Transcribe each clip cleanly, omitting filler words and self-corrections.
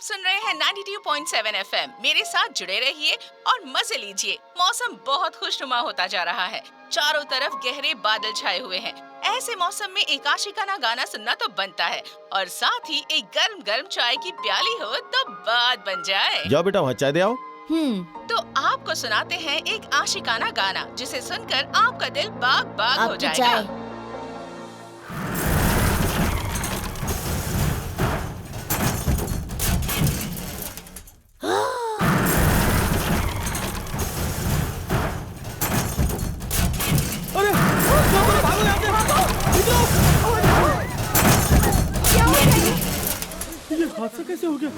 सुन रहे हैं 92.7 एफएम। मेरे साथ जुड़े रहिए और मजे लीजिए। मौसम बहुत खुशनुमा होता जा रहा है। चारों तरफ गहरे बादल छाए हुए हैं। ऐसे मौसम में एक आशिकाना गाना सुनना तो बनता है और साथ ही एक गर्म गर्म चाय की प्याली हो तो बात बन जाए। जाओ बेटा वहाँ चाय दे आओ। तो आपको सुनाते हैं एक आशिकाना गाना जिसे सुनकर आपका दिल बाग बाग हो जाएगा। ये हादसा कैसे हो गया?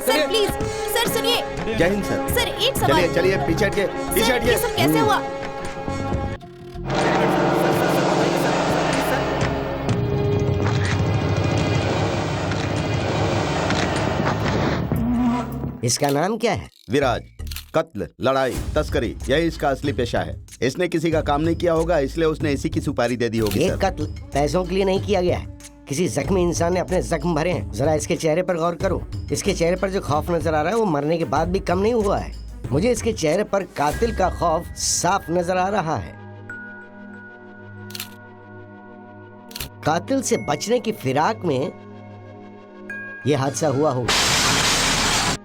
सर प्लीज सर सुनिए। जय हिंद सर। सर एक सवाल। चलिए पीछे हटिए, पीछे हटिए। ये सब कैसे हुआ? इसका नाम क्या है? विराज। कत्ल, लड़ाई, तस्करी, यही इसका असली पेशा है। इसने किसी का काम नहीं किया होगा, इसलिए उसने इसी की सुपारी दे दी होगी। ये कत्ल पैसों के लिए नहीं किया गया है। किसी जख्मी इंसान ने अपने जख्म भरे हैं। जरा इसके चेहरे पर गौर करो। इसके चेहरे पर जो खौफ नजर आ रहा है वो मरने के बाद भी कम नहीं हुआ है। मुझे इसके चेहरे पर कातिल का खौफ साफ नजर आ रहा है। कातिल से बचने की फिराक में यह हादसा हुआ होगा।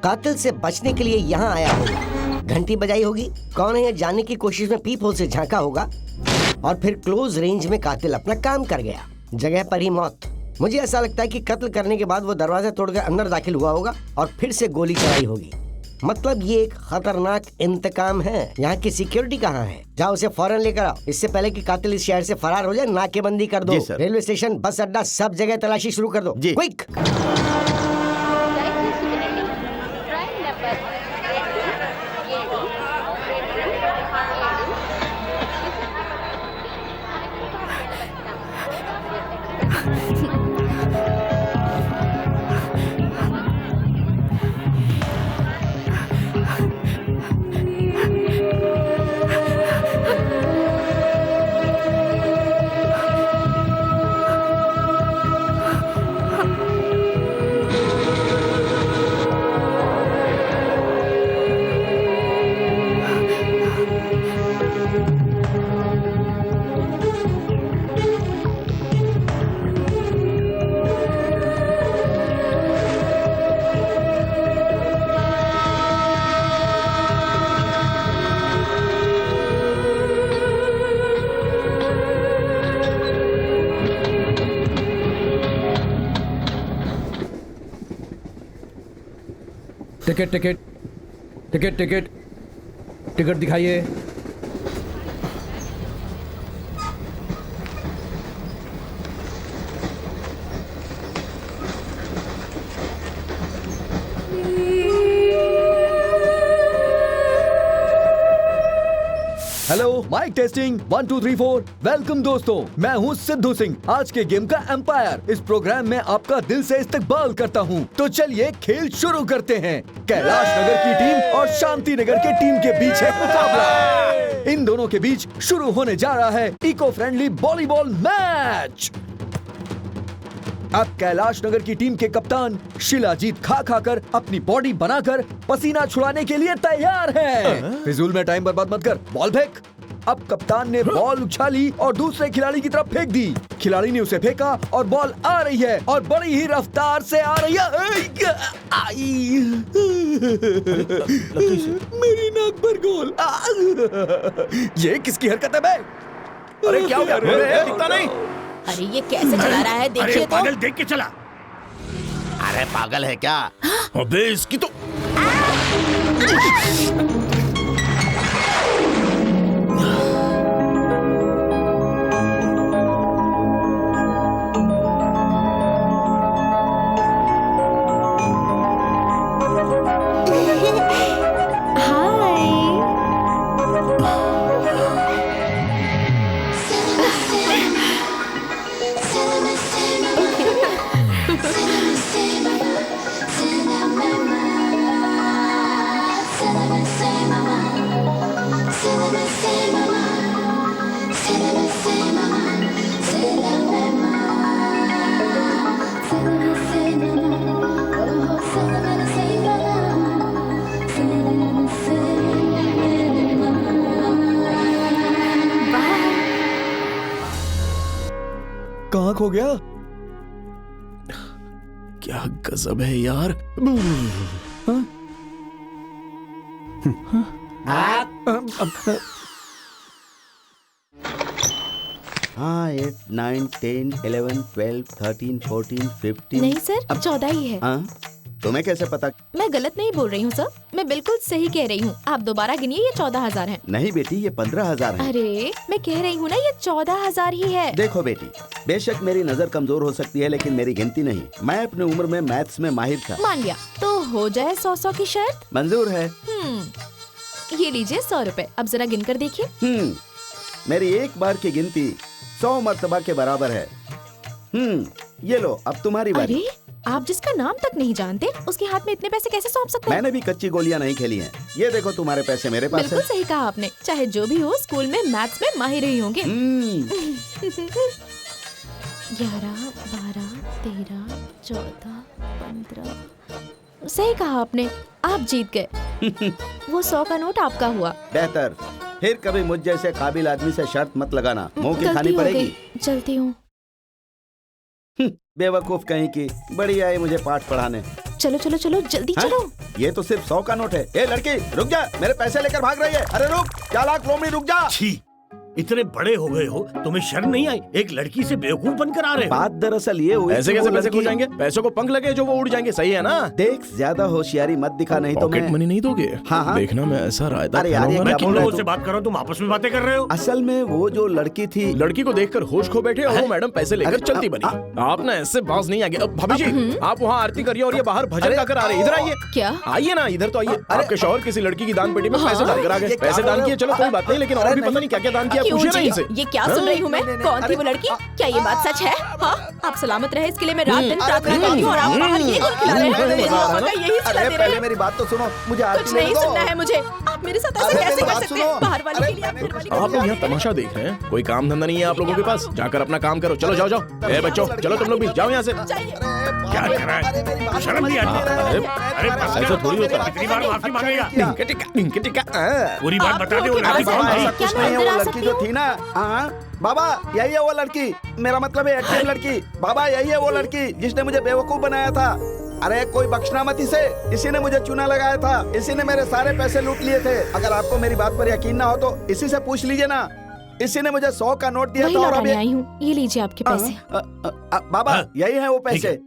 कातिल से बचने के लिए यहाँ आया होगा। घंटी बजाई होगी, कौन है ये जानने की कोशिश में पीप होल से झांका होगा और फिर क्लोज रेंज में कातिल अपना काम कर गया, जगह पर ही मौत। मुझे ऐसा लगता है कि कत्ल करने के बाद वो दरवाजा तोड़कर अंदर दाखिल हुआ होगा और फिर से गोली चलाई होगी। मतलब ये एक खतरनाक इंतकाम है। यहाँ की सिक्योरिटी कहाँ है? जाओ उसे फौरन लेकर आओ, इससे पहले कि कातिल इस शहर से फरार हो जाए। नाकेबंदी कर दो, रेलवे स्टेशन, बस अड्डा, सब जगह तलाशी शुरू कर दो। Quick. Ticket ticket ticket ticket ticket दिखाइए। Hello, mike testing 1 2 3 4। वेलकम दोस्तों, मैं हूँ सिद्धू सिंह, आज के गेम का एम्पायर। इस प्रोग्राम में आपका दिल से इस्तकबाल करता हूँ। तो चलिए खेल शुरू करते हैं। कैलाश नगर की टीम और शांति नगर के टीम के बीच है मुकाबला। इन दोनों के बीच शुरू होने जा रहा है इको फ्रेंडली वॉलीबॉल मैच। अब कैलाश नगर की टीम के कप्तान शिलाजीत खा खाकर अपनी बॉडी बनाकर पसीना छुड़ाने के लिए तैयार हैं। फिजूल में टाइम बर्बाद मत कर, बॉल फेंक। अब कप्तान ने बॉल उछाली और दूसरे खिलाड़ी की तरफ फेंक दी। खिलाड़ी ने उसे फेंका और बॉल आ रही है और बड़ी ही रफ्तार से आ रही है। आई मेरी नाक पर गोल। ये किसकी हरकत है बे? अरे क्या हो गया? दिखता नहीं। अरे ये कैसे चला रहा है, देखिए तो। पागल देख के चला। अरे पागल है क्या? अबे इसकी तो कहाँ खो गया? क्या गजब है यार। हाँ, 8 9 10 11 12 13 14 15। नहीं सर, 14 ही है। हाँ, तुम्हें कैसे पता? मैं गलत नहीं बोल रही हूँ सर, मैं बिल्कुल सही कह रही हूँ। आप दोबारा गिनिए, ये 14,000 है। नहीं बेटी, ये 15,000 है। अरे मैं कह रही हूँ ना, ये 14,000 ही है। देखो बेटी, बेशक मेरी नजर कमजोर हो सकती है, लेकिन मेरी गिनती नहीं। मैं अपनी उम्र में मैथ्स में माहिर था। मान लिया, तो हो जाए 100 की शर्त। मंजूर है। ये लीजिए 100 रुपए। अब जरा गिन कर देखिए। मेरी एक बार की गिनती 100 मर्तबा के बराबर है। ये लो, अब तुम्हारी बारी। अरे आप जिसका नाम तक नहीं जानते, उसके हाथ में इतने पैसे कैसे सौंप सकते हैं? मैंने भी कच्ची गोलियां नहीं खेली हैं। ये देखो तुम्हारे पैसे मेरे पास बिल्कुल है। सही कहा आपने। चाहे जो भी हो, स्कूल में मैथ्स में माहिर ही होंगे। 11 12 13 14 15। सही कहा आपने, आप जीत गए। वो 100 का नोट आपका हुआ। बेहतर। फिर कभी मुझ जैसे काबिल आदमी से शर्त मत लगाना, मुंह की खानी पड़ेगी। चलती हूँ। बेवकूफ कहीं की, बड़ी आई मुझे पाठ पढ़ाने। चलो चलो चलो जल्दी हाँ? चलो। ये तो सिर्फ 100 का नोट है। ए लड़की रुक जा, मेरे पैसे लेकर भाग रही है। अरे रुक, 4 लाख लोमड़ी रुक जा। छी, इतने बड़े हो गए हो, तुम्हें शर्म नहीं आई? एक लड़की से बेवकूफ बनकर आ रहे हो। बात दरअसल ये हुई ऐसे कि कैसे वो पैसे खो लड़की- जाएंगे? पैसों को पंख लगे जो वो उड़ जाएंगे, सही है ना? देख, ज्यादा होशियारी मत दिखा, नहीं तो पॉकेट मैं मनी नहीं दोगे? हाँ, हाँ। देखना मैं ऐसा रायता अरे यार, ये खाऊंगा क्या ना बोल कि- रहे हो लोगों से बात कर रहा हूँ, तुम आपस में बातें कर रहे हो। असल में वो जो लड़की थी, लड़की को देखकर होश खो बैठे और वो मैडम पैसे लेकर अरे, चलती बनी। आप ना ऐसे बाज नहीं आगे। अब भाभी जी, आप वहाँ आरती करिए और ये बाहर भजन अरे, गाकर आ रहे हैं। इधर आइए। क्या? आइए ना, इधर तो आइए। आपके शौहर किसी लड़की की दान पेटी में पैसे डालकर आ गए। ये क्या पैसे बोल दान रहे किए, हो? चलो कोई बात नहीं, लेकिन और अरे भी पता नहीं। नहीं क्या क्या दान किया, क्यों पूछिए ना जी? इनसे। ये क्या सुन रही हूँ मैं? नहीं, नहीं, कौन थी अरे, वो लड़की? क्या ये बात सच है? हाँ, आप सलामत रहे इसके लिए मैं रात दिन प्रार्थना करती हूँ और आप बाहर ये क्यों खिला रहे हैं? मेरे पापा का यही सिला अरे दे रहे पहले हैं। मेरी बात तो सुनो, मुझे कुछ आरती नहीं लेने दो। सुनना है मुझे। आप मेरे साथ ऐसे अरे, कैसे मेरी कर बात सकते सुनो। हैं? बाहर वाले अरे, के लिए आप मैंने घर वाले कुछ- आप लोग यहाँ तमाशा देख रहे हैं? कोई काम धंधा नहीं है आप लोगों के पास? जाकर अपना काम करो। चलो जाओ जाओ। ए बच्चों, चलो तुम लोग भी जाओ यहाँ से। क्या कर रहा है? शर्म नहीं आती? अरे बस ऐसा थोड़ी होता है। कितनी बार माफी मांगेगा? टिका टिका। पूरी बात बता दे। वो आप लड़की लोग कौन हैं? थी? ऐसा क्या कुछ मैं नहीं है, अंदर वो आ लड़की सकती जो हूँ? थी ना, हाँ बाबा यही है वो लड़की। मेरा मतलब है एटीएम लड़की। बाबा यही है वो लड़की जिसने मुझे बेवकूफ बनाया था। अरे कोई बख्शना मत इसे, इसी ने मुझे चूना लगाया था, इसी ने मेरे सारे पैसे लूट लिए थे। अगर आपको मेरी बात पर यकीन ना हो तो इसी से पूछ लीजिए ना। इसी ने मुझे 100 का नोट दिया वही था और लौटाने अभी आई हूँ, ये लीजिए आपके पैसे। बाबा हाँ, यही है वो पैसे।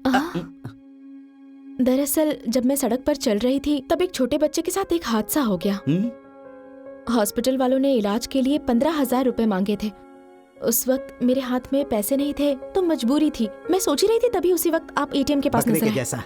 दरअसल जब मैं सड़क पर चल रही थी तब एक छोटे बच्चे के साथ एक हादसा हो गया। हॉस्पिटल वालों ने इलाज के लिए 15,000 रुपए मांगे थे। उस वक्त मेरे हाथ में पैसे नहीं थे तो मजबूरी थी। मैं सोच ही रही थी तभी उसी वक्त आप एटीएम के पास नजर आए। जैसा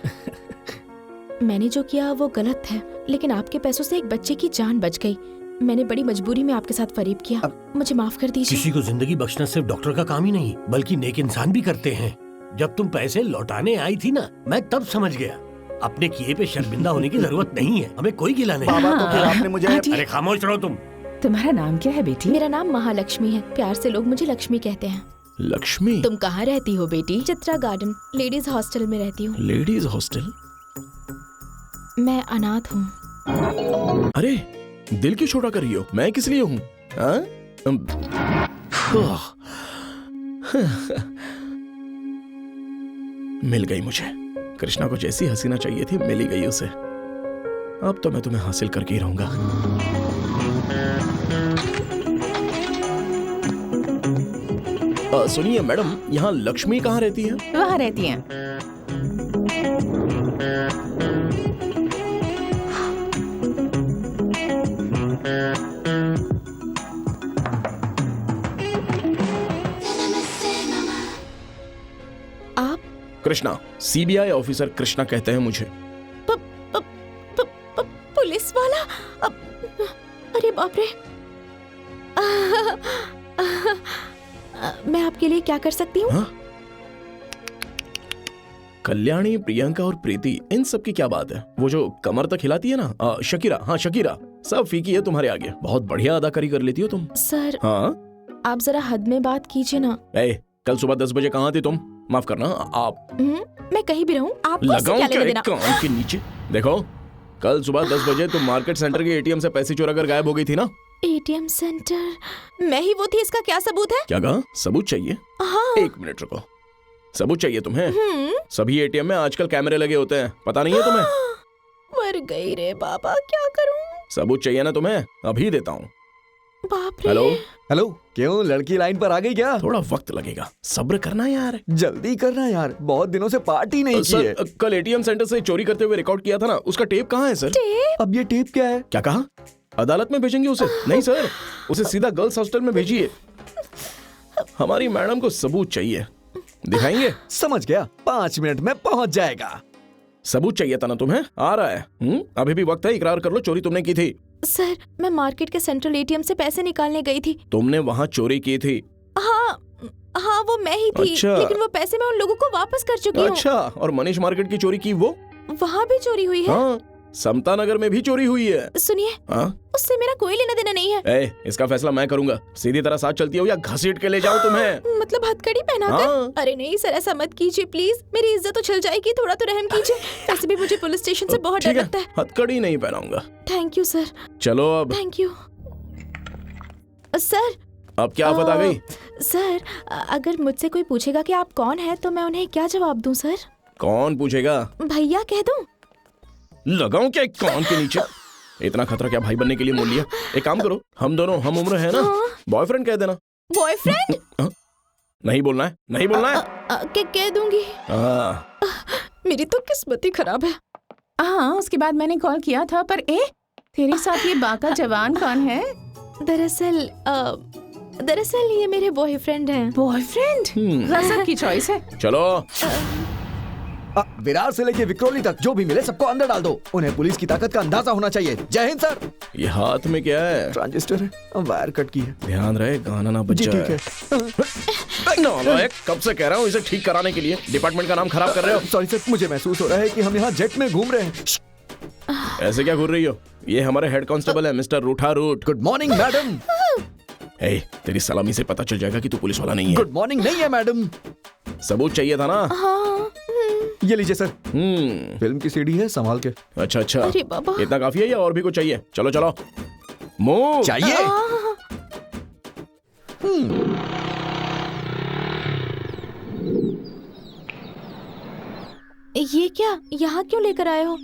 मैंने जो किया वो गलत है, लेकिन आपके पैसों से एक बच्चे की जान बच गई। मैंने बड़ी मजबूरी में आपके साथ फरेब किया, मुझे माफ कर दीजिए। किसी को जिंदगी बख्शना सिर्फ डॉक्टर का काम ही नहीं बल्कि नेक इंसान भी करते हैं। जब तुम पैसे लौटाने आई थी ना, मैं तब समझ गया अपने किए पे शर्मिंदा होने की जरूरत नहीं है। हमें कोई गिला नहीं। बाबा तो फिर आपने मुझे अरे खामोश रहो तुम। तुम्हारा नाम क्या है बेटी? मेरा नाम महालक्ष्मी है, प्यार से लोग मुझे लक्ष्मी कहते हैं। लक्ष्मी? तुम कहाँ रहती हो बेटी? चित्रा गार्डन लेडीज हॉस्टल में रहती हूँ। Ladies hostel? मैं अनाथ हूँ। अरे दिल क्यों छोटा कर रही हो? मैं किस लिए हूँ? मिल गई मुझे। कृष्णा को जैसी हसीना चाहिए थी मिल ही गई उसे। अब तो मैं तुम्हें हासिल करके ही रहूंगा। सुनिए मैडम, यहाँ लक्ष्मी कहाँ रहती है? वहाँ रहती हैं। आप कृष्णा, सीबीआई ऑफिसर कृष्णा कहते हैं मुझे। पुलिस वाला? अरे बाप रे। मैं आपके लिए क्या कर सकती हूँ? हाँ? कल्याणी, प्रियंका और प्रीति, इन सब की क्या बात है? वो जो कमर तक हिलाती है ना, शकीरा। हाँ शकीरा, सब फीकी है तुम्हारे आगे। बहुत बढ़िया अदाकारी कर लेती हो तुम। सर हाँ? आप जरा हद में बात कीजिए ना। कल सुबह 10 बजे कहाँ थे तुम? माफ करना आप। मैं कहीं भी रहूं, आपको इससे लगाऊं क्या क्या लेना एक देना? कान के नीचे? देखो, कल सुबह 10 बजे तुम मार्केट सेंटर के एटीएम से पैसे चुरा कर गायब हो गई थी ना? ATM centre? मैं ही वो थी, इसका क्या सबूत है? क्या कहा? सबूत चाहिए? हाँ। एक मिनट रुको। सबूत चाहिए तुम्हें? सभी एटीएम में आजकल कैमरे लगे होते हैं, पता नहीं है तुम्हें? मर गई रे बाबा, क्या करूं? सबूत चाहिए ना तुम्हें? अभी देता हूँ। बाप रे। हेलो हेलो, क्यों लड़की लाइन पर आ गई क्या? थोड़ा वक्त लगेगा, सब्र करना यार। जल्दी करना यार, बहुत दिनों से पार्टी नहीं की है। सर, कल एटीएम सेंटर से चोरी करते हुए रिकॉर्ड किया था ना, उसका टेप कहाँ है सर? अब ये टेप क्या है? क्या कहा? अदालत में भेजेंगे उसे? नहीं सर, उसे सीधा गर्ल्स हॉस्टल में भेजिए। हमारी मैडम को सबूत चाहिए, दिखाएंगे? समझ गया, 5 मिनट में पहुंच जाएगा। सबूत चाहिए था ना तुम्हें? आ रहा है। अभी भी वक्त है, इकरार कर लो, चोरी तुमने की थी। सर, मैं मार्केट के सेंट्रल एटीएम से पैसे निकालने गई थी। तुमने वहाँ चोरी की थी? हाँ वो मैं ही थी। अच्छा। लेकिन वो पैसे मैं उन लोगों को वापस कर चुकी हूँ। अच्छा, और मनीष मार्केट की चोरी की वो? वहाँ भी चोरी हुई है? हाँ, समता नगर में भी चोरी हुई है। सुनिए, हाँ? उससे मेरा कोई लेना देना नहीं है। इसका फैसला मैं करूंगा। सीधी तरह साथ चलती हो या घसीट के ले जाऊं तुम्हें? मतलब हथकड़ी पहनाकर? हाँ। अरे नहीं सर, ऐसा मत कीजिए प्लीज, मेरी इज्जत तो चल जाएगी, थोड़ा तो रहम कीजिए। वैसे भी मुझे पुलिस स्टेशन से बहुत डर ठीक है, लगता है। हथकड़ी नहीं पहनाऊंगा। Thank you sir. चलो अब। Thank you sir. अब क्या आफत आ गई? सर, अगर मुझसे कोई पूछेगा कि आप कौन हैं तो मैं उन्हें क्या जवाब दूं सर? कौन पूछेगा? भैया कह दूं? लगाऊं क्या एक कान के नीचे? इतना खतरा क्या भाई बनने के लिए मोल लिया? एक काम करो, हम दोनों हम उम्र है ना, बॉयफ्रेंड कह देना। बॉयफ्रेंड? नहीं बोलना है, नहीं बोलना है। कह दूंगी। मेरी तो किस्मत ही खराब है। हाँ, उसके बाद मैंने कॉल किया था, पर तेरे साथ ये बाका जवान कौन है? दरअसल ये मेरे बॉयफ्रेंड हैं। बॉयफ्रेंड? गजब की चॉइस है। चलो। विरार से लेके विक्रोली तक जो भी मिले सबको अंदर डाल दो। उन्हें पुलिस की ताकत का अंदाजा होना चाहिए। जय हिंद सर। ये हाथ में क्या है? ट्रांजिस्टर है, वायर कट की है। ध्यान रहे गाना ना बज जाए। कब से कह रहा हूँ इसे ठीक कराने के लिए, डिपार्टमेंट का नाम खराब कर रहे हो। सॉरी सर, मुझे महसूस हो रहा है कि हम यहाँ जेट में घूम रहे हैं। ऐसे क्या घूर रही हो? ये हमारे हेड कांस्टेबल है मिस्टर रूठा रूट। Good morning madam. तेरी सलामी से पता चल जाएगा कि तू पुलिस वाला नहीं है। गुड मॉर्निंग नहीं है मैडम। सबूत चाहिए था ना? हाँ। ये लीजिए सर। फिल्म की सीडी है, संभाल के। अच्छा अच्छा, अरे बाबा। इतना काफी है या और भी कुछ चाहिए? चलो चलो, मूव। चाहिए। ये क्या यहाँ क्यों लेकर आए हो?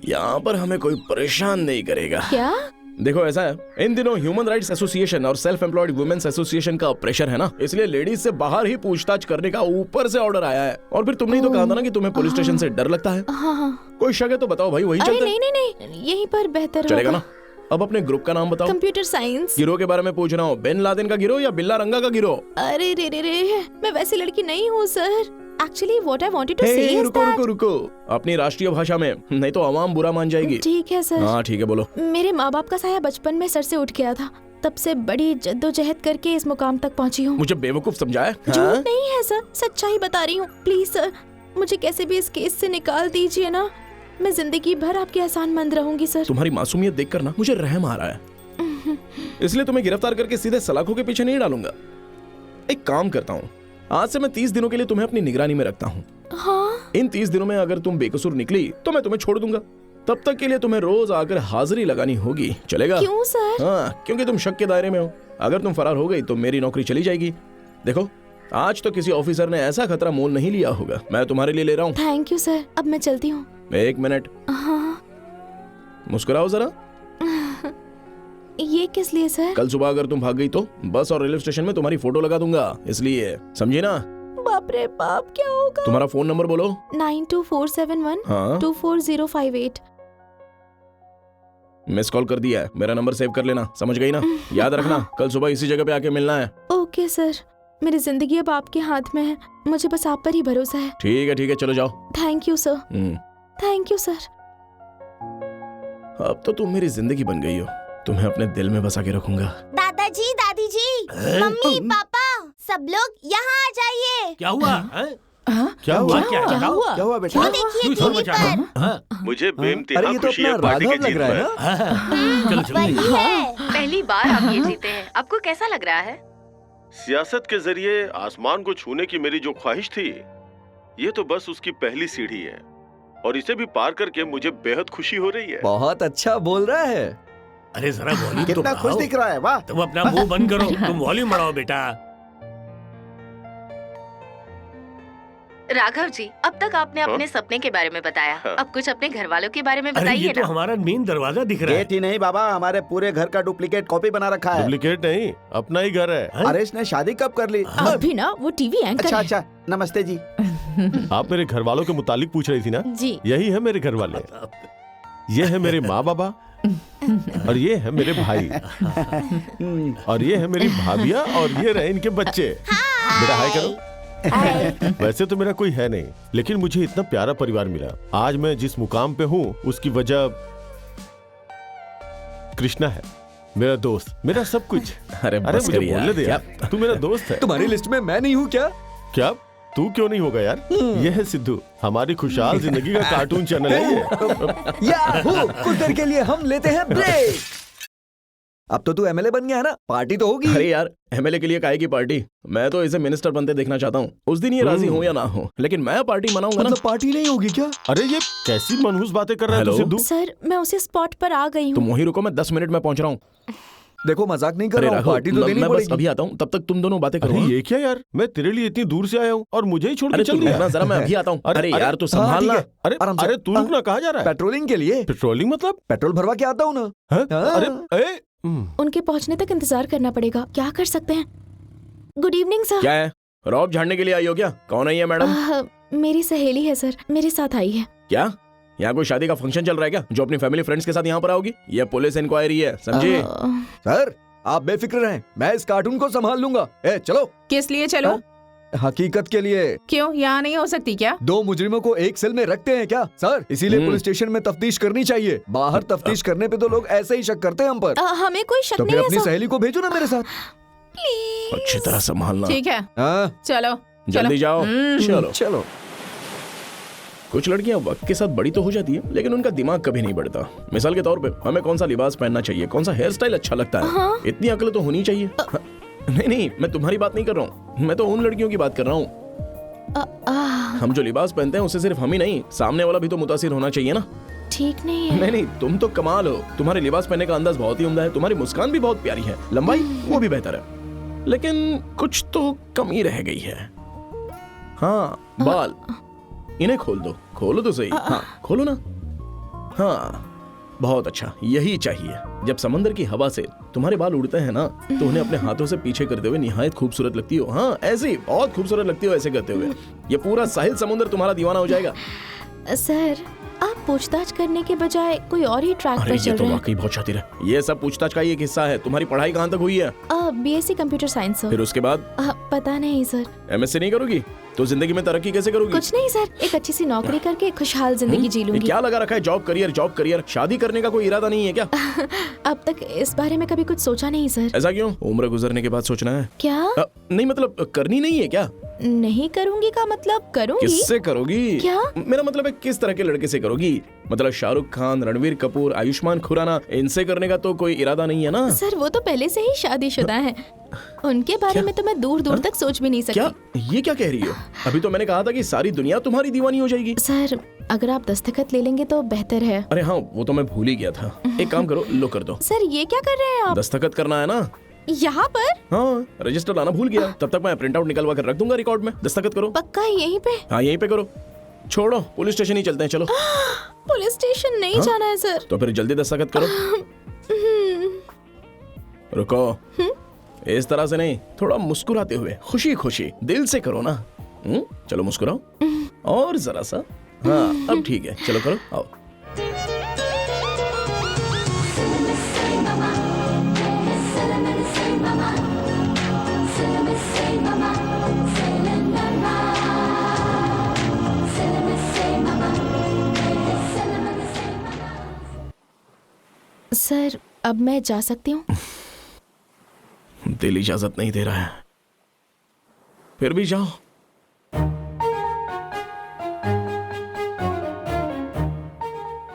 यहाँ पर हमें कोई परेशान नहीं करेगा। क्या? देखो ऐसा है, इन दिनों ह्यूमन राइट्स एसोसिएशन और सेल्फ एम्प्लॉयड वुमेन्स एसोसिएशन का प्रेशर है ना, इसलिए लेडीज से बाहर ही पूछताछ करने का ऊपर से ऑर्डर आया है। और फिर तुमने ही तो कहा था ना कि तुम्हें पुलिस स्टेशन से डर लगता है। हाँ। कोई शक है तो बताओ भाई, वही अरे चलते। नहीं, यहीं पर बेहतर चलेगा होगा। ना? अब अपने ग्रुप का नाम बताओ। Computer science. गिरोह के बारे में पूछ रहा हूँ, बिन लादेन का गिरोह या बिल्ला रंगा का गिरोह? अरे रे, मैं वैसी लड़की नहीं हूँ sir. Actually, what I wanted to say is रुको that... रुको, अपनी राष्ट्रीय भाषा में, नहीं तो आवाम बुरा मान जाएगी। ठीक है सर। हाँ ठीक है, बोलो। मेरे माँ बाप का साया बचपन में सर से उठ गया था, तब से बड़ी जद्दोजहद करके इस मुकाम तक पहुँची हूँ। मुझे बेवकूफ समझाया? झूठ नहीं है सर, सच्चाई बता रही हूँ। प्लीज सर, मुझे कैसे भी इस केस से निकाल दीजिए ना। मैं जिंदगी भर आपके एहसानमंद रहूंगी सर। तुम्हारी मासूमियत देखकर ना मुझे रहम आ रहा है, इसलिए तुम्हें गिरफ्तार करके सीधे सलाखों के पीछे नहीं डालूंगा। एक काम करता हूँ, आज से मैं 30 दिनों के लिए तुम्हें अपनी निगरानी में रखता हूँ। हाँ? इन 30 दिनों में अगर तुम बेकसूर निकली तो मैं तुम्हें छोड़ दूंगा। तब तक के लिए तुम्हें रोज आकर हाजिरी लगानी होगी, चलेगा? क्यों सर? हाँ, क्योंकि तुम शक के दायरे में हो। अगर तुम फरार हो गई तो मेरी नौकरी चली जाएगी। देखो, आज तो किसी ऑफिसर ने ऐसा खतरा मोल नहीं लिया होगा, मैं तुम्हारे लिए ले रहा हूँ। थैंक यू सर, अब मैं चलती हूँ। 1 मिनट। हाँ। मुस्कुराओ जरा। ये किस लिए सर? कल सुबह अगर तुम भाग गई तो बस और रेलवे स्टेशन में तुम्हारी फोटो लगा दूंगा, इसलिए समझी ना? बाप रे बाप, क्या होगा? तुम्हारा फोन नंबर बोलो। 92471 हाँ? 24058। मिस कॉल कर दिया है, मेरा नंबर सेव कर लेना, समझ गई ना? याद रखना, कल सुबह इसी जगह पे आके मिलना है। ओके सर, मेरी जिंदगी अब आपके हाथ में है, मुझे बस आप पर ही भरोसा है। ठीक है, चलो जाओ। Thank you sir. Thank you sir. अब तो तुम मेरी जिंदगी बन गई हो, तुम्हें अपने दिल में बसा के रखूंगा। दादाजी, दादी जी, मम्मी, पापा, सब लोग यहाँ आ जाइए। क्या हुआ? क्या हुआ? क्या हुआ बेटा? वो देखिए टीवी पर। मुझे अरे बेइंतहा ये तो खुशी है अपना पार्टी के राघव लग जीत रहा है में। ना? चलो वही है। पहली बार आप ये जीते हैं, आपको कैसा लग रहा है? सियासत के जरिए आसमान को छूने की मेरी जो ख्वाहिश थी, ये तो बस उसकी पहली सीढ़ी है, और इसे भी पार करके मुझे बेहद खुशी हो रही है। बहुत अच्छा बोल रहा है। अरे जरा वॉल्यूम तो कितना खुश दिख रहा है, वाह। तुम अपना मुंह बंद करो, तुम वॉल्यूम बढ़ाओ बेटा। राघव जी, अब तक आपने अपने सपने के बारे में बताया, अब कुछ अपने घर वालों के बारे में अरे बताइए ये तो ना। हमारा मेन दरवाजा दिख रहा है। गेट ही नहीं बाबा, हमारे पूरे घर का डुप्लीकेट कॉपी बना रखा है। डुप्लीकेट नहीं, अपना ही घर है। अरे इसने शादी कब कर ली? अभी ना वो टीवी एंकर है। अच्छा, नमस्ते जी। आप मेरे घर वालों के मुतालिक पूछ रही थी ना? जी। यही है मेरे घर वाले, ये है मेरे माँ बाबा, और ये है मेरे भाई, और ये है मेरी भाभिया, और ये रहे इनके बच्चे। बेटा हाय करो। वैसे तो मेरा कोई है नहीं, लेकिन मुझे इतना प्यारा परिवार मिला। आज मैं जिस मुकाम पे हूँ उसकी वजह कृष्णा है, मेरा दोस्त, मेरा सब कुछ। अरे बस मुझे कर यार, बोलने दे क्या? यार, तू मेरा दोस्त है। तुम्हारी लिस्ट में मैं नहीं हूँ क्या? क्या तू क्यों नहीं होगा यार? ये है सिद्धू, हमारी खुशहाल जिंदगी का कार्टून चैनल है ये। याहू! कुछ देर के लिए हम लेते हैं ब्रेक। अब तो तू एमएलए बन गया है ना, पार्टी तो होगी। अरे यार, एमएलए के लिए काहे की पार्टी? मैं तो इसे मिनिस्टर बनते देखना चाहता हूँ। उस दिन ये राजी हो या ना हो, लेकिन मैं पार्टी मनाऊंगा ना। मतलब पार्टी नहीं होगी क्या? अरे ये कैसी मनहूस बातें कर रहा है तू हेलो? सिद्धू? सर, मैं उसी स्पॉट पर आ गई हूँ। तुम वहीं रुको, मैं 10 मिनट में पहुंच रहा हूँ। देखो मजाक नहीं कर अरे रहा हूँ, राघव, पार्टी तो देनी मैं बस पड़ेगी। अभी आता हूँ, तब तक तुम दोनों बातें करो। अरे हाँ? ये क्या यार, मैं तेरे लिए इतनी दूर से आया हूँ और मुझे ही छोड़ के अरे चल तू दिया। रुकना जरा, मैं अभी आता हूँ। अरे यार तू हाँ, संभालना। ठीक है। अरे आराम से। अरे तू रुकना, कहाँ जा रहा है? पेट्रोलिंग के लिए। पेट्रोलिंग मतलब? पेट्रोल भरवा के आता हूँ ना। हाँ? हाँ। अरे उनके पहुंचने तक इंतजार करना पड़ेगा, क्या कर सकते हैं। Good evening sir. क्या है, रॉब झाड़ने के लिए आई हो क्या? कौन है ये मैडम? मेरी सहेली है सर, मेरे साथ आई है। क्या यहाँ कोई शादी का फंक्शन चल रहा है क्या, जो अपनी फैमिली फ्रेंड्स के साथ यहाँ पर आओगी? ये पुलिस इंक्वायरी है, समझे? सर आप बेफिक्र रहें, मैं इस कार्टून को संभाल लूंगा। ए चलो। किस लिए चलो? हकीकत के लिए। क्यों, यहाँ नहीं हो सकती क्या? 2 मुजरिमों को एक सेल में रखते हैं क्या सर? इसीलिए पुलिस स्टेशन में तफ्तीश करनी चाहिए। बाहर तफ्तीश करने पे तो लोग ऐसे ही शक करते हैं हम पर। हमें कोई शक तो नहीं फिर है अपनी सर। सहेली को भेजो ना मेरे साथ। अच्छी तरह संभालना। ठीक है, हाँ चलो जल्दी जाओ। चलो चलो। कुछ लड़कियां वक्त के साथ बड़ी तो हो जाती है, लेकिन उनका दिमाग कभी नहीं बढ़ता। मिसाल के तौर पे हमें कौन सा लिबास पहनना चाहिए, कौन सा हेयर स्टाइल अच्छा लगता है, हाँ। इतनी अकल तो होनी चाहिए। नहीं, मैं तुम्हारी बात नहीं कर रहा हूँ, मैं तो उन लड़कियों की बात कर रहा हूँ। हम जो लिबास पहनते हैं उससे सिर्फ हम ही नहीं, सामने वाला भी तो मुतासिर होना चाहिए ना। ठीक नहीं है। नहीं, तुम तो कमाल हो। तुम्हारे लिबास पहनने का अंदाज बहुत ही उम्दा है, तुम्हारी मुस्कान भी बहुत प्यारी है, लंबाई वो भी बेहतर है, लेकिन कुछ तो कमी रह गई है। हाँ, बाल, इन्हें खोल दो। खोलो तो सही। हाँ, खोलो ना। हाँ, बहुत अच्छा, यही चाहिए। जब समंदर की हवा से तुम्हारे बाल उड़ते हैं ना, तो उन्हें अपने हाथों से पीछे करते हुए निहायत खूबसूरत लगती हो। हाँ, ऐसे ही बहुत खूबसूरत लगती हो ऐसे करते हुए। ये पूरा साहिल समुद्र तुम्हारा दीवाना हो जाएगा। सर आप पूछताछ करने के बजाय कोई और ही ट्रैक अरे पर ये चल तो रहे हैं। वाकई बहुत शातिर है। ये सब पूछताछ का ही एक हिस्सा है। तुम्हारी पढ़ाई कहाँ तक हुई है? BSc computer science sir. फिर उसके बाद पता नहीं सर। MSc नहीं करोगी तो जिंदगी में तरक्की कैसे करोगी? कुछ नहीं सर, एक अच्छी सी नौकरी करके खुशहाल जिंदगी जी ये लूंगी। क्या लगा रखा है, जॉब करियर? शादी करने का कोई इरादा नहीं है क्या? अब तक इस बारे में कभी कुछ सोचा नहीं सर। ऐसा क्यों? उम्र गुजरने के बाद सोचना है? क्या? नहीं मतलब करनी नहीं है क्या? नहीं करूंगी का मतलब करूंगी। किससे करोगी? क्या? मेरा मतलब है किस तरह के लड़के से करोगी? मतलब शाहरुख खान, रणवीर कपूर, आयुष्मान खुराना, इनसे करने का तो कोई इरादा नहीं है ना? सर वो तो पहले से ही शादीशुदा हैं। उनके बारे में तो मैं दूर दूर तक सोच भी नहीं सकती। क्या? ये क्या कह रही हो? अभी तो मैंने कहा था कि सारी दुनिया तुम्हारी दीवानी हो जाएगी। सर अगर आप दस्तखत ले लेंगे तो बेहतर है। अरे हाँ, वो तो मैं भूल ही गया था। एक काम करो, लो कर दो। सर ये क्या कर रहे हैं आप? दस्तखत करना है ना? यहाँ पर? हाँ, रजिस्टर लाना भूल गया। तब तक मैं प्रिंट आउट निकलवा कर रख दूंगा रिकॉर्ड में। दस्तखत करो। पक्का यहीं पे? हाँ, यहीं पे करो। छोड़ो, पुलिस स्टेशन ही चलते हैं, चलो। पुलिस स्टेशन नहीं जाना है सर। तो फिर जल्दी दस्तखत करो। रुको, इस तरह से नहीं, थोड़ा मुस्कुराते हुए, खुशी खुशी, दिल से करो ना। चलो मुस्कुराओ, और जरा सा। हाँ, अब ठीक है, चलो करो, आओ। सर अब मैं जा सकती हूँ? दिल इजाजत नहीं दे रहा है, फिर भी जाओ।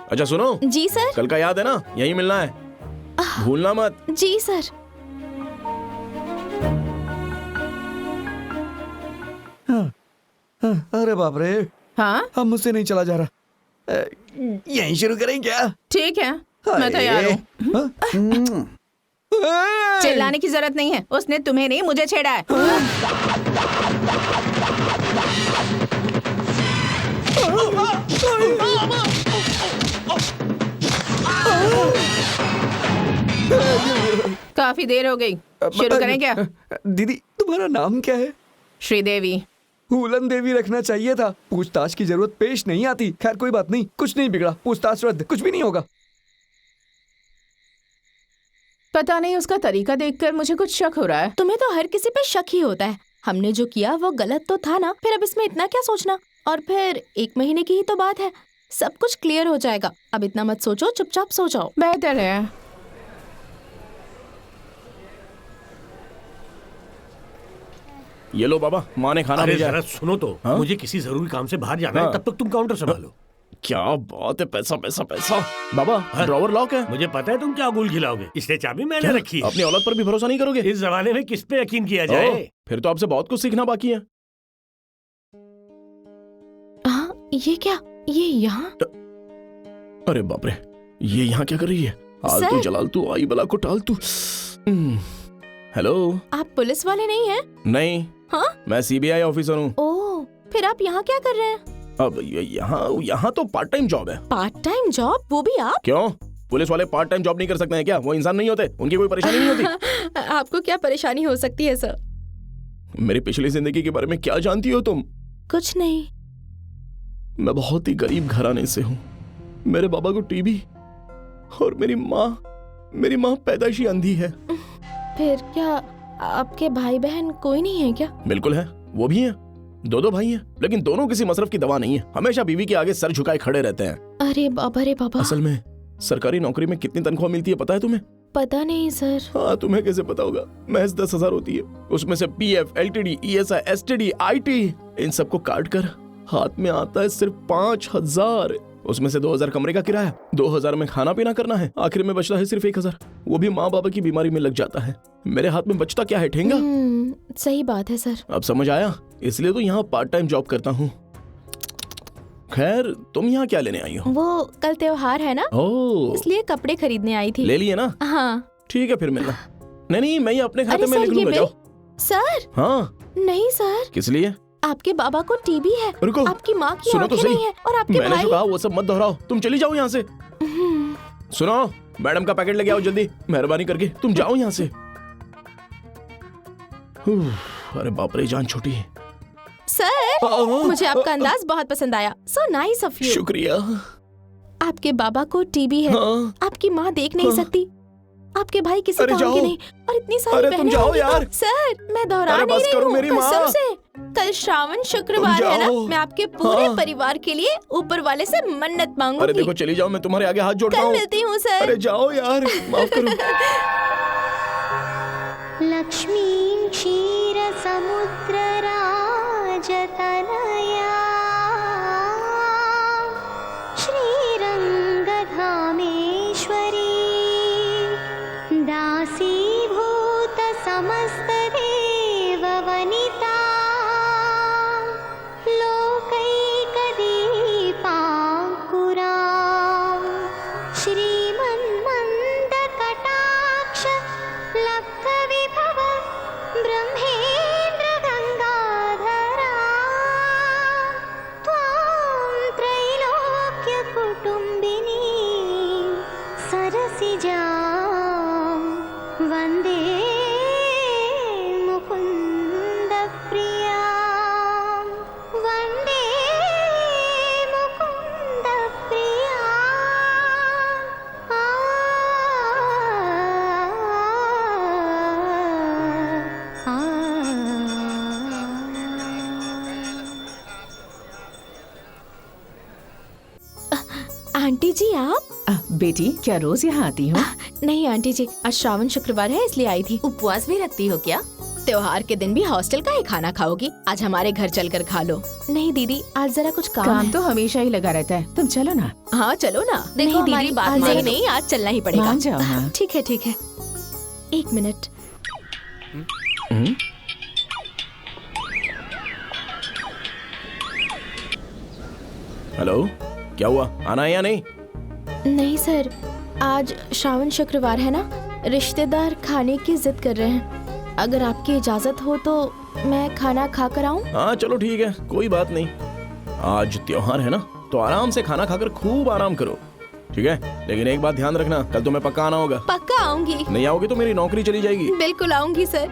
अच्छा सुनो। जी सर। कल का याद है ना, यहीं मिलना है, भूलना मत। जी सर। अरे बाप रे। हाँ, अब मुझसे नहीं चला जा रहा। यहीं शुरू करें क्या? ठीक है, मैं तैयार हूँ। चिल्लाने की जरूरत नहीं है, उसने तुम्हें नहीं मुझे छेड़ा है। काफी देर हो गई, शुरू करें क्या? दीदी तुम्हारा नाम क्या है? श्रीदेवी। हुलन देवी रखना चाहिए था। पूछताछ की जरूरत पेश नहीं आती। खैर कोई बात नहीं, कुछ नहीं बिगड़ा, पूछताछ रद्द, कुछ भी नहीं होगा। पता नहीं, उसका तरीका देखकर मुझे कुछ शक हो रहा है। तुम्हें तो हर किसी पे शक ही होता है। हमने जो किया वो गलत तो था ना, फिर अब इसमें इतना क्या सोचना। और फिर 1 महीने की ही तो बात है, सब कुछ क्लियर हो जाएगा। अब इतना मत सोचो, चुपचाप सो जाओ। बेहतर है। ये लो बाबा, माँ ने खाना अरे भेजा। जरा सुनो तो, हाँ? मुझे किसी जरूरी काम से बाहर जाना है, हाँ। तब तक तुम काउंटर संभालो। क्या बात है, पैसा पैसा पैसा। बाबा, ड्रॉवर लॉक है। मुझे पता है तुम क्या गुल खिलाओगे, इसलिए चाबी मैंने रखी है। अपनी औलाद पर भी भरोसा नहीं करोगे? इस जमाने में किस पे यकीन किया जाए? फिर तो आपसे बहुत कुछ सीखना बाकी है। हाँ, ये क्या, ये यहाँ? अरे बाप रे, ये यहाँ क्या कर रही है? आलतू जलालतू आई बला को टालतू। हेलो। आप पुलिस वाले नहीं हैं? नहीं। हाँ? मैं सीबीआई ऑफिसर हूँ। ओह, फिर आप यहाँ क्या कर रहे हैं? अब यहाँ तो पार्ट टाइम जॉब है। पार्ट टाइम जॉब, वो भी आप? क्यों, पुलिस वाले पार्ट टाइम जॉब नहीं कर सकते हैं क्या? वो इंसान नहीं होते? उनकी कोई परेशानी नहीं होती? आपको क्या परेशानी हो सकती है सर? मेरी पिछली जिंदगी के बारे में क्या जानती हो तुम? कुछ नहीं। मैं बहुत ही गरीब घराने से हूँ। मेरे बाबा को टीबी और मेरी माँ पैदाइशी अंधी है। फिर क्या आपके भाई बहन कोई नहीं है क्या? बिल्कुल है, वो भी है। दो भाई हैं, लेकिन दोनों किसी मसरफ की दवा नहीं है। हमेशा बीवी के आगे सर झुकाए खड़े रहते हैं। अरे बाबा रे बाबा। असल में सरकारी नौकरी में कितनी तनख्वाह मिलती है पता है तुम्हें? पता नहीं सर। हाँ, तुम्हें कैसे पता होगा? महज 10,000 होती है। उसमें से PF, LTD, ESI, STD, IT, इन सबको काट कर हाथ में आता है सिर्फ 5,000। उसमें से 2,000 कमरे का किराया, 2,000 में खाना पीना करना है, आखिर में बचता है सिर्फ 1,000। वो भी माँ बाबा की बीमारी में लग जाता है। मेरे हाथ में बचता क्या है? ठेंगा। सही बात है सर। अब समझ आया? इसलिए तो यहाँ पार्ट टाइम जॉब करता हूँ। खैर, तुम यहाँ क्या लेने आई हो? वो कल त्योहार है ना, इसलिए कपड़े खरीदने आई थी। ले लिए ना? हाँ। ठीक है, फिर मिलना। नहीं, मैं ये अपने खाते में लिख लूंगा। जाओ। सर। हाँ। नहीं सर। किस लिए? आपके बाबा को टीबी है, रुको। आपकी माँ की सुनो तो आंखें नहीं है, और आपके मैंने भाई। जो कहा वो सब मत दोहराओ, तुम चली जाओ यहाँ से। सुनो, मैडम का पैकेट लेके आओ जल्दी, मेहरबानी करके। तुम जाओ यहाँ से। अरे बाप रे, जान छोटी है। सर, मुझे आपका अंदाज बहुत पसंद आया। So nice of you. शुक्रिया। आपके बाबा को टीबी है, आपकी माँ देख नहीं सकती, आपके भाई किसी काम के नहीं, और इतनी सारी बहनें। तुम जाओ यार। सर, मैं दोहरा नहीं रही हूँ, कसम से। कल श्रावण शुक्रवार है ना, मैं आपके पूरे परिवार के लिए ऊपर वाले से मन्नत मांगूंगी। अरे देखो, चली जाओ, मैं तुम्हारे आगे हाथ जोड़ता हूँ। कल मिलती हूँ सर। अरे जाओ यार, माफ करो। लक्ष्मी क्षीर समुद्र राजतनया श्रीरंगधामेश्वरी दासीभूत समस्त देववनिता लोकैकदीपाङ्कुरा श्रीमन्मन्दकटाक्ष लब्धविभव ब्रह्मेन्द्र गंगाधरा त्वां त्रैलोक्यकुटुम्बिनी सरसिजा वन्दे मुकुन्द प्रिया वन्दे मुकुन्द प्रिया आंटी जी आप? बेटी, क्या रोज यहाँ आती हो? नहीं आंटी जी, आज श्रावण शुक्रवार है इसलिए आई थी। उपवास भी रखती हो क्या? त्योहार के दिन भी हॉस्टल का ही खाना खाओगी? आज हमारे घर चलकर खा लो। नहीं दीदी, आज जरा कुछ काम है। तो हमेशा ही लगा रहता है, तुम चलो ना। हाँ चलो ना। देखो, नहीं हमारी दीदी, बात आज मानो। नहीं, आज चलना ही पड़ेगा। मान जाओ ना। ठीक है ठीक है, 1 मिनट। हेलो, क्या हुआ? आना है या नहीं? नहीं सर, आज श्रावण शुक्रवार है ना, रिश्तेदार खाने की जिद कर रहे हैं। अगर आपकी इजाजत हो तो मैं खाना खा कर आऊं? हाँ चलो ठीक है, कोई बात नहीं। आज त्योहार है ना, तो आराम से खाना खाकर खूब आराम करो, ठीक है? लेकिन एक बात ध्यान रखना, कल तुम्हें पक्का आना होगा। पक्का आऊंगी। नहीं आओगी तो मेरी नौकरी चली जाएगी। बिल्कुल आऊंगी सर।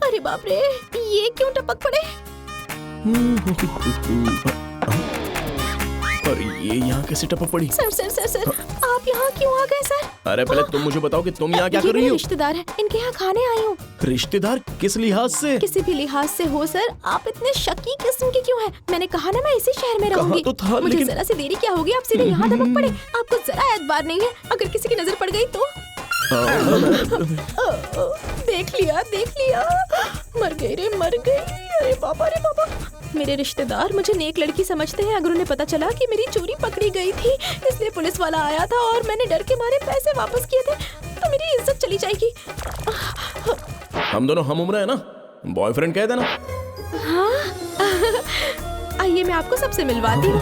अरे बाप रे, ये क्यों टपक पड़े? और ये यहाँ कैसे टपक पड़ी? सर सर सर सर, आप यहाँ क्यों आ गए सर? अरे पहले तुम मुझे बताओ कि तुम यहाँ क्या कर रही हो? रिश्तेदार है, इनके यहाँ खाने आई हूँ। रिश्तेदार किस लिहाज से? किसी भी लिहाज से हो सर, आप इतने शकी किस्म के क्यों हैं? मैंने कहा ना मैं इसी शहर में रहूंगी। तो था, मुझे लेकिन... जरा सी देरी क्या होगी, आप सीधे यहाँ दबक पड़े। आपको जरा एतबार नहीं है, अगर किसी की नजर पड़ गई तो? देख लिया, मर गई रे मर गई। अरे बाबा रे बाबा, मेरे रिश्तेदार मुझे नेक लड़की समझते हैं। अगर उन्हें पता चला कि मेरी चोरी पकड़ी गई थी, इसलिए पुलिस वाला आया था और मैंने डर के मारे पैसे वापस किए थे, तो मेरी इज्जत चली जाएगी। हम दोनों हम उम्र है ना, बॉयफ्रेंड कह देना। हाँ आइए मैं आपको सबसे मिलवाती हूँ।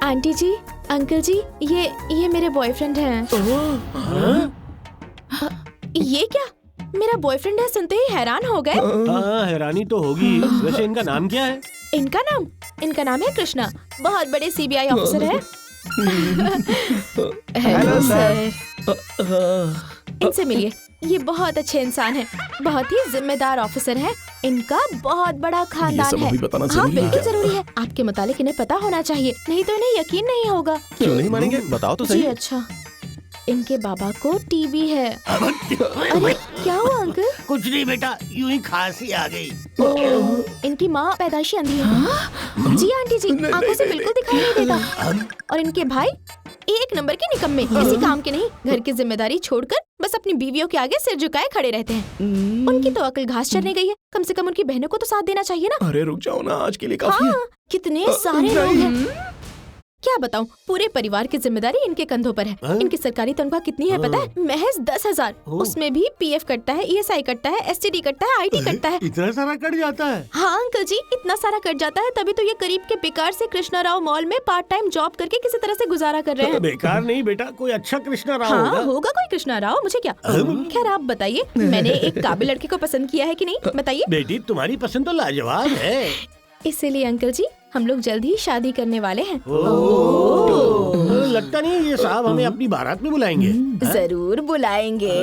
आंटी जी, अंकल जी, ये मेरे बॉयफ्रेंड हैं। ये क्या मेरा बॉयफ्रेंड है? सुनते ही हैरान हो गए। हाँ, हैरानी तो होगी। वैसे इनका नाम क्या है? इनका नाम है कृष्णा, बहुत बड़े सीबीआई ऑफिसर है। Hello sir. इनसे मिलिए, ये बहुत अच्छे इंसान हैं, बहुत ही जिम्मेदार ऑफिसर हैं। इनका बहुत बड़ा खानदान है। हाँ बिल्कुल जरूरी है, आपके मुतालिक इन्हें पता होना चाहिए, नहीं तो इन्हें यकीन नहीं होगा। क्यों नहीं मानेंगे, बताओ तो सही। जी अच्छा, इनके बाबा को टीबी है। अरे क्या हुआ अंकल? कुछ नहीं बेटा, यूं ही खांसी आ गई। इनकी माँ पैदाइशी अंधी है। जी आंटी जी, आंखों से बिल्कुल दिखाई नहीं देता। और इनके भाई एक नंबर के निकम्मे, किसी काम के नहीं, घर की जिम्मेदारी छोड़कर बस अपनी बीवियों के आगे सिर झुकाए खड़े रहते हैं। उनकी तो अकल घास चरने गई है, कम से कम उनकी बहनों को तो साथ देना चाहिए ना। अरे रुक जाओ ना, आज के लिए काफी है। कितने सारे लोग हैं, क्या बताऊं, पूरे परिवार की जिम्मेदारी इनके कंधों पर है। इनकी सरकारी तनख्वाह कितनी है पता है? महज 10,000। उसमें भी पीएफ कटता है, ईएसआई कटता है, एसटीडी कटता है, आईटी कटता है। इतना सारा कट जाता है? हाँ अंकल जी, इतना सारा कट जाता है, तभी तो ये करीब के बेकार से कृष्णा राव मॉल में पार्ट टाइम जॉब करके किसी तरह से गुजारा कर रहे हैं। बेकार नहीं बेटा, कोई अच्छा कृष्णा राव हाँ होगा कोई कृष्णा राव, मुझे क्या। खैर आप बताइए, मैंने एक काबिल लड़के को पसंद किया है कि नहीं, बताइए। बेटी तुम्हारी पसंद तो लाजवाब है। इसीलिए अंकल जी हम लोग जल्द ही शादी करने वाले हैं। लगता नहीं ये साहब हमें अपनी बारात में बुलाएंगे। जरूर बुलाएंगे।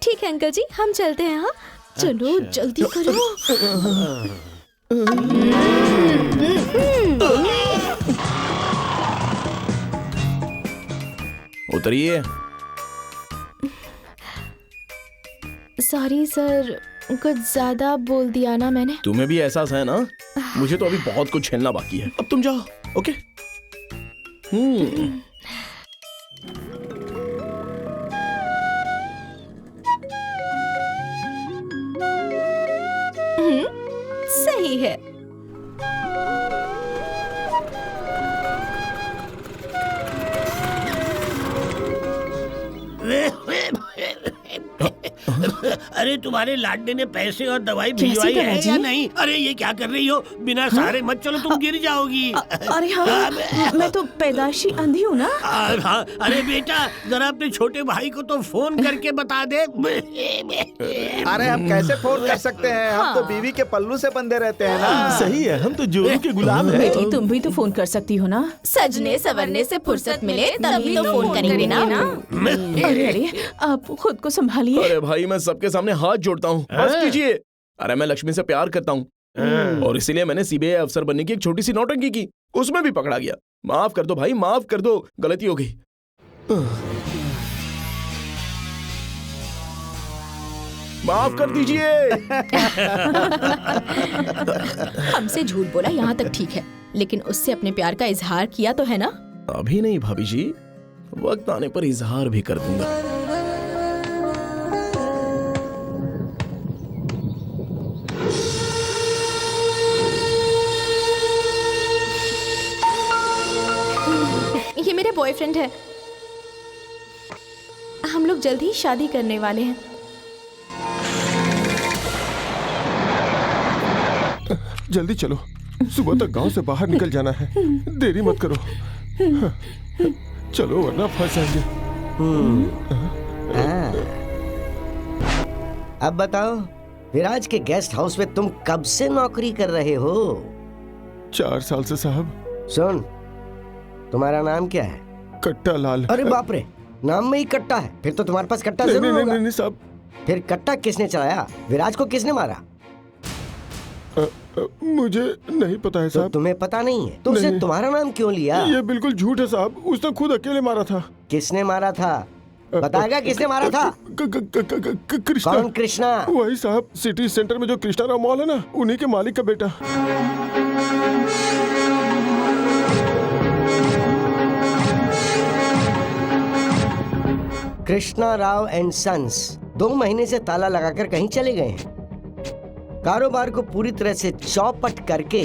ठीक है अंकल जी, हम चलते हैं। हाँ चलो जल्दी करो। उतरिए। सॉरी सर, कुछ ज्यादा बोल दिया ना मैंने। तुम्हें भी एहसास है ना, मुझे तो अभी बहुत कुछ झेलना बाकी है। अब तुम जाओ, ओके? सही है। अरे तुम्हारे लाडले ने पैसे और दवाई भिजवाई है या नहीं? अरे ये क्या कर रही हो, बिना सहारे मत चलो, तुम गिर जाओगी। अरे हाँ, मैं तो पैदाइशी अंधी हूँ ना। हाँ, अरे बेटा जरा अपने छोटे भाई को तो फोन करके बता दे। अरे हम कैसे फोन कर सकते हैं, हम तो बीवी के पल्लू से बंधे रहते हैं ना। सही है, हम तो जोरू के गुलाम हैं। बेटी तुम भी तो फोन कर सकती हो ना। सजने सवरने से फुर्सत मिले तभी तो फोन करेंगे ना। अरे आप खुद को संभालिए। अरे भाई मैं सबके सामने हाथ जोड़ता हूँ, बस कीजिए। अरे मैं लक्ष्मी से प्यार करता हूँ और इसीलिए मैंने सीबीआई अफसर बनने की एक छोटी सी नौटंकी की, उसमें भी पकड़ा गया। माफ कर दो भाई, माफ कर दो, गलती हो गई। माफ कर दीजिए। हमसे झूठ बोला यहाँ तक ठीक है, लेकिन उससे अपने प्यार का इजहार किया तो है ना। अभी नहीं भाभी जी, वक्त आने पर इजहार भी कर दूंगा। ये मेरे बॉयफ्रेंड है, हम लोग जल्द ही शादी करने वाले हैं। जल्दी चलो, सुबह तक गांव से बाहर निकल जाना है, देरी मत करो। चलो वरना फंस जाएंगे। अब बताओ, विराज के गेस्ट हाउस में तुम कब से नौकरी कर रहे हो? 4 साल से साहब। सुन, तुम्हारा नाम क्या है? कट्टा लाल। अरे बाप रे, नाम में ही कट्टा है, फिर तो तुम्हारे पास कट्टा जरूर होगा। नहीं साहब। फिर कट्टा किसने चलाया? विराज को किसने मारा? मुझे नहीं पता है साहब। तो तुम्हें पता नहीं है तो उसने तुम्हारा नाम क्यों लिया? ये बिल्कुल झूठ है साहब, उसने खुद अकेले मारा था। किसने मारा था? बताएगा किसने मारा था? कृष्णा। कौन कृष्णा? वही साहब, सिटी सेंटर में जो कृष्णा राव मॉल है ना, उन्हीं के मालिक का बेटा। कृष्णा राव एंड सन्स 2 महीने से ताला लगाकर कहीं चले गए हैं। कारोबार को पूरी तरह से चौपट करके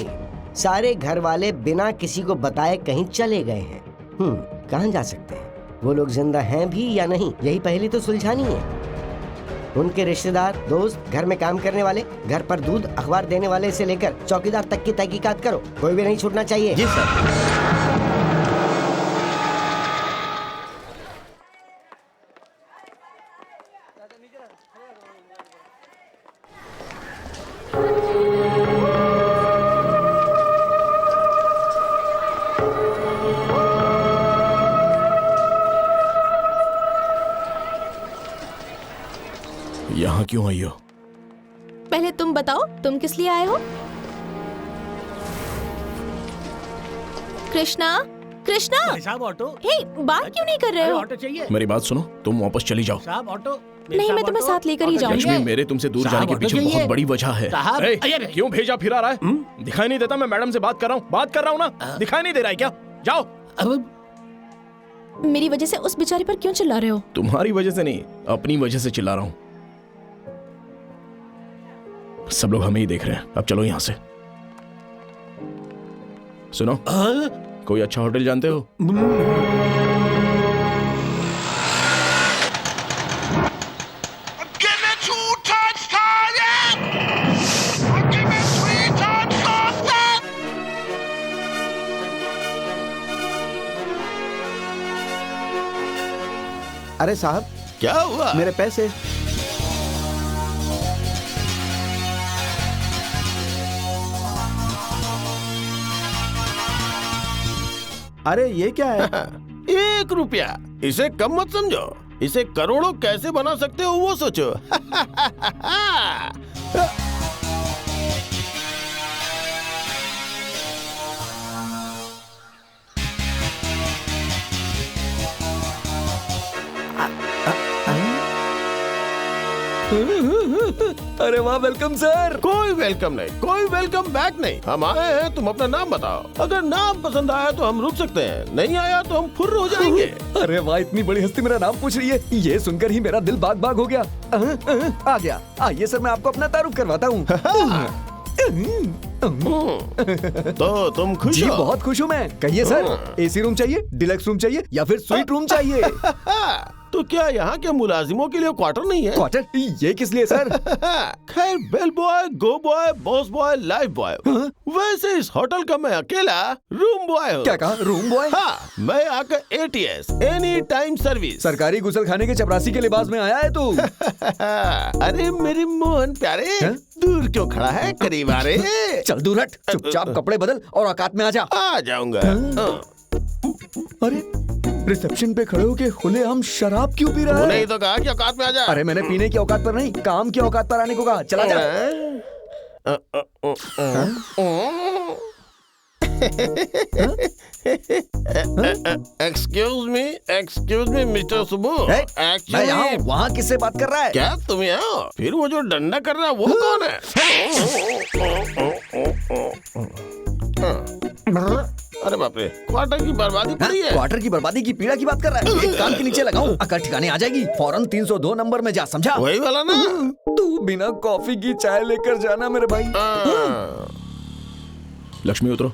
सारे घर वाले बिना किसी को बताए कहीं चले गए हैं। कहाँ जा सकते हैं? वो लोग जिंदा हैं भी या नहीं, यही पहली तो सुलझानी है। उनके रिश्तेदार, दोस्त, घर में काम करने वाले, घर पर दूध अखबार देने वाले से लेकर चौकीदार तक की तहकीकात करो, कोई भी नहीं छूटना चाहिए। जी सर। यहाँ क्यों आई हो? पहले तुम बताओ, तुम किस लिए आए हो? कृष्णा, कृष्णा, साहब ऑटो। हे, बात क्यों नहीं कर रहे हो? ऑटो चाहिए। मेरी बात सुनो, तुम वापस चली जाओ। साहब ऑटो। नहीं, मैं तुम्हें साथ लेकर ही जाऊंगी। लक्ष्मी, मेरे तुमसे दूर जाने के पीछे बहुत बड़ी वजह है। ए, क्यों भेजा फिरा रहा है? दिखाई नहीं देता मैं मैडम से बात कर रहा हूँ ना? दिखाई नहीं दे रहा है क्या? जाओ। मेरी वजह से उस बेचारे पर क्यों चिल्ला रहे हो? तुम्हारी वजह से नहीं, अपनी वजह से चिल्ला रहा हूँ। सब लोग हमें ही देख रहे हैं। अब चलो यहाँ से। सुनो, कोई अच्छा होटल जानते हो? अरे साहब, क्या हुआ? मेरे पैसे। अरे ये क्या है? 1 रुपया। इसे कम मत समझो, इसे करोड़ों कैसे बना सकते हो वो सोचो। अरे वाह, वेलकम सर। कोई वेलकम नहीं, कोई वेलकम बैक नहीं। हम आए हैं, तुम अपना नाम बताओ। अगर नाम पसंद आया तो हम रुक सकते हैं, नहीं आया तो हम फुर्र हो जाएंगे। अरे वाह, इतनी बड़ी हस्ती मेरा नाम पूछ रही है, ये सुनकर ही मेरा दिल बाग बाग हो गया। आ गया। आइए सर, मैं आपको अपना तारुफ करवाता हूँ। तो तुम खुश जी हो? बहुत खुश हूँ मैं। कहिए सर, एसी रूम चाहिए, डिलक्स रूम चाहिए या फिर स्वीट रूम चाहिए? तो क्या यहाँ के मुलाजिमों के लिए क्वार्टर नहीं है? क्वार्टर? ये किस लिए सर? खैर, bell boy, go boy, boss boy, Lifebuoy. वैसे इस होटल का मैं अकेला रूम बॉय हूँ। क्या कहा, रूम बॉय? हाँ, मैं आकर ATS, एनी टाइम सर्विस। सरकारी गुसल खाने के चपरासी के लिबास में आया है तू? अरे मेरे मोहन प्यारे, दूर क्यों खड़ा है, करीब आ रहे। चल दूर हट, चुपचाप कपड़े बदल और औकात में आ जा। आ जाऊंगा। अरे रिसेप्शन पे खड़े होके खुलेआम शराब क्यों पी रहा है? नहीं तो कहा कि औकात में आ जा। अरे मैंने पीने की औकात पर नहीं, काम की औकात पर आने को कहा। चला जा। Excuse me mister Subbu. मैं यहाँ हूँ, वहाँ किससे बात कर रहा है? क्या तुम यहाँ हो? फिर वो जो डंडा कर रहा है वो कौन है? अरे बाप रे, क्वार्टर की बर्बादी पड़ी है। क्वार्टर की बर्बादी की पीड़ा की बात कर रहा है? एक कान के नीचे लगाऊं, अकल ठिकाने आ जाएगी। फौरन 302 नंबर में जा, समझा? वही वाला ना? तू बिना कॉफी की चाय लेकर जाना मेरे भाई। लक्ष्मी उतरो।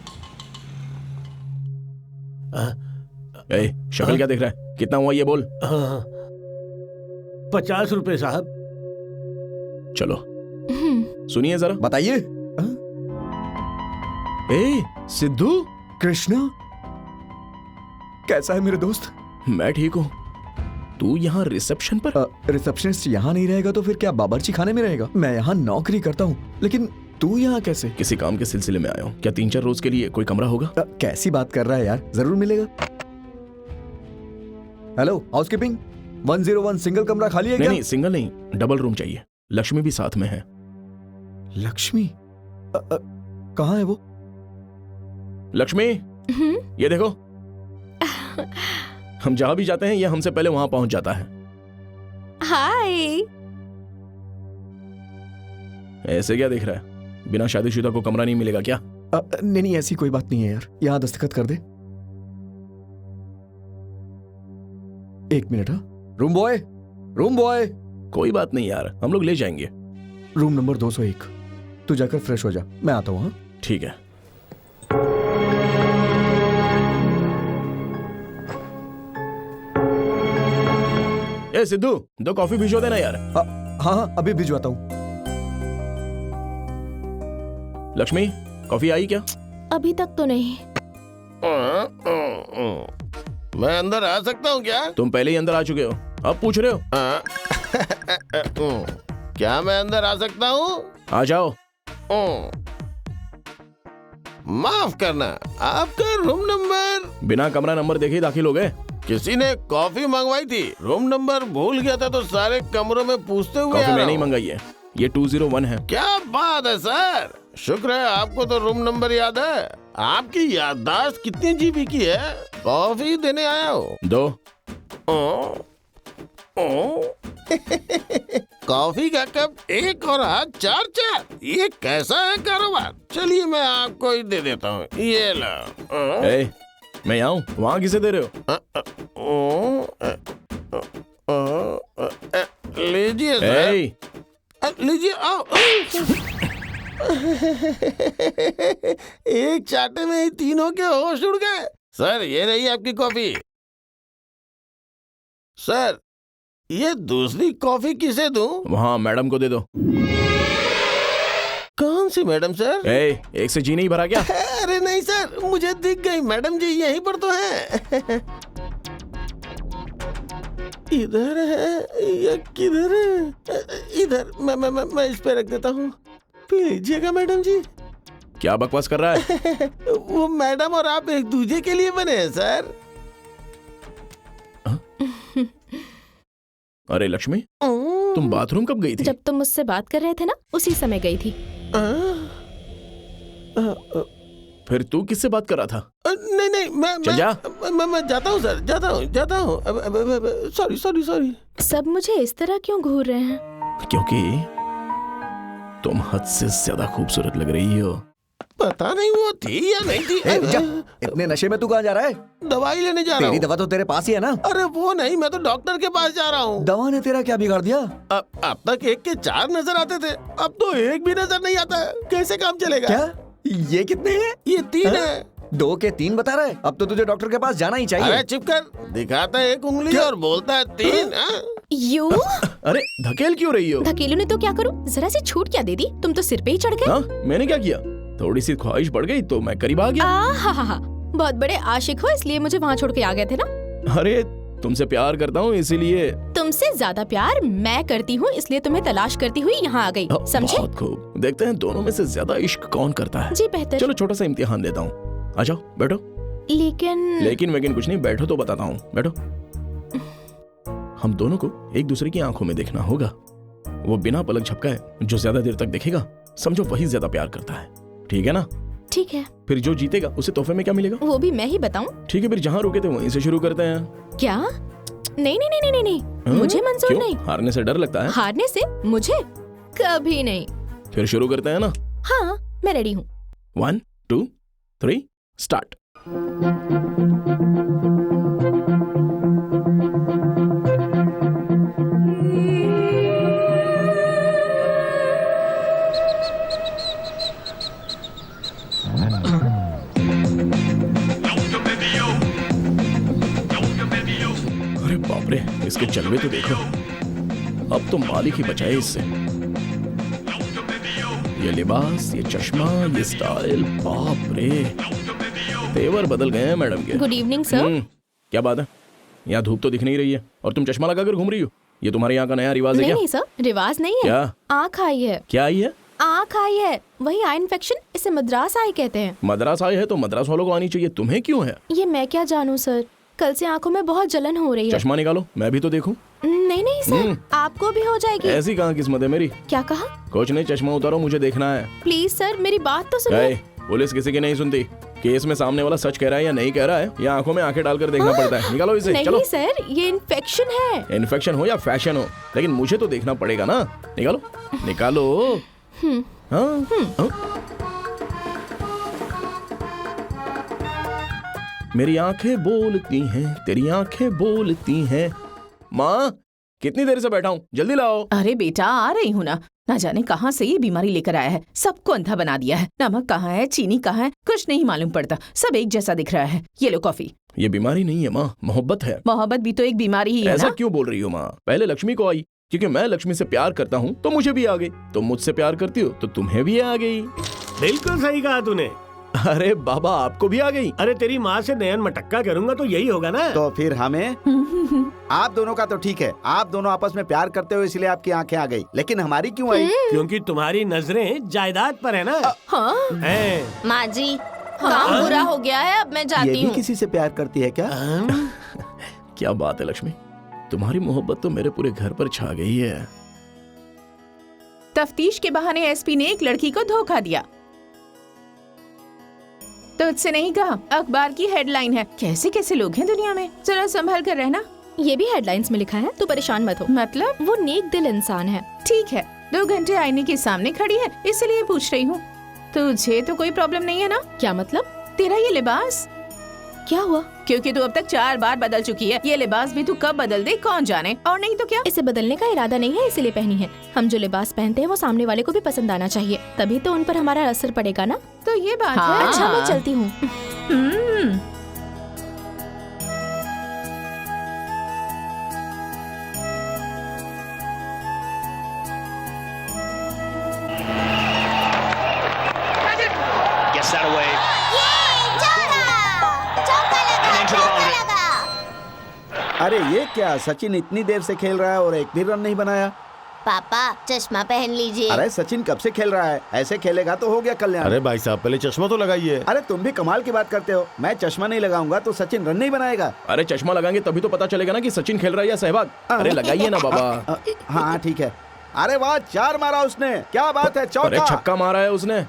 ए, शक्ल क्या देख रहा है? कितना हुआ ये बोल। 50 रुपए साहब। चलो सुनिए जरा। बताइए। ए, सिद्धू। कृष्णा, कैसा है मेरे दोस्त? मैं ठीक हूँ। तू यहाँ रिसेप्शन पर? रिसेप्शनिस्ट यहाँ नहीं रहेगा तो फिर क्या बावर्ची खाने में रहेगा? मैं यहाँ नौकरी करता हूँ, लेकिन तू यहाँ कैसे? किसी काम के सिलसिले में आया हूँ। क्या 3-4 रोज के लिए कोई कमरा होगा? कैसी बात कर रहा है यार, जरूर मिलेगा। हेलो हाउसकीपिंग, 101 सिंगल कमरा खाली है क्या? नहीं, सिंगल नहीं, डबल रूम चाहिए। लक्ष्मी भी साथ में है। लक्ष्मी? कहाँ है वो? लक्ष्मी, ये देखो। हम जहाँ भी जाते हैं ये हमसे पहले वहां पहुंच जाता है। ऐसे क्या देख रहा है? बिना शादीशुदा को कमरा नहीं मिलेगा क्या? नहीं ऐसी कोई बात नहीं है यार, यहाँ दस्तखत कर दे। एक मिनट। हाँ, रूम बॉय, रूम बॉय। कोई बात नहीं यार, हम लोग ले जाएंगे। Room number 201। तू जाकर फ्रेश हो जा, मैं आता हूँ। हाँ ठीक है। ए सिद्धू, 2 कॉफी भिजवा देना यार। हाँ अभी भिजवाता हूँ। लक्ष्मी, कॉफी आई क्या? अभी तक तो नहीं। मैं अंदर आ सकता हूँ क्या? तुम पहले ही अंदर आ चुके हो, अब पूछ रहे हो? क्या मैं अंदर आ सकता हूँ? आ जाओ। माफ करना, आपका रूम नंबर? बिना कमरा नंबर देखे दाखिल हो गए? किसी ने कॉफी मंगवाई थी, रूम नंबर भूल गया था तो सारे कमरों में पूछते हुए कॉफी मैंने ही मंगाई है, ये 201 है। क्या बात है सर, शुक्र है आपको तो रूम नंबर याद है। आपकी याददाश्त कितनी जीबी की है? कॉफी देने आया हो। 2। कॉफी का कप 1 और हाथ 4, ये कैसा है कारोबार? चलिए मैं आपको ही दे देता हूँ, ये लो। मैं आऊँ? वहाँ किसे दे रहे हो? लीजिए सर, लीजिए। आओ। एक चाटे में ही तीनों के होश उड़ गए। सर ये रही आपकी कॉफी। सर ये दूसरी कॉफी किसे दूं? वहाँ मैडम को दे दो। कौन सी मैडम सर? एक से जी नहीं भरा क्या? अरे नहीं सर, मुझे दिख गई मैडम जी, यहीं पर तो है। इधर है या किधर है? इधर। मैं इस पे रख देता हूँ, पी लीजिएगा मैडम जी। क्या बकवास कर रहा है? वो मैडम और आप एक दूसरे के लिए बने हैं सर। अरे लक्ष्मी, तुम बाथरूम कब गई थी? जब तुम मुझसे बात कर रहे थे ना, उसी समय गई थी। फिर तू किससे बात कर रहा था? नहीं मैं जाता हूँ सर, जाता हूँ। सॉरी। सब मुझे इस तरह क्यों घूर रहे हैं? क्योंकि तुम हद से ज्यादा खूबसूरत लग रही हो। पता नहीं वो थी या नहीं थी। इतने नशे में तू कहाँ जा रहा है? दवाई लेने जा रहा हूँ। तेरी दवा तो तेरे पास ही है ना? अरे वो नहीं, मैं तो डॉक्टर के पास जा रहा हूँ। दवा ने तेरा क्या बिगाड़ दिया? अब तक 1 के 4 नजर आते थे, अब तो 1 भी नजर नहीं आता है। कैसे काम चलेगा? क्या ये कितने हैं? ये 3 है। 2 के 3 बता रहा है? अब तो तुझे डॉक्टर के पास जाना ही चाहिए। अरे चुप कर, दिखाता है 1 उंगली और बोलता है 3। यू अरे धकेल क्यों रही हो? धकेलू ने तो क्या करूं? जरा सी छूट क्या दे दी? तुम तो सिर पे ही चढ़ गए। मैंने क्या किया? थोड़ी सी ख्वाहिश बढ़ गई तो मैं करीब आ गया। हा। बहुत बड़े आशिक हो इसलिए मुझे वहाँ छोड़ के आ गए थे ना? अरे तुमसे प्यार करता हूँ इसीलिए। तुमसे ज्यादा प्यार मैं करती हूँ, इसलिए तुम्हें तलाश करती हुई यहाँ आ गई। समझे? बहुत खूब, देखते हैं दोनों में से ज्यादा इश्क कौन करता है। जी बेहतर। चलो छोटा सा इम्तिहान देता हूँ, आ जाओ बैठो। लेकिन कुछ नहीं, बैठो तो बताता हूँ, बैठो। हम दोनों को एक दूसरे की आंखों में देखना होगा। वो बिना पलक झपकाए जो ज्यादा देर तक देखेगा, समझो वही ज्यादा प्यार करता है। ठीक है ना? ठीक है। फिर जो जीतेगा उसे तोहफे में क्या मिलेगा? वो भी मैं ही बताऊं? ठीक है, फिर जहाँ रुके थे वहीं से शुरू करते हैं। क्या? नहीं, मुझे मंजूर नहीं। हारने से डर लगता है? हारने से मुझे कभी नहीं। फिर शुरू करते हैं ना? हाँ मैं रेडी हूँ। 1 2 3 स्टार्ट। अरे बाप रे, इसके जलवे तो देखो। अब तो मालिक ही बचाए इससे। ये लिबास, ये चश्मा, ये स्टाइल, बाप रे, तेवर बदल गए हैं मैडम के। Good evening sir. क्या बात है? यहाँ धूप तो दिख नहीं रही है और तुम चश्मा लगाकर घूम रही हो। ये तुम्हारे यहाँ का नया रिवाज है क्या? नहीं सर, रिवाज नहीं है। क्या? आँख आई है। क्या आई है? आँख आई है, वही आई इन्फेक्शन, इसे मद्रास आई कहते हैं। मद्रास आई है तो मद्रास वालों को आनी चाहिए, तुम्हें क्यों है? ये मैं क्या जानूँ सर, कल से आंखों में बहुत जलन हो रही है। चश्मा निकालो, मैं भी तो देखूं। नहीं सर, आपको भी हो जाएगी। ऐसी कहाँ किस्मत है मेरी? क्या कहा? कुछ नहीं, चश्मा उतारो, मुझे देखना है। प्लीज सर मेरी बात तो सुनिए। पुलिस किसी की नहीं सुनती। केस में सामने वाला सच कह रहा है या नहीं कह रहा है, या आंखों में आंखें डालकर देखना पड़ता है। निकालो इसे, चलो। नहीं सर, ये इन्फेक्शन है। इन्फेक्शन हो या फैशन हो, लेकिन मुझे तो देखना पड़ेगा ना। निकालो निकालो। हाँ। मेरी आंखें बोलती हैं, तेरी आंखें बोलती हैं। माँ, कितनी देर से बैठा हूँ, जल्दी लाओ। अरे बेटा, आ रही हूँ ना। ना जाने कहाँ से ये बीमारी लेकर आया है, सबको अंधा बना दिया है। नमक कहाँ है, चीनी कहाँ है, कुछ नहीं मालूम पड़ता, सब एक जैसा दिख रहा है। ये लो कॉफी। ये बीमारी नहीं है माँ, मोहब्बत है। मोहब्बत भी तो एक बीमारी ही है ऐसा ना? क्यों बोल रही हो माँ? पहले लक्ष्मी को आई, क्योंकि मैं लक्ष्मी से प्यार करता हूँ तो मुझे भी आ गई। तुम मुझसे प्यार करती हो तो तुम्हें भी आ गई। बिल्कुल सही कहा तूने। अरे बाबा, आपको भी आ गई? अरे तेरी माँ से नयन मटक्का करूंगा तो यही होगा ना। तो फिर हमें आप दोनों का तो ठीक है, आप दोनों आपस में प्यार करते हो इसलिए आपकी आंखें आ गई, लेकिन हमारी क्यों आई? क्योंकि तुम्हारी नजरें जायदाद पर है ना। हाँ। माँ जी, काम पूरा हो गया है, अब मैं ये जाती भी हूँ। किसी से प्यार करती है क्या? क्या बात है लक्ष्मी, तुम्हारी मोहब्बत तो मेरे पूरे घर पर छा गई है। तफ्तीश के बहाने एसपी ने एक लड़की को धोखा दिया। तो उससे नहीं कहा, अखबार की हेडलाइन है। कैसे कैसे लोग हैं दुनिया में, जरा संभल कर रहना। ये भी हेडलाइंस में लिखा है, तो परेशान मत हो। मतलब? वो नेक दिल इंसान है। ठीक है, 2 घंटे आईने के सामने खड़ी है, इसलिए पूछ रही हूँ। तुझे तो कोई प्रॉब्लम नहीं है ना? क्या मतलब? तेरा ये लिबास क्या हुआ? क्योंकि तू अब तक 4 बार बदल चुकी है। ये लिबास भी तू कब बदल दे कौन जाने। और नहीं तो क्या? इसे बदलने का इरादा नहीं है, इसीलिए पहनी है। हम जो लिबास पहनते हैं वो सामने वाले को भी पसंद आना चाहिए, तभी तो उन पर हमारा असर पड़ेगा ना। तो ये बात हाँ। है। अच्छा, मैं चलती हूँ। Gets that away. अरे ये क्या, सचिन इतनी देर से खेल रहा है और एक भी रन नहीं बनाया। पापा, चश्मा पहन लीजिए। अरे सचिन कब से खेल रहा है, ऐसे खेलेगा तो हो गया कल्याण। अरे भाई साहब, पहले चश्मा तो लगाइए। अरे तुम भी कमाल की बात करते हो, मैं चश्मा नहीं लगाऊंगा तो सचिन रन नहीं बनाएगा। अरे चश्मा लगाएंगे तभी तो पता चलेगा ना कि सचिन खेल रहा है या सहवाग। अरे लगाइए ना बाबा। हाँ ठीक है। अरे वाह, 4 मारा उसने, क्या बात है, चौका। अरे छक्का मारा है उसने।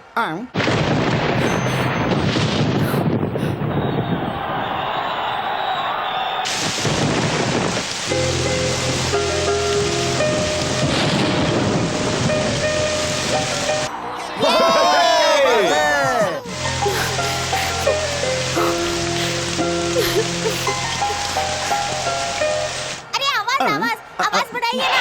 अरे आवाज बढ़ाइए ना।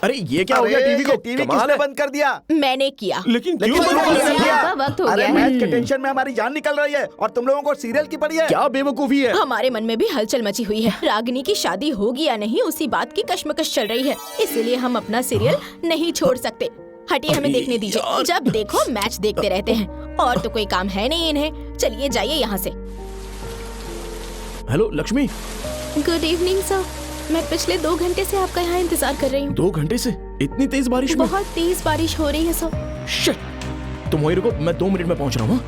अरे ये क्या हो गया, टीवी को टीवी कमाल किसने है। बंद कर दिया? मैंने किया। लेकिन क्यों लेकिन बंद कर दिया? वक्त हो अरे गया मैच है। के टेंशन में हमारी जान निकल रही है और तुम लोगों को सीरियल की पड़ी है। क्या बेवकूफी है। हमारे मन में भी हलचल मची हुई है। रागिनी की शादी होगी या नहीं, उसी बात की कश्मकश चल रही है, इसीलिए हम अपना सीरियल नहीं छोड़ सकते। हटिए, हमें देखने दीजिए। जब देखो मैच देखते रहते हैं, और तो कोई काम है नहीं इन्हें। चलिए जाइए यहाँ से। Hello Lakshmi. Good evening sir. मैं पिछले 2 घंटे से आपका यहाँ इंतजार कर रही हूँ। 2 घंटे से? इतनी तेज बारिश में? बहुत तेज बारिश हो रही है सर। शिट, तुम वहीं रुको, मैं 2 मिनट में पहुँच रहा हूँ।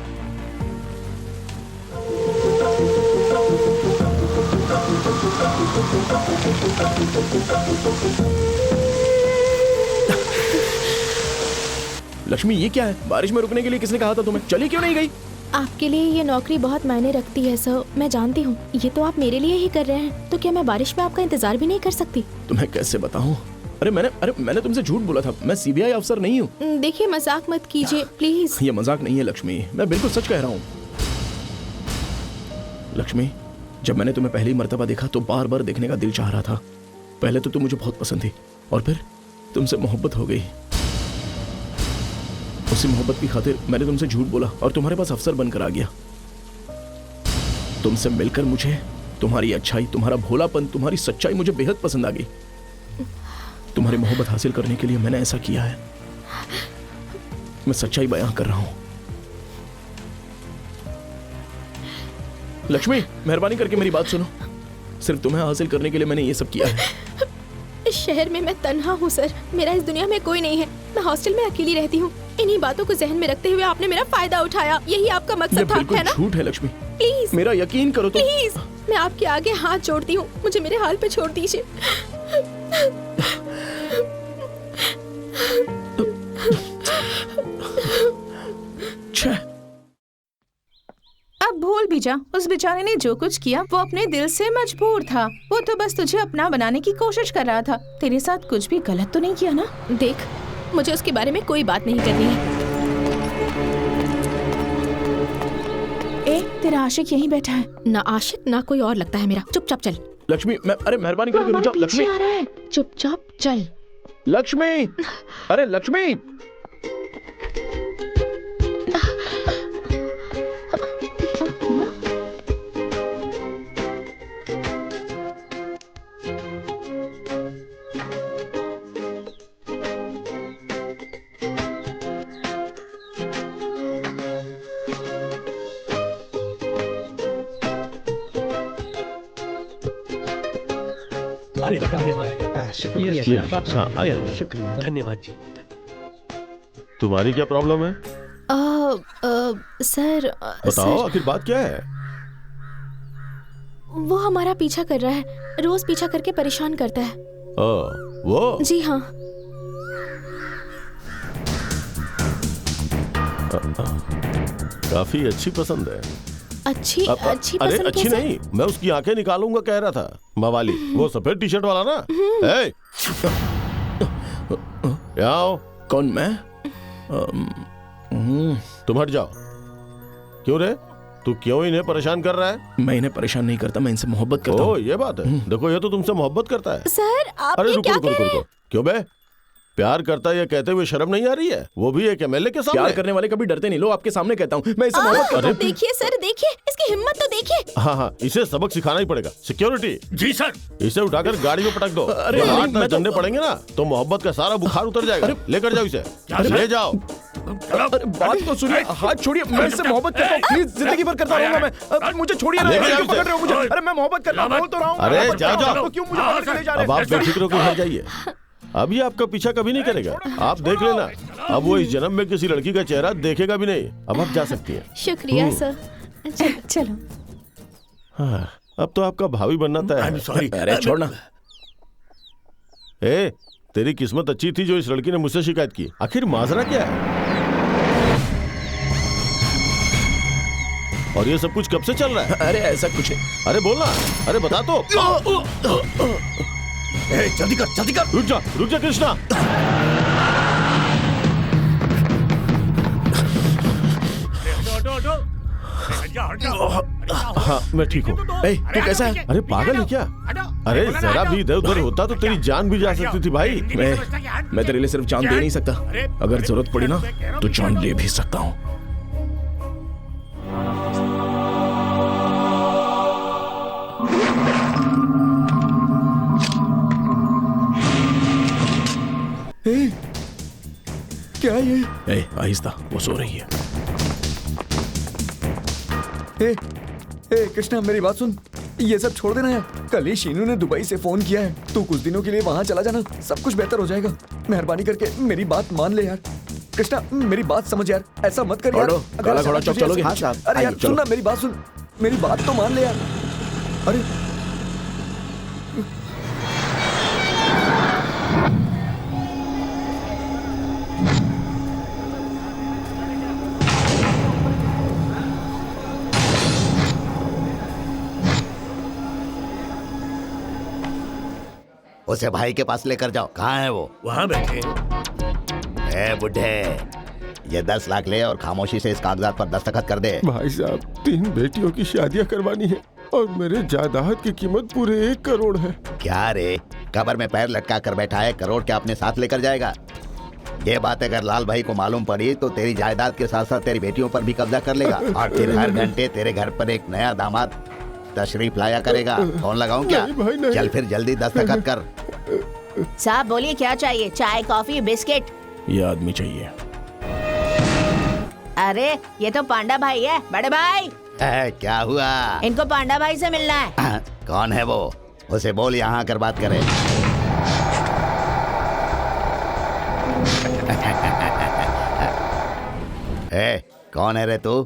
लक्ष्मी ये क्या है, बारिश में रुकने के लिए किसने कहा था तुम्हें? चली क्यों नहीं गई? आपके लिए ये नौकरी बहुत मायने रखती है सर, मैं जानती हूँ। ये तो आप मेरे लिए ही कर रहे हैं, तो क्या मैं बारिश में आपका इंतजार भी नहीं कर सकती? तुम्हें कैसे बताऊं? अरे मैंने तुमसे झूठ बोला था, मैं सीबीआई अफसर नहीं हूँ। देखिए, मजाक मत कीजिए प्लीज। ये मजाक नहीं है लक्ष्मी, मैं बिल्कुल सच कह रहा हूँ। लक्ष्मी, जब मैंने तुम्हें पहली मर्तबा देखा तो बार बार देखने का दिल चाह रहा था। पहले तो तुम मुझे बहुत पसंद थी और फिर तुमसे मोहब्बत हो गई। उसी मोहब्बत की खातिर मैंने तुमसे झूठ बोला और तुम्हारे पास अफसर बनकर आ गया। तुमसे मिलकर मुझे तुम्हारी अच्छाई, तुम्हारा भोलापन, तुम्हारी सच्चाई मुझे बेहद पसंद आ गई। तुम्हारी मोहब्बत हासिल करने के लिए मैंने ऐसा किया है। मैं सच्चाई बयां कर रहा हूं। लक्ष्मी, मेहरबानी करके मेरी बात सुनो। सिर्फ तुम्हें हासिल करने के लिए मैंने ये सब किया है। इस शहर में मैं तन्हा हूँ सर, मेरा इस दुनिया में कोई नहीं है। मैं हॉस्टल में अकेली रहती हूँ। इन्हीं बातों को जहन में रखते हुए आपने मेरा फायदा उठाया, यही आपका मकसद था, है ना? झूठ है लक्ष्मी, प्लीज मेरा यकीन करो तो। प्लीज, मैं आपके आगे हाथ जोड़ती हूँ, मुझे मेरे हाल पे छोड़ दीजिए। अब भूल भी जा, उस बेचारे ने जो कुछ किया वो अपने दिल से मजबूर था। वो तो बस तुझे अपना बनाने की कोशिश कर रहा था। तेरे साथ कुछ भी गलत तो नहीं किया ना? देख, मुझे उसके बारे में कोई बात नहीं करनी है। तेरा आशिक यहीं बैठा है। ना आशिक ना कोई और लगता है मेरा। चुपचाप चल। लक्ष्मी, मैं अरे मेहरबानी करके रुक जाओ। लक्ष्मी आ रहा है, चुपचाप चल। लक्ष्मी, अरे लक्ष्मी। शुक्रिया, धन्यवाद जी। तुम्हारी क्या प्रॉब्लम है? सर बताओ, आखिर बात क्या है? वो हमारा पीछा कर रहा है, रोज पीछा करके परेशान करता है। वो? जी हाँ। काफी अच्छी पसंद है। अच्छी अरे अच्छी नहीं, मैं उसकी आंखें निकालूंगा कह रहा था। मवाली, वो सफेद टी शर्ट वाला ना? यहाँ आओ। कौन? मैं? तुम हट जाओ। क्यों रे, तू क्यों इन्हें परेशान कर रहा है? मैं इन्हें परेशान नहीं करता, मैं इनसे मोहब्बत करता हूँ। ये बात है। देखो, ये तो तुमसे मोहब्बत करता है। सर आप अरे क्या कह रहे हैं? क्यों बे? प्यार करता है ये कहते हुए शर्म नहीं आ रही है? वो भी एक एमएलए के सामने। प्यार करने वाले कभी डरते नहीं। लो, आपके सामने कहता हूँ, मैं इसे मोहब्बत करता हूँ। देखिए सर, देखिए इसकी हिम्मत तो देखिए। हाँ, इसे सबक सिखाना ही पड़ेगा। सिक्योरिटी। जी सर। इसे उठाकर गाड़ी में पटक दो। अरे हाथ में डंडे पड़ेंगे ना तो मोहब्बत का सारा बुखार उतर जाएगा। लेकर जाओ इसे, ले जाओ। अरे बात तो सुनिए, हाथ छोड़िए। मैं इससे मोहब्बत करता हूँ, प्लीज, जिंदगी भर करता रहूंगा मैं। मुझे छोड़िए ना, क्यों पकड़ रहे हो मुझे? अरे मैं मोहब्बत करता हूँ, बोल तो रहा हूँ। अरे जाओ, क्यों मुझे पकड़ के ले जा रहे अब आप बेफिक्र होकर घर जाइए। अब ये आपका पीछा कभी नहीं करेगा, आप देख लेना। अब वो इस जन्म में किसी लड़की का चेहरा देखेगा भी नहीं। अब आप जा सकती हैं। शुक्रिया सर। चलो। हाँ, अब तो आपका भाभी बनना तय है। सॉरी। अरे छोड़ना। तेरी किस्मत अच्छी थी जो इस लड़की ने मुझसे शिकायत की। आखिर माजरा क्या है? और ये सब कुछ कब से चल रहा है? अरे ऐसा कुछ है। अरे बोलना, अरे बता तो। जल्दी कर, जल्दी कर। रुक जा कृष्णा। हाँ, मैं ठीक हूँ। तू कैसा है? अरे पागल है क्या? अरे जरा भी इधर उधर होता तो तेरी जान भी जा सकती थी भाई। मैं तेरे लिए सिर्फ जान दे नहीं सकता, अगर जरूरत पड़ी ना तो जान ले भी सकता हूँ। क्या ये? आहिस्ता, वो सो रही है। कृष्णा, मेरी बात सुन। ये सब छोड़ देना है। कल ही शीनू ने दुबई से फोन किया है। तू कुछ दिनों के लिए वहां चला जाना, सब कुछ बेहतर हो जाएगा। मेहरबानी करके मेरी बात मान ले यार। कृष्णा, मेरी बात समझ यार, ऐसा मत कर यार। काला घोड़ा चौक चलोगे? अरे यार सुन ना, मेरी बात सुन, मेरी बात तो मान ले यार। अरे उसे भाई के पास लेकर जाओ। कहाँ है वो? वहाँ बैठे। बुढ़े, ये 10 लाख ले और खामोशी से इस कागजात पर दस्तखत कर दे। भाई साहब, 3 बेटियों की शादियां करवानी है और मेरे जायदाद की कीमत पूरे 1 करोड़ है। क्या रे, कब्र में पैर लटका कर बैठा है, करोड़ क्या अपने साथ लेकर जाएगा? ये बात अगर लाल भाई को मालूम पड़ी तो तेरी जायदाद के साथ साथ तेरी बेटियों पर भी कब्जा कर लेगा और फिर हर घंटे तेरे घर पर एक नया दामाद तशरीफ लाया करेगा। फोन लगाऊं क्या? नहीं भाई, नहीं। चल फिर जल्दी दस्तखत कर। साहब बोलिए, क्या चाहिए? चाय, कॉफी, बिस्किट? ये आदमी चाहिए। अरे ये तो पांडा भाई है, बड़े भाई। क्या हुआ? इनको पांडा भाई से मिलना है। कौन है वो? उसे बोल यहाँ आकर बात करे। कौन है रे तू?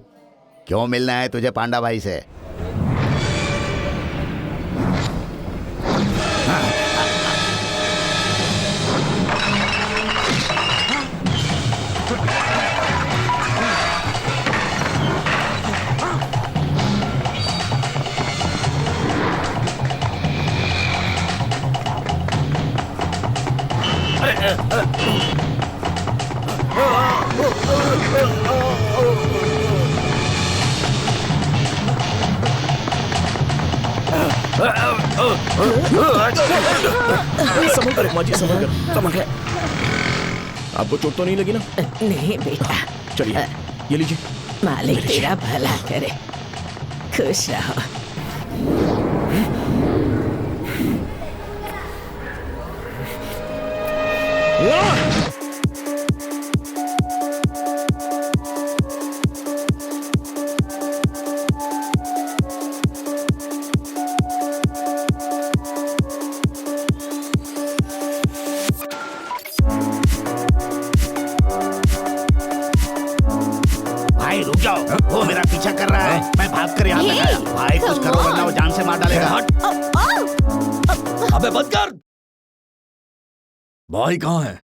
क्यों मिलना है तुझे पांडा भाई से? संभल कर। आपको चोट तो नहीं लगी ना? नहीं बेटा। चलिए ये लीजिए। मालिक तेरा भला करे, खुश रहो। भाई रुक जाओ, वो मेरा पीछा कर रहा है। मैं भाग कर यहाँ तक आया। भाई कुछ करो वरना वो जान से मार डालेगा। अबे बंद कर। भाई कहाँ है?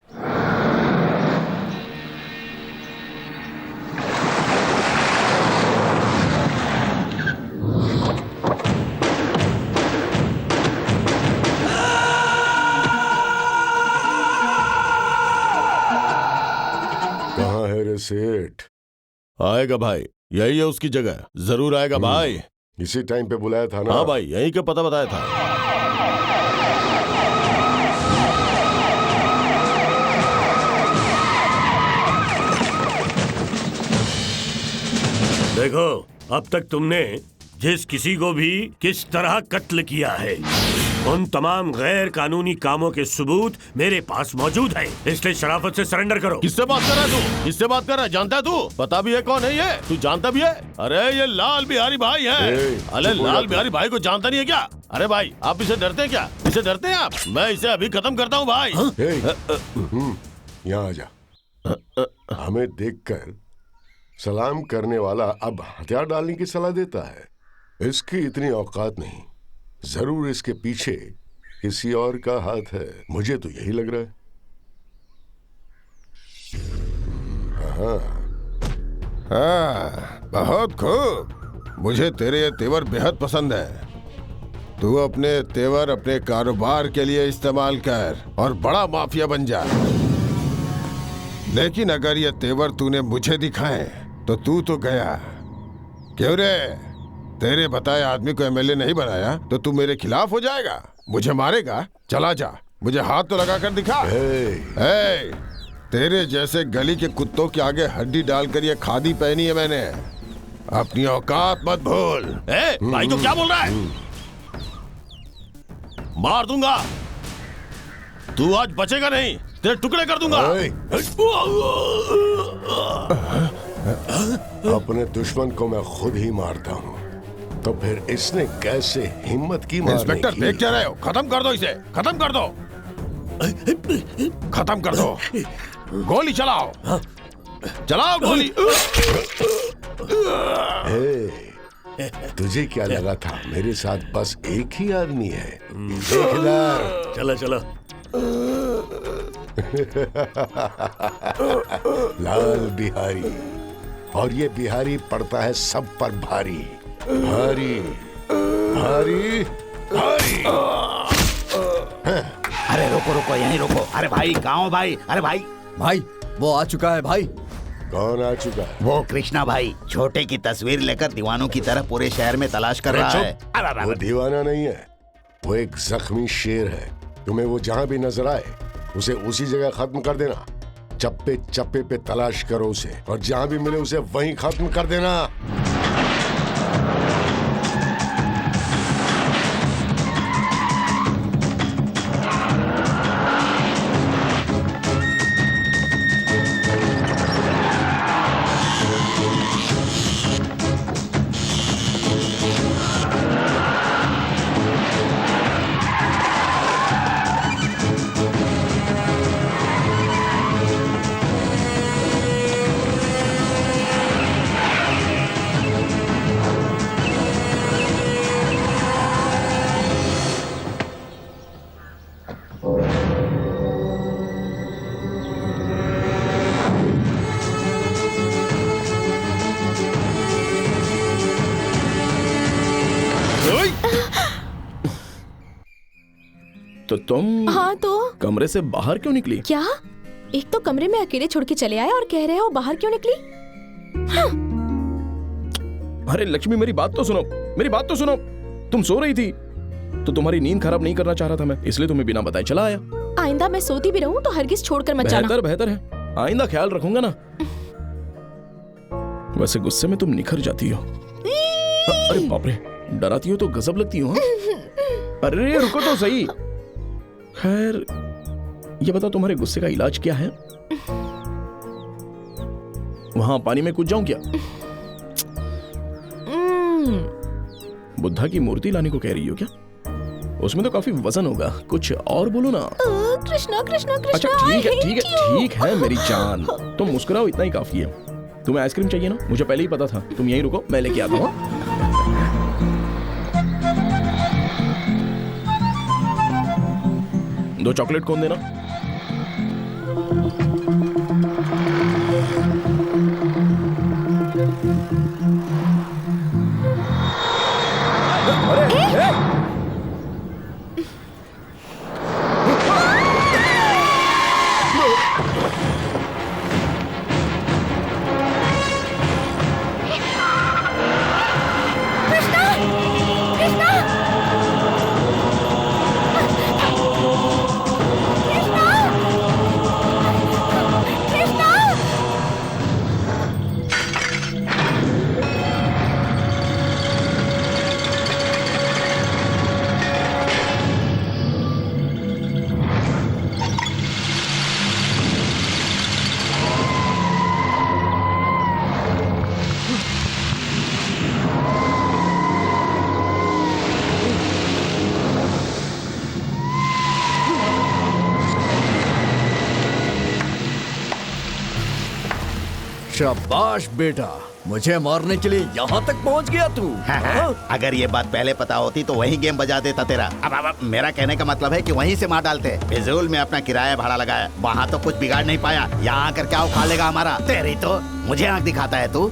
कहाँ है रे सेठ? आएगा भाई, यही है उसकी जगह, जरूर आएगा भाई। इसी टाइम पे बुलाया था ना? हाँ भाई, यही का पता बताया था। देखो, अब तक तुमने जिस किसी को भी किस तरह कत्ल किया है, उन तमाम गैर कानूनी कामों के सबूत मेरे पास मौजूद है। इसलिए शराफत से सरेंडर करो। किससे बात कर रहा है तू? किससे बात कर रहा है? जानता है तू? पता भी है कौन है ये? तू जानता भी है? अरे ये लाल बिहारी भाई है। अरे लाल बिहारी भाई को जानता नहीं है क्या? अरे भाई आप इसे डरते हैं क्या? इसे डरते हैं आप? मैं इसे अभी खत्म करता हूँ भाई। यहाँ आ जा। हमें देखकर सलाम करने वाला अब हथियार डालने की सलाह देता है। इसकी इतनी औकात नहीं। जरूर इसके पीछे किसी और का हाथ है, मुझे तो यही लग रहा है। हाँ, बहुत खूब। मुझे तेरे ये तेवर बेहद पसंद है। तू अपने तेवर अपने कारोबार के लिए इस्तेमाल कर और बड़ा माफिया बन जा। लेकिन अगर ये तेवर तूने मुझे दिखाए तो तू तो गया। क्यों रे? तेरे बताए आदमी को एमएलए नहीं बनाया तो तू मेरे खिलाफ हो जाएगा, मुझे मारेगा। चला जा, मुझे हाथ तो लगा कर दिखा। तेरे जैसे गली के कुत्तों के आगे हड्डी डालकर ये खादी पहनी है मैंने। अपनी औकात मत भूल। भाई तो क्या बोल रहा है? मार दूंगा, तू आज बचेगा नहीं, तेरे टुकड़े कर दूंगा। अपने दुश्मन को मैं खुद ही मारता हूँ, तो फिर इसने कैसे हिम्मत की मारने की? इंस्पेक्टर देख क्या रहे हो? खत्म कर दो इसे, खत्म कर दो, खत्म कर दो। गोली चलाओ, चलाओ गोली। तुझे क्या लगा था मेरे साथ बस एक ही आदमी है? देखना। चलो चलो। लाल बिहारी, और ये बिहारी पड़ता है सब पर भारी भारी भारी भारी। अरे रोको रोको, यहीं रोको। अरे भाई कहाँ हो भाई? अरे भाई भाई वो आ चुका है भाई। कौन आ चुका है? वो कृष्णा भाई, छोटे की तस्वीर लेकर दीवानों की तरह पूरे शहर में तलाश कर रहा है। वो दीवाना नहीं है, वो एक जख्मी शेर है। तुम्हें वो जहां भी नजर आए उसे उसी जगह खत्म कर देना। चप्पे चप्पे पे तलाश करो उसे, और जहां भी मिले उसे वहीं खत्म कर देना। तो तुम हाँ तो कमरे से बाहर क्यों निकली? क्या? एक तो कमरे में अकेले छोड़ के चले आए और कह रहे हो बाहर क्यों निकली? हाँ। अरे लक्ष्मी मेरी बात तो सुनो, मेरी बात तो सुनो। तुम सो रही थी तो तुम्हारी नींद खराब नहीं करना चाह रहा था मैं, इसलिए तुम्हें बिना बताए चला आया। आइंदा मैं सोती भी रहूं तो हरगिज छोड़कर मत जाना। बेहतर है, आइंदा ख्याल रखूंगा ना। वैसे गुस्से में तुम निखर जाती हो। अरे बाप रे, डराती हो तो गजब लगती हो। अरे रुको तो सही। खैर ये बताओ तुम्हारे गुस्से का इलाज क्या है? वहां पानी में कूद जाऊं क्या? बुद्धा की मूर्ति लाने को कह रही हो क्या? उसमें तो काफी वजन होगा, कुछ और बोलो ना। कृष्णा कृष्णा कृष्णा। अच्छा ठीक है मेरी जान, तुम मुस्कुराओ इतना ही काफी है। तुम्हें आइसक्रीम चाहिए ना? मुझे पहले ही पता था। तुम यहीं रुको, मैं लेके आता हूँ। 2 चॉकलेट कौन देना? शाबाश बेटा, मुझे मारने के लिए यहाँ तक पहुँच गया तू। अगर ये बात पहले पता होती तो वही गेम बजा देता तेरा। अब मेरा कहने का मतलब है कि वहीं से मार डालते। फिजूल में अपना किराया भाड़ा लगाया, वहाँ तो कुछ बिगाड़ नहीं पाया, यहाँ आकर क्या उखाड़ लेगा हमारा। तेरी तो मुझे आंख दिखाता है तू।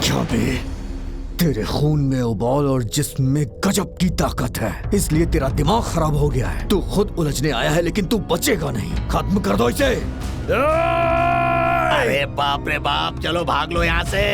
क्या बे, तेरे खून में उबाल और जिस्म में गजब की ताकत है, इसलिए तेरा दिमाग खराब हो गया है। तू खुद उलझने आया है लेकिन तू बचेगा नहीं। खत्म कर दो इसे। अरे बाप रे बाप, चलो भाग लो यहाँ से।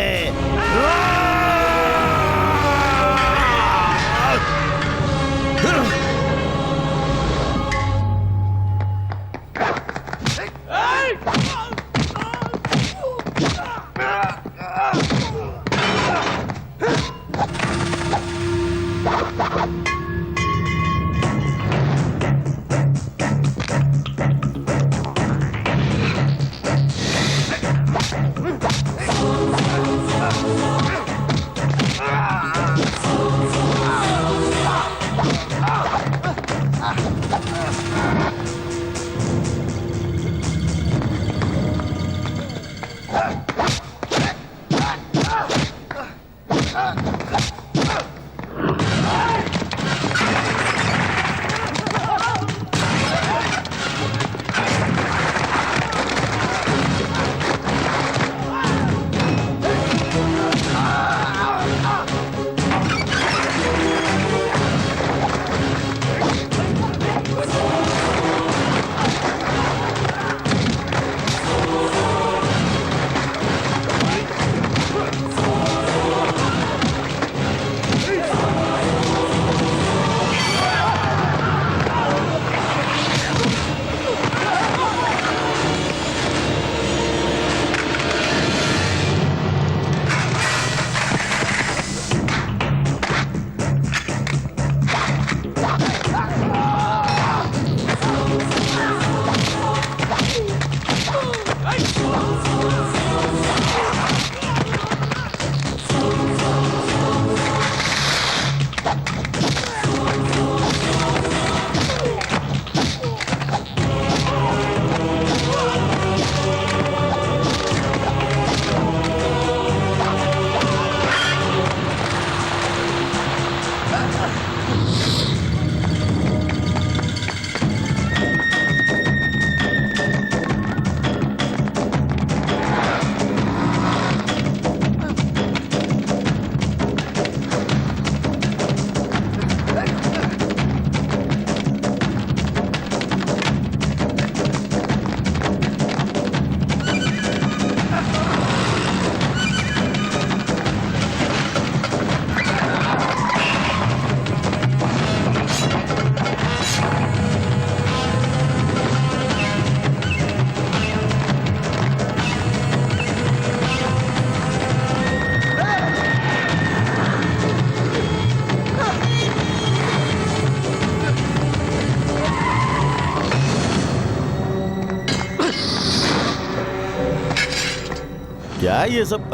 क्या है ये सब?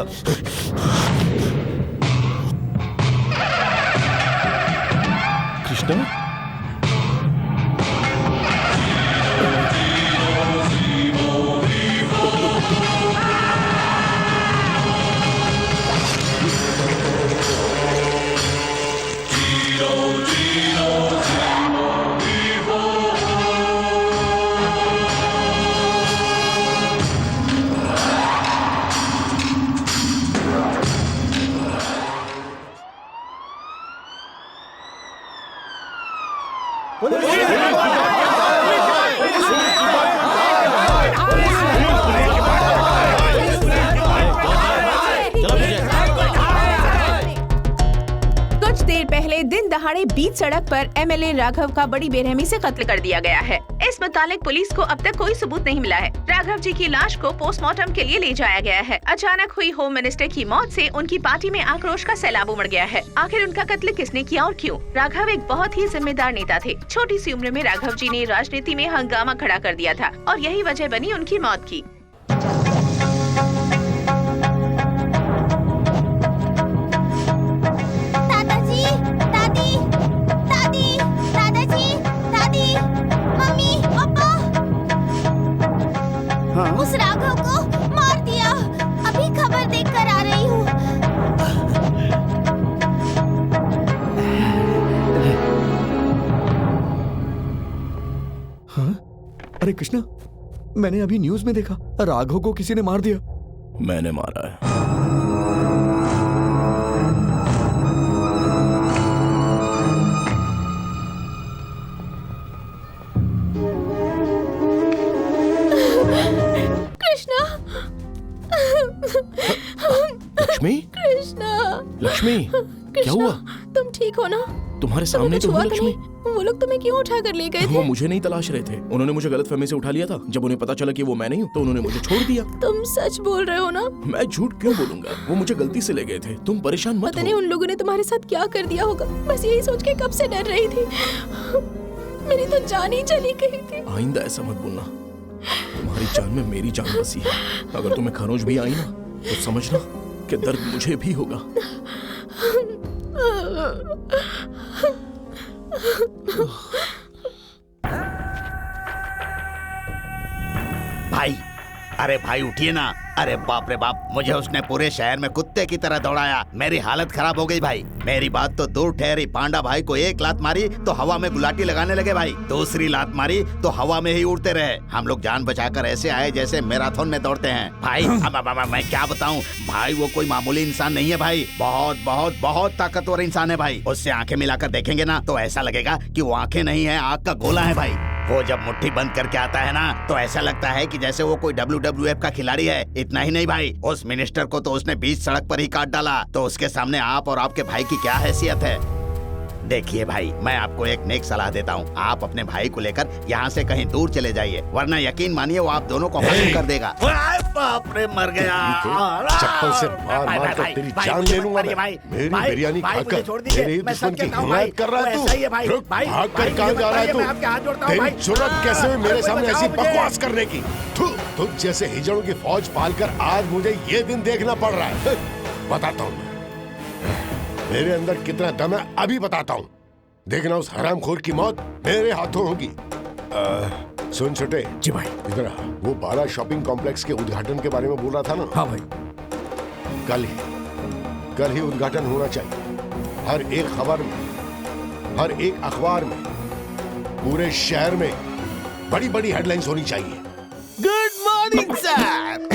कृष्णा? दिन दहाड़े बीच सड़क पर एमएलए राघव का बड़ी बेरहमी से कत्ल कर दिया गया है। इस मुतालिक पुलिस को अब तक कोई सबूत नहीं मिला है। राघव जी की लाश को पोस्टमार्टम के लिए ले जाया गया है। अचानक हुई होम मिनिस्टर की मौत से उनकी पार्टी में आक्रोश का सैलाब उमड़ गया है। आखिर उनका कत्ल किसने किया और क्यों? राघव एक बहुत ही जिम्मेदार नेता थे। छोटी सी उम्र में राघव जी ने राजनीति में हंगामा खड़ा कर दिया था और यही वजह बनी उनकी मौत की। उस राघव को मार दिया। अभी खबर देखकर आ रही हूँ। हाँ? अरे कृष्णा, मैंने अभी न्यूज में देखा राघव को किसी ने मार दिया। मैंने मारा है। लक्ष्मी, कृष्णा, लक्ष्मी, क्या हुआ? तुम ठीक हो ना? तुम्हारे सामने तो हूँ लक्ष्मी। वो लोग तुम्हें क्यों उठा कर ले गए थे? वो मुझे नहीं तलाश रहे थे। उन्होंने मुझे गलतफहमी से उठा लिया था। जब उन्हें पता चला कि वो मैं नहीं हूँ तो उन्होंने मुझे छोड़ दिया। तुम सच बोल रहे हो ना? मैं झूठ क्यों बोलूंगा? वो मुझे गलती से ले गए थे। तुम परेशान मत हो। पता नहीं उन लोगों ने तुम्हारे साथ क्या कर दिया होगा। बस यही सोच के कब से डर रही थी। मेरी तो जान ही चली गई थी। आइंदा ऐसा मत बोलना। तुम्हारी जान में मेरी जान बसी है। अगर तुम्हें खरोंच भी आई ना तो समझना कि दर्द मुझे भी होगा। भाई, अरे भाई उठिए ना। अरे बाप रे बाप, मुझे उसने पूरे शहर में कुत्ते की तरह दौड़ाया। मेरी हालत खराब हो गई भाई। मेरी बात तो दूर ठहरी। पांडा भाई को एक लात मारी तो हवा में गुलाटी लगाने लगे भाई। दूसरी लात मारी तो हवा में ही उड़ते रहे। हम लोग जान बचाकर ऐसे आए जैसे मैराथन में दौड़ते हैं भाई। अब मैं क्या बताऊं भाई, वो कोई मामूली इंसान नहीं है भाई। बहुत बहुत बहुत ताकतवर इंसान है भाई। उससे आंखें मिलाकर देखेंगे ना तो ऐसा लगेगा कि वो आंखें नहीं है, आग का गोला है भाई। वो जब मुट्ठी बंद करके आता है ना तो ऐसा लगता है कि जैसे वो कोई WWF का खिलाड़ी है। इतना ही नहीं भाई, उस मिनिस्टर को तो उसने बीच सड़क पर ही काट डाला। तो उसके सामने आप और आपके भाई की क्या हैसियत है? देखिए भाई, मैं आपको एक नेक सलाह देता हूँ। आप अपने भाई को लेकर यहाँ से कहीं दूर चले जाइए, वरना यकीन मानिए वो आप दोनों को खत्म कर देगा। बाप रे, मर गया। चप्पल से मार मार कर तेरी जान ले लूंगा मैं। मेरी बिरयानी खाकर मेरे दुश्मन की हिमायत कर रहा है तू? रुक, भाग कर कहाँ जा रहा है तू? तेरी जुर्रत कैसे हुई मेरे सामने ऐसी बकवास करने की? तुझ जैसे हिजड़ों की फौज पालकर आज मुझे ये दिन देखना पड़ रहा है। बताता हूँ मेरे अंदर कितना दम है, अभी बताता हूँ। देखना उस हरामखोर की मौत मेरे हाथों होगी। सुन छोटे जी भाई, इधर आ। वो बाला शॉपिंग कॉम्प्लेक्स के उद्घाटन के बारे में बोल रहा था ना? हाँ भाई, कल ही उद्घाटन होना चाहिए। हर एक खबर में, हर एक अखबार में, पूरे शहर में बड़ी बड़ी हेडलाइंस होनी चाहिए। Good morning sir.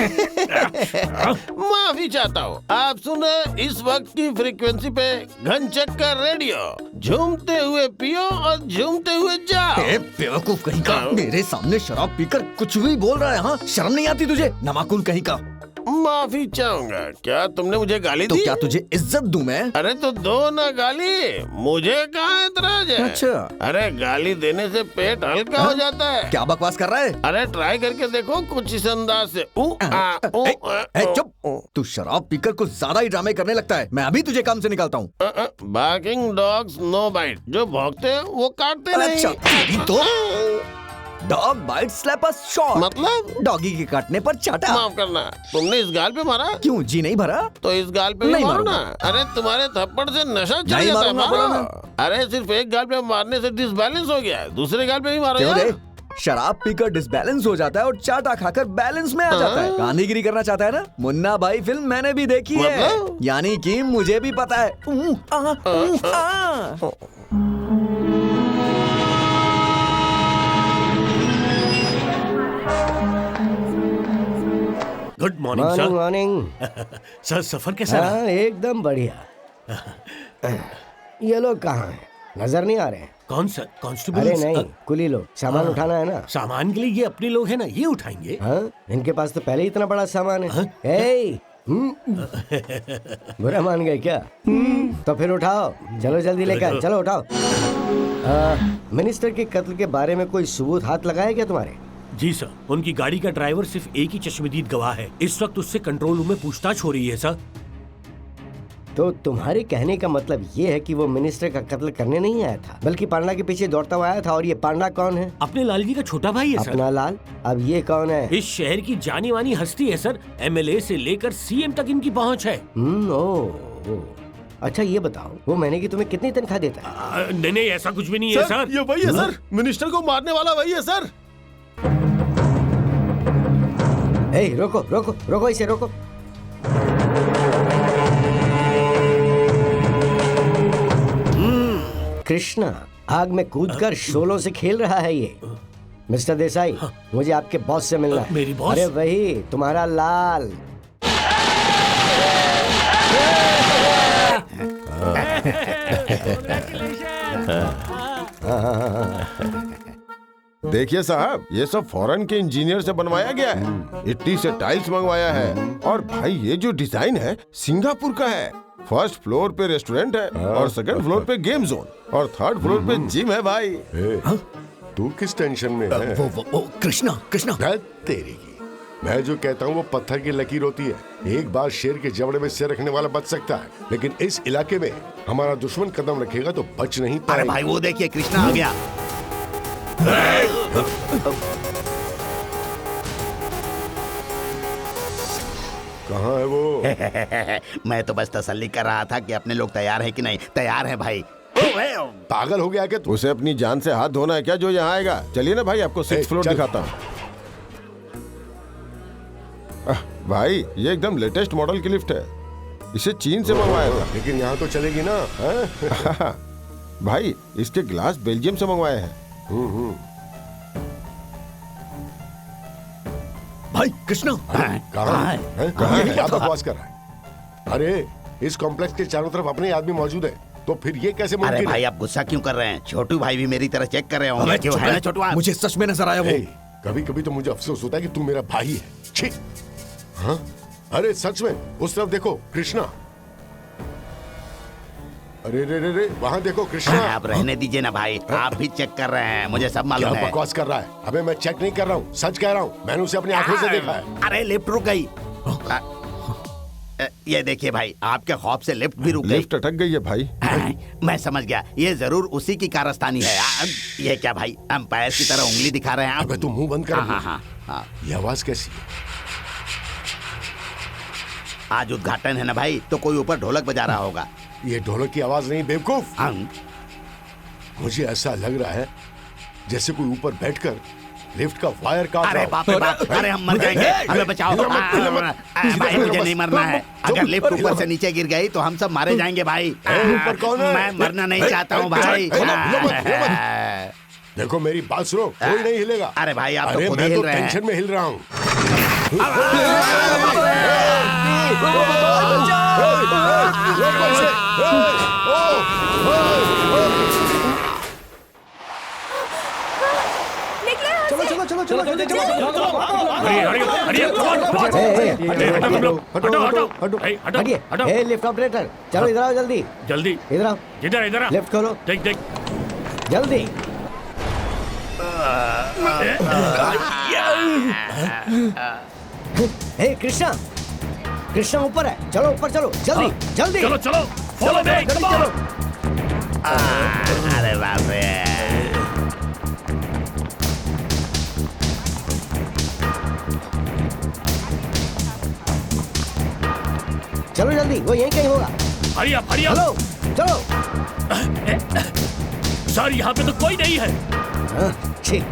माफी चाहता हूँ, आप सुने इस वक्त की फ्रीक्वेंसी पे घनचक का रेडियो। झूमते हुए पियो और झूमते हुए जाओ। बेवकूफ कहीं का, मेरे सामने शराब पीकर कुछ भी बोल रहा है। हाँ, शर्म नहीं आती तुझे? नमाकुल कहीं का। माफी चाहूंगा। क्या तुमने मुझे गाली दी? तो क्या तुझे इज्जत दूं मैं? अरे तो दो ना गाली, मुझे कहाँ एतराज है? अच्छा, अरे गाली देने से पेट हल्का हो जाता है। क्या बकवास कर रहा है? अरे ट्राई करके देखो कुछ इस अंदाज से। चुप, तू शराब पीकर कुछ ज्यादा ही ड्रामे करने लगता है। मैं अभी तुझे काम से निकालता हूँ। Barking dogs no bite. जो भौंकते हैं वो काटते नहीं। अच्छा, तो dog bite slap a shot, मतलब डॉगी के काटने पर चाटा। माफ करना, तुमने इस गाल पे मारा? क्यों जी नहीं भरा? तो इस गाल पे भी नहीं मारो ना। मारूंगा। अरे तुम्हारे थप्पड़ से नशा चढ़ नहीं जाता है, मारूंगा, मारो। अरे सिर्फ एक गाल पे मारने से डिसबैलेंस हो गया है, दूसरे गाल पे भी मारो क्यों यार। रे? शराब पीकर डिसबैलेंस हो जाता है और चाटा खाकर बैलेंस में आ जाता है। गांधीगिरी करना चाहता है ना? मुन्ना भाई फिल्म मैंने भी देखी है, मतलब? यानी कि मुझे भी पता है। Good morning sir. Morning. Sir सफर कैसा रहा? हाँ, एकदम बढ़िया। ये लोग कहाँ हैं? नजर नहीं आ रहे हैं। कौन सर? कांस्टेबल? अरे नहीं, कुली लोग। सामान उठाना है ना। सामान के लिए ये अपने लोग हैं ना, ये उठाएंगे। हाँ, इनके पास तो पहले ही इतना बड़ा सामान है। ए, बुरा मान गए क्या? तो फिर उठाओ, चलो जल्दी लेकर चलो उठाओ। मिनिस्टर के कत्ल के बारे में कोई सबूत हाथ लगाया क्या तुम्हारे? जी सर, उनकी गाड़ी का ड्राइवर सिर्फ एक ही चश्मदीद गवाह है। इस वक्त उससे कंट्रोल रूम में पूछताछ हो रही है सर। तो तुम्हारे कहने का मतलब ये है कि वो मिनिस्टर का कत्ल करने नहीं आया था, बल्कि पांडा के पीछे दौड़ता हुआ आया था। और ये पांडा कौन है? अपने लाल जी का छोटा भाई है सर। अपना लाल? अब ये कौन है? इस शहर की जानी मानी हस्ती है सर। एमएलए से लेकर सीएम तक इनकी पहुंच है। ओ। अच्छा ये बताओ, वो महीने की तुम्हें कितनी तनख्वाह देता है? नहीं ऐसा कुछ भी नहीं है सर। ये वही है सर, मिनिस्टर को मारने वाला वही है सर। ए, रोको रोको रोको, इसे रोको। कृष्णा आग में कूदकर शोलों से खेल रहा है ये। मिस्टर देसाई, मुझे आपके बॉस से मिलना है। मेरी बॉस? अरे वही, तुम्हारा लाल। देखिए साहब, ये सब फॉरेन के इंजीनियर से बनवाया गया है। इटली से टाइल्स मंगवाया है। और भाई ये जो डिजाइन है सिंगापुर का है। फर्स्ट फ्लोर पे रेस्टोरेंट है और सेकंड फ्लोर पे गेम जोन और थर्ड फ्लोर पे जिम है भाई। तू किस टेंशन में है? वो कृष्णा तेरी की। मैं जो कहता हूँ वो पत्थर की लकीर होती है। एक बार शेर के जबड़े में सिर रखने वाला बच सकता है, लेकिन इस इलाके में हमारा दुश्मन कदम रखेगा तो बच नहीं पाएगा। अरे भाई वो देखिए, कृष्णा आ गया। कहाँ है वो? मैं तो बस तसल्ली कर रहा था कि अपने लोग तैयार हैं कि नहीं। तैयार हैं भाई। पागल हो गया क्या? उसे अपनी जान से हाथ धोना है क्या जो यहाँ आएगा? चलिए ना भाई, आपको 6th फ्लोर दिखाता हूँ। भाई ये एकदम लेटेस्ट मॉडल की लिफ्ट है। इसे चीन से मंगवाया था। लेकिन यहाँ तो चलेगी ना? भाई इसके ग्लास बेल्जियम से मंगवाए हैं। भाई कृष्णा कहाँ है? क्या बकवास कर रहा है? अरे इस कॉम्प्लेक्स के चारों तरफ अपने आदमी मौजूद है, तो फिर ये कैसे मुमकिन है? अरे भाई आप गुस्सा क्यों कर रहे हैं? छोटू भाई भी मेरी तरह चेक कर रहे होंगे। क्यों है ना छोटू? मुझे सच में नजर आया वो। कभी कभी तो मुझे अफसोस होता है कि तू मेरा भाई है। छी! हाँ? अरे सच में उस तरफ देखो कृष्णा। अरे रे रे रे, वहाँ देखो कृष्णा। आप रहने दीजिए ना भाई, आप भी चेक कर रहे हैं, मुझे सब मालूम है। क्या बकवास कर रहा है? अबे मैं चेक नहीं कर रहा हूँ, सच कह रहा हूँ। मैंने उसे अपनी आंखों से देखा है। अरे लिफ्ट रुक गई। ये देखिए भाई, आपके खौफ से लिफ्ट भी रुक गई। लिफ्ट अटक गई है भाई। मैं समझ गया, ये जरूर उसी की कारस्तानी है। ये क्या भाई, अंपायर की तरह उंगली दिखा रहे हैं आप? अबे तू मुंह बंद कर। हाँ। ये आवाज कैसी है? आज उद्घाटन है ना भाई, तो कोई ऊपर ढोलक बजा रहा होगा। ये ढोलक की आवाज नहीं बेवकूफ। मुझे ऐसा लग रहा है जैसे कोई ऊपर बैठकर लिफ्ट का वायर काट रहा। अरे बाप रे बाप, अरे हम मर जाएंगे, हमें बचाओ। भाई मुझे नहीं मरना है। अगर लिफ्ट ऊपर से नीचे गिर गई तो हम सब मारे जाएंगे भाई। ऊपर कौन है? मैं मरना नहीं चाहता हूँ भाई। देखो मेरी बात सुनो, कोई नहीं हिलेगा। अरे भाई आप तो अरे खुद मैं ही तो हिल रहे हैं। टेंशन में हिल रहा हूँ। चलो चलो चलो चलो जल्दी चलो। हटिए, लिफ्ट ऑपरेटर, चलो इधर आओ जल्दी। जल्दी इधर आओ। इधर आ। लिफ्ट खोलो। देख जल्दी। हे कृष्णा, कृष्णा ऊपर है, चलो ऊपर चलो, जल्दी जल्दी। चलो फॉलो मी, जल्दी चलो। अरे बाप रे। वो यहीं कहीं होगा। Hurry up, hurry up. Hello, चलो। सर यहाँ पे तो कोई नहीं है। ठीक।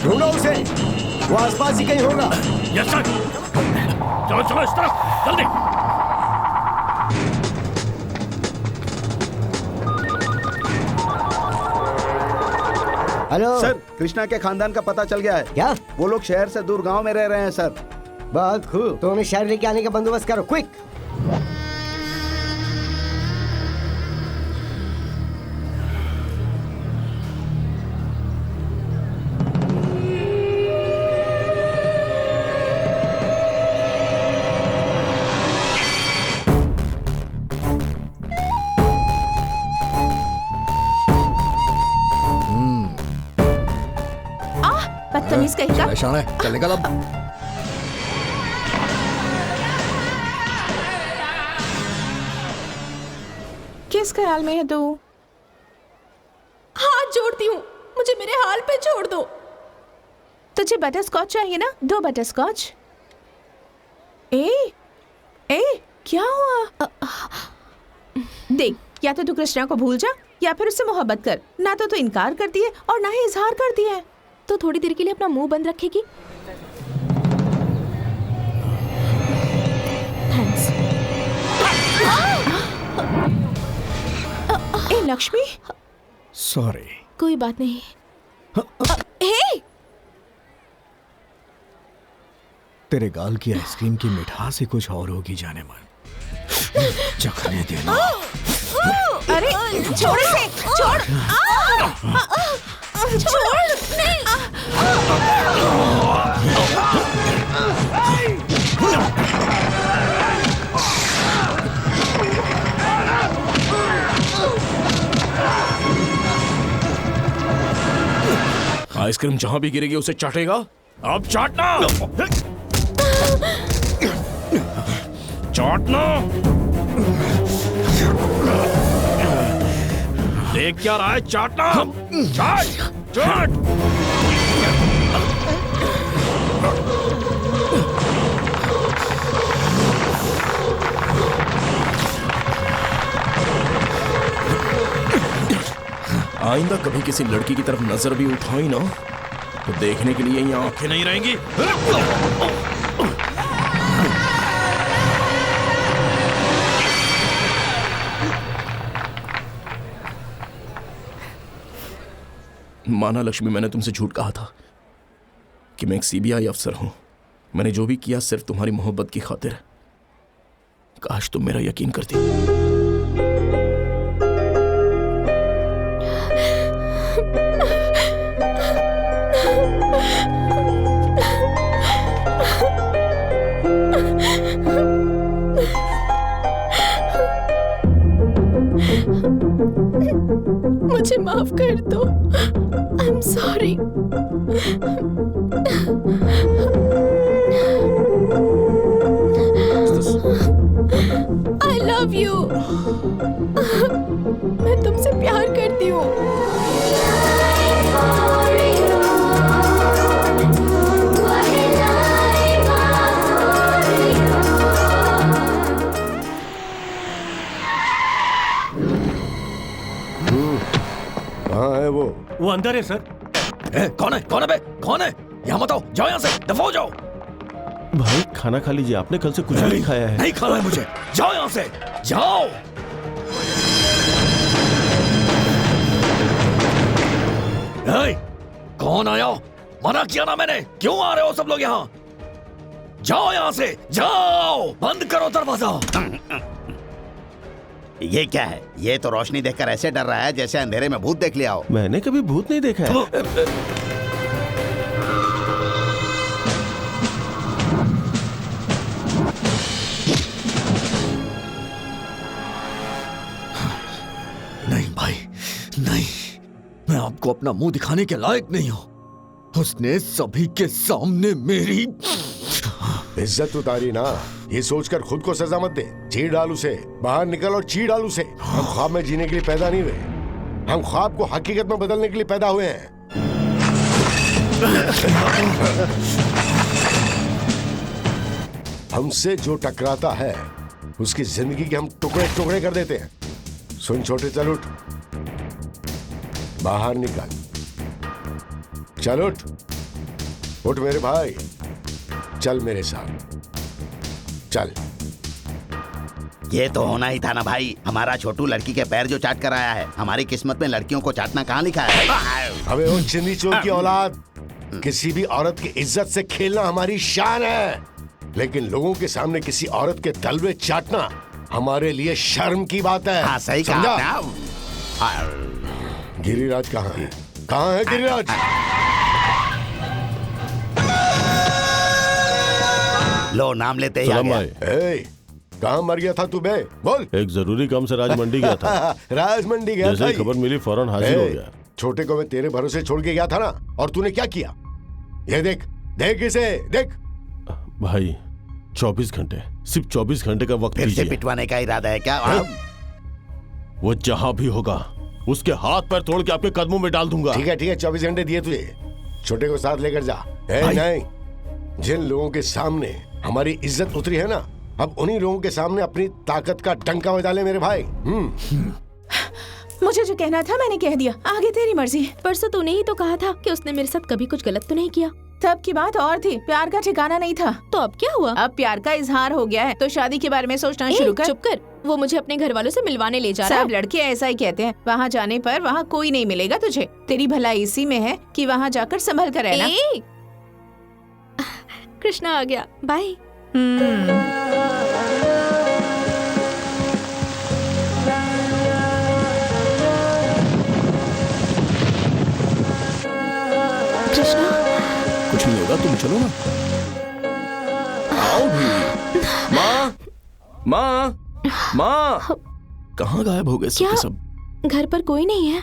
ढूंढो उसे, वो आसपास ही कहीं होगा। Yes sir. चलो चलो इस तरफ, जल्दी। हेलो सर, कृष्णा के खानदान का पता चल गया है। क्या? वो लोग शहर से दूर गांव में रह रहे हैं सर। बहुत खूब, तो उन्हें शहर लेके आने का बंदोबस्त करो, क्विक। बदतमीज कहीं का। शान है, चल निकल अब। किस ख्याल में है तू? हाथ जोड़ती हूँ, मुझे मेरे हाल पे छोड़ दो। तुझे बटर स्कॉच चाहिए ना? 2 बटर स्कॉच। ए क्या हुआ? देख, या तो तू कृष्णा को भूल जा या फिर उससे मोहब्बत कर। ना तो तू इनकार करती है और ना ही इजहार करती है। तो थोड़ी देर के लिए अपना मुंह बंद रखेगी? थैंक्स। ए लक्ष्मी, सॉरी। कोई बात नहीं। हे, तेरे गाल की आइसक्रीम की मिठास ही कुछ और होगी जाने मन। चखने देना। अरे छोड़ इसे, छोड़। छोड़ नहीं। आइसक्रीम जहां भी गिरेगी उसे चाटेगा। अब चाटना। चाटना। देख क्या रहा है? चाटना। चाट चाट। आइंदा कभी किसी लड़की की तरफ नजर भी उठाई ना तो देखने के लिए यहाँ आंखें नहीं रहेंगी। माना लक्ष्मी, मैंने तुमसे झूठ कहा था कि मैं एक सीबीआई अफसर हूं। मैंने जो भी किया सिर्फ तुम्हारी मोहब्बत की खातिर। काश तुम मेरा यकीन करती। मुझे माफ कर दो। I am sorry. I love you. मैं तुमसे प्यार करती हूँ। कहाँ है वो? वो अंदर है सर। कौन है? कौन है बे? कौन है? यहाँ मत आओ, जाओ यहाँ से, दफा हो जाओ। भाई खाना खा लीजिए, आपने कल से कुछ नहीं खाया है। नहीं खाना है मुझे, जाओ यहाँ से, जाओ। कौन आया? मना किया ना मैंने, क्यों आ रहे हो सब लोग यहाँ? जाओ यहाँ से, जाओ, बंद करो दरवाजा। ये क्या है? ये तो रोशनी देखकर ऐसे डर रहा है जैसे अंधेरे में भूत देख लिया हो। मैंने कभी भूत नहीं देखा है। नहीं भाई, आपको अपना मुंह दिखाने के लायक नहीं हो। उसने सभी के सामने मेरी इज्जत उतारी ना, ये सोचकर खुद को सजा मत दे। चीर डाल उसे, बाहर निकल और चीर डाल उसे। हम ख्वाब में जीने के लिए पैदा नहीं हुए, हम ख्वाब को हकीकत में बदलने के लिए पैदा हुए हैं। हमसे जो टकराता है उसकी जिंदगी के हम टुकड़े टुकड़े कर देते हैं। सुन छोटे, चल उठ, बाहर निकल, चल उठ, उठ मेरे भाई, चल मेरे साथ, चल। ये तो होना ही था ना भाई, हमारा छोटू लड़की के पैर जो चाट कर आया है। हमारी किस्मत में लड़कियों को चाटना कहाँ लिखा है? अबे वो चिंदी चोर की औलाद, किसी भी औरत की इज्जत से खेलना हमारी शान है, लेकिन लोगों के सामने किसी औरत के तलवे चाटना हमारे लिए शर्म की बात है। हाँ, सही कहा। गिरिराज कहाँ है? कहाँ है गिरिराज? लो, नाम लेते ही आ गया। कहाँ मर गया था तू बे? बोल। एक जरूरी काम से राजमंडी गया था। राजमंडी गया था? जैसे ही खबर मिली फौरन हाजिर हो गया। छोटे को मैं तेरे भरोसे छोड़ के गया था ना, और तूने क्या किया? ये देख, देख इसे, देख। भाई 24 घंटे, सिर्फ 24 घंटे का वक्त फिर से दीजिए। पिटवाने का इरादा है क्या? वो जहां भी होगा उसके हाथ पैर तोड़ के आपके कदमों में डाल दूंगा। ठीक है, ठीक है, 24 घंटे दिए तुझे। छोटे को साथ लेकर जा। नहीं, जिन लोगों के सामने हमारी इज्जत उतरी है ना, अब उन्हीं लोगों के सामने अपनी ताकत का डंका बजा ले मेरे भाई। मुझे जो कहना था मैंने कह दिया, आगे तेरी मर्जी। परसों तूने ही तो कहा था कि उसने मेरे साथ कभी कुछ गलत तो नहीं किया। तब की बात और थी, प्यार का ठिकाना नहीं था। तो अब क्या हुआ? अब प्यार का इजहार हो गया है, तो शादी के बारे में सोचना शुरू कर। चुप कर, वो मुझे अपने घर वालों से मिलवाने ले जा रहा है। सब लड़के ऐसा ही कहते हैं। वहाँ जाने पर वहाँ कोई नहीं मिलेगा तुझे। तेरी भलाई इसी में है कि वहाँ जाकर संभल कर रहना। कृष्णा आ गया, बाय। कृष्णा, कुछ नहीं होगा, तुम चलो ना। आओ भी। माँ, माँ, माँ, कहाँ गायब हो गए सब? सब घर पर कोई नहीं है।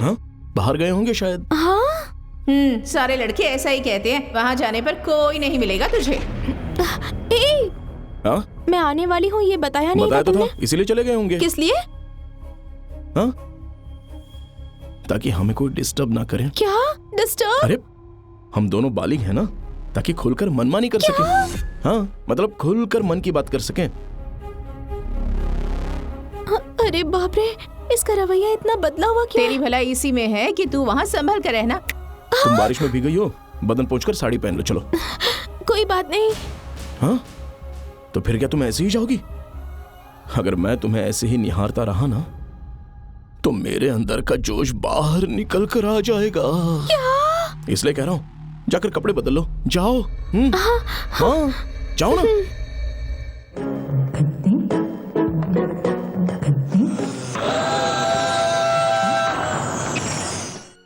हाँ, बाहर गए होंगे शायद। हाँ, सारे लड़के ऐसा ही कहते हैं। वहाँ जाने पर कोई नहीं मिलेगा तुझे। हाँ? मैं आने वाली हूँ ये बताया नहीं था तुमने? इसीलिए चले गए होंगे। किस लिए? हाँ? ताकि हमें कोई डिस्टर्ब ना करे। क्या डिस्टर्ब? अरे हम दोनों बालिग हैं ना, ताकि खुलकर मनमानी कर सके। हाँ, मतलब खुलकर मन की बात कर सके। अरे बाप रे, इसका रवैया इतना बदला हुआ क्यों? तेरी भलाई इसी में है कि तू वहाँ संभल कर रहना। तुम बारिश में भीग गई हो, बदन पोंछकर साड़ी पहन लो। चलो। कोई बात नहीं। हाँ, तो फिर क्या तुम ऐसे ही जाओगी? अगर मैं तुम्हें ऐसे ही निहारता रहा ना, तो मेरे अंदर का जोश बाहर निकल कर आ जाएगा। क्या? इसलिए कह रहा हूँ, जाकर कपड़े बदल लो, जाओ। हाँ, जाओ ना।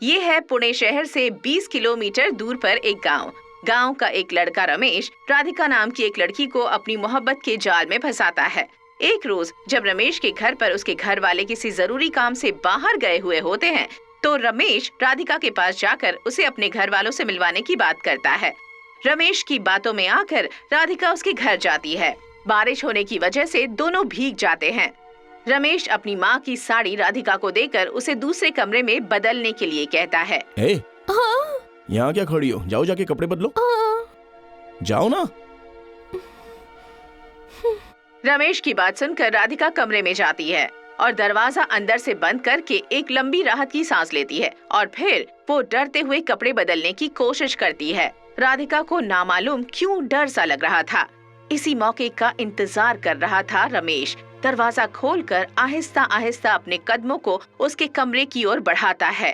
ये है पुणे शहर से 20 किलोमीटर दूर पर एक गांव। गांव का एक लड़का रमेश राधिका नाम की एक लड़की को अपनी मोहब्बत के जाल में फंसाता है। एक रोज जब रमेश के घर पर उसके घर वाले किसी जरूरी काम से बाहर गए हुए होते हैं, तो रमेश राधिका के पास जाकर उसे अपने घर वालों से मिलवाने की बात करता है। रमेश की बातों में आकर राधिका उसके घर जाती है। बारिश होने की वजह से दोनों भीग जाते हैं। रमेश अपनी माँ की साड़ी राधिका को देकर उसे दूसरे कमरे में बदलने के लिए कहता है। हाँ? यहाँ क्या खड़ी हो? जाओ, जाके कपड़े बदलो। जाओ ना। रमेश की बात सुनकर राधिका कमरे में जाती है और दरवाजा अंदर से बंद करके एक लंबी राहत की सांस लेती है और फिर वो डरते हुए कपड़े बदलने की कोशिश करती है। राधिका को नामालूम क्यों डर सा लग रहा था। इसी मौके का इंतजार कर रहा था रमेश। दरवाजा खोलकर आहिस्ता आहिस्ता अपने कदमों को उसके कमरे की ओर बढ़ाता है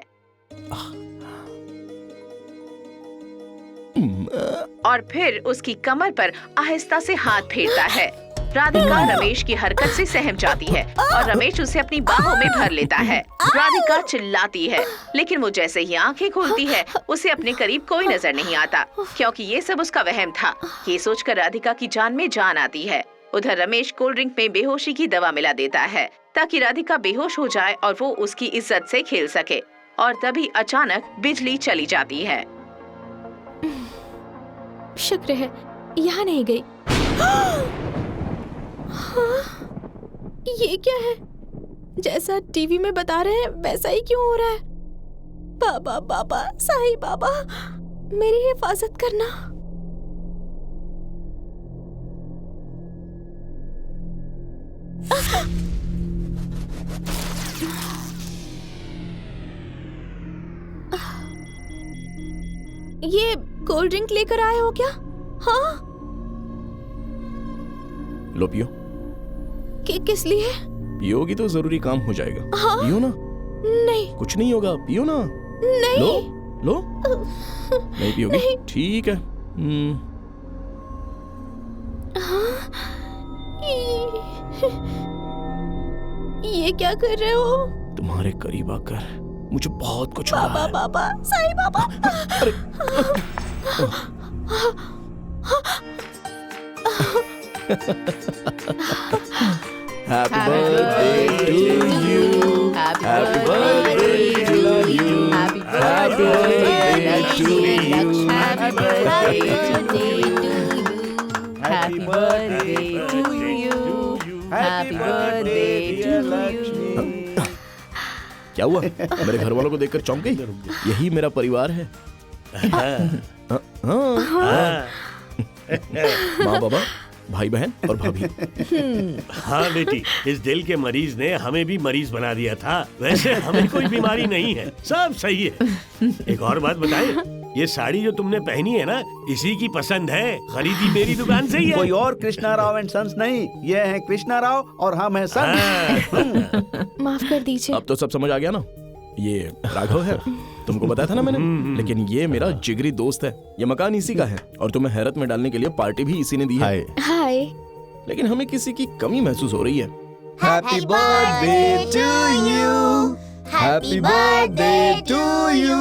और फिर उसकी कमर पर आहिस्ता से हाथ फेरता है। राधिका रमेश की हरकत से सहम जाती है और रमेश उसे अपनी बाहों में भर लेता है। राधिका चिल्लाती है, लेकिन वो जैसे ही आंखें खोलती है उसे अपने करीब कोई नजर नहीं आता, क्योंकि ये सब उसका वहम था। ये सोचकर राधिका की जान में जान आती है। उधर रमेश कोल्ड ड्रिंक में बेहोशी की दवा मिला देता है ताकि राधिका बेहोश हो जाए और वो उसकी इज्जत से खेल सके। और तभी अचानक बिजली चली जाती है। शुक्र है यहाँ नहीं गई। हाँ, ये क्या है? जैसा टीवी में बता रहे हैं वैसा ही क्यों हो रहा है? बाबा बाबा साईं बाबा, मेरी हिफाजत करना। ये कोल्ड ड्रिंक लेकर आए हो क्या? हाँ। लो पियो। किस लिए? पियोगी तो जरूरी काम हो जाएगा। हाँ? पियो ना। नहीं। कुछ नहीं होगा, पियो ना। नहीं। लो नहीं पियोगी? नहीं। ठीक है। हाँ? ये क्या कर रहे हो? तुम्हारे करीब आकर मुझे बहुत कुछ हुआ बाबा है। बाबा साईं बाबा। अरे Happy birthday to you. Happy birthday to you. Happy birthday to you. Happy birthday to you. Happy birthday to you. Happy birthday to you. क्या हुआ? मेरे घर वालों को देखकर चौंक गई? यही मेरा परिवार है। माँ बाबा, भाई बहन और भाभी। हाँ बेटी, इस दिल के मरीज ने हमें भी मरीज बना दिया था। वैसे हमें कोई बीमारी नहीं है, सब सही है। एक और बात बताएं, ये साड़ी जो तुमने पहनी है ना, इसी की पसंद है, खरीदी मेरी दुकान से ही है। कोई और कृष्णा राव एंड सन्स नहीं, ये है कृष्णा राव और हम हैं सन्स। माफ कर दीजिए। अब तो सब समझ आ गया ना? ये राघव है, तुमको बताया था ना मैंने। लेकिन ये मेरा जिगरी दोस्त है। ये मकान इसी का है और तुम्हें हैरत में डालने के लिए पार्टी भी इसी ने दी है। हाय। लेकिन हमें किसी की कमी महसूस हो रही है। Happy birthday to you. Happy birthday to you.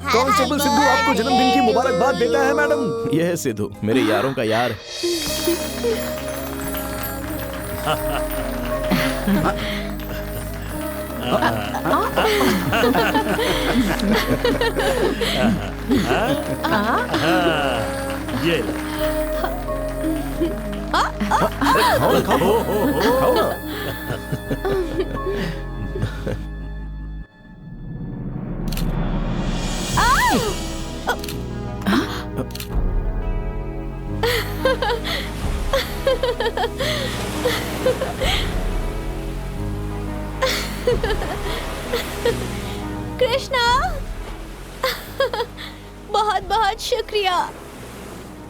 Constable Sidhu आपको जन्मदिन की मुबारकबाद देता है मैडम। यह है सिद्धू, मेरे यारों का यार। ये कृष्णा, बहुत बहुत शुक्रिया,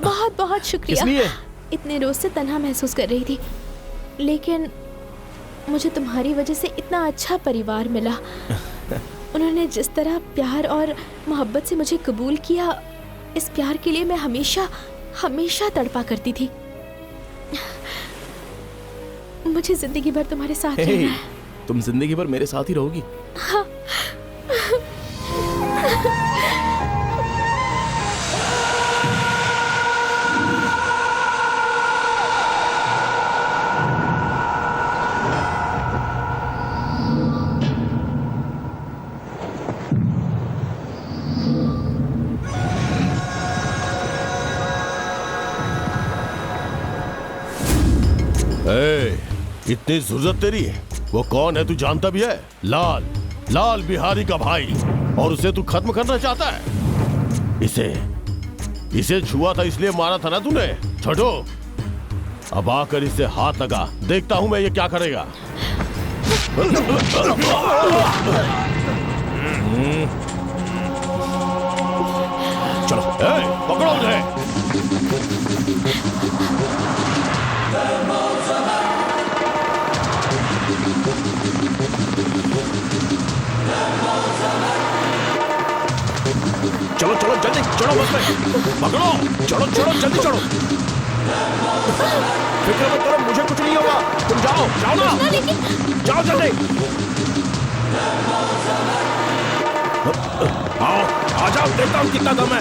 बहुत बहुत शुक्रिया। किस लिए? इतने रोज से तन्हा महसूस कर रही थी, लेकिन मुझे तुम्हारी वजह से इतना अच्छा परिवार मिला। उन्होंने जिस तरह प्यार और मोहब्बत से मुझे कबूल किया, इस प्यार के लिए मैं हमेशा हमेशा तड़पा करती थी। मुझे जिंदगी भर तुम्हारे साथ रहना है। तुम जिंदगी भर मेरे साथ ही रहोगी। हाँ। इतनी जरूरत तेरी है? वो कौन है तू जानता भी है? लाल, लाल बिहारी का भाई, और उसे तू खत्म करना चाहता है? इसे छुआ था इसलिए मारा था ना तूने? छोटो, अब आकर इसे हाथ लगा, देखता हूं मैं ये क्या करेगा। चलो पकड़ो उन्हें। चलो चलो जल्दी चढ़ो बस में, पकड़ो, चलो चलो जल्दी चढ़ो। फिक्र मत करो, मुझे कुछ नहीं होगा। तुम जाओ जाओ ना, जाओ जल्दी। आओ आ जाओ, देखता हूँ कितना दम है।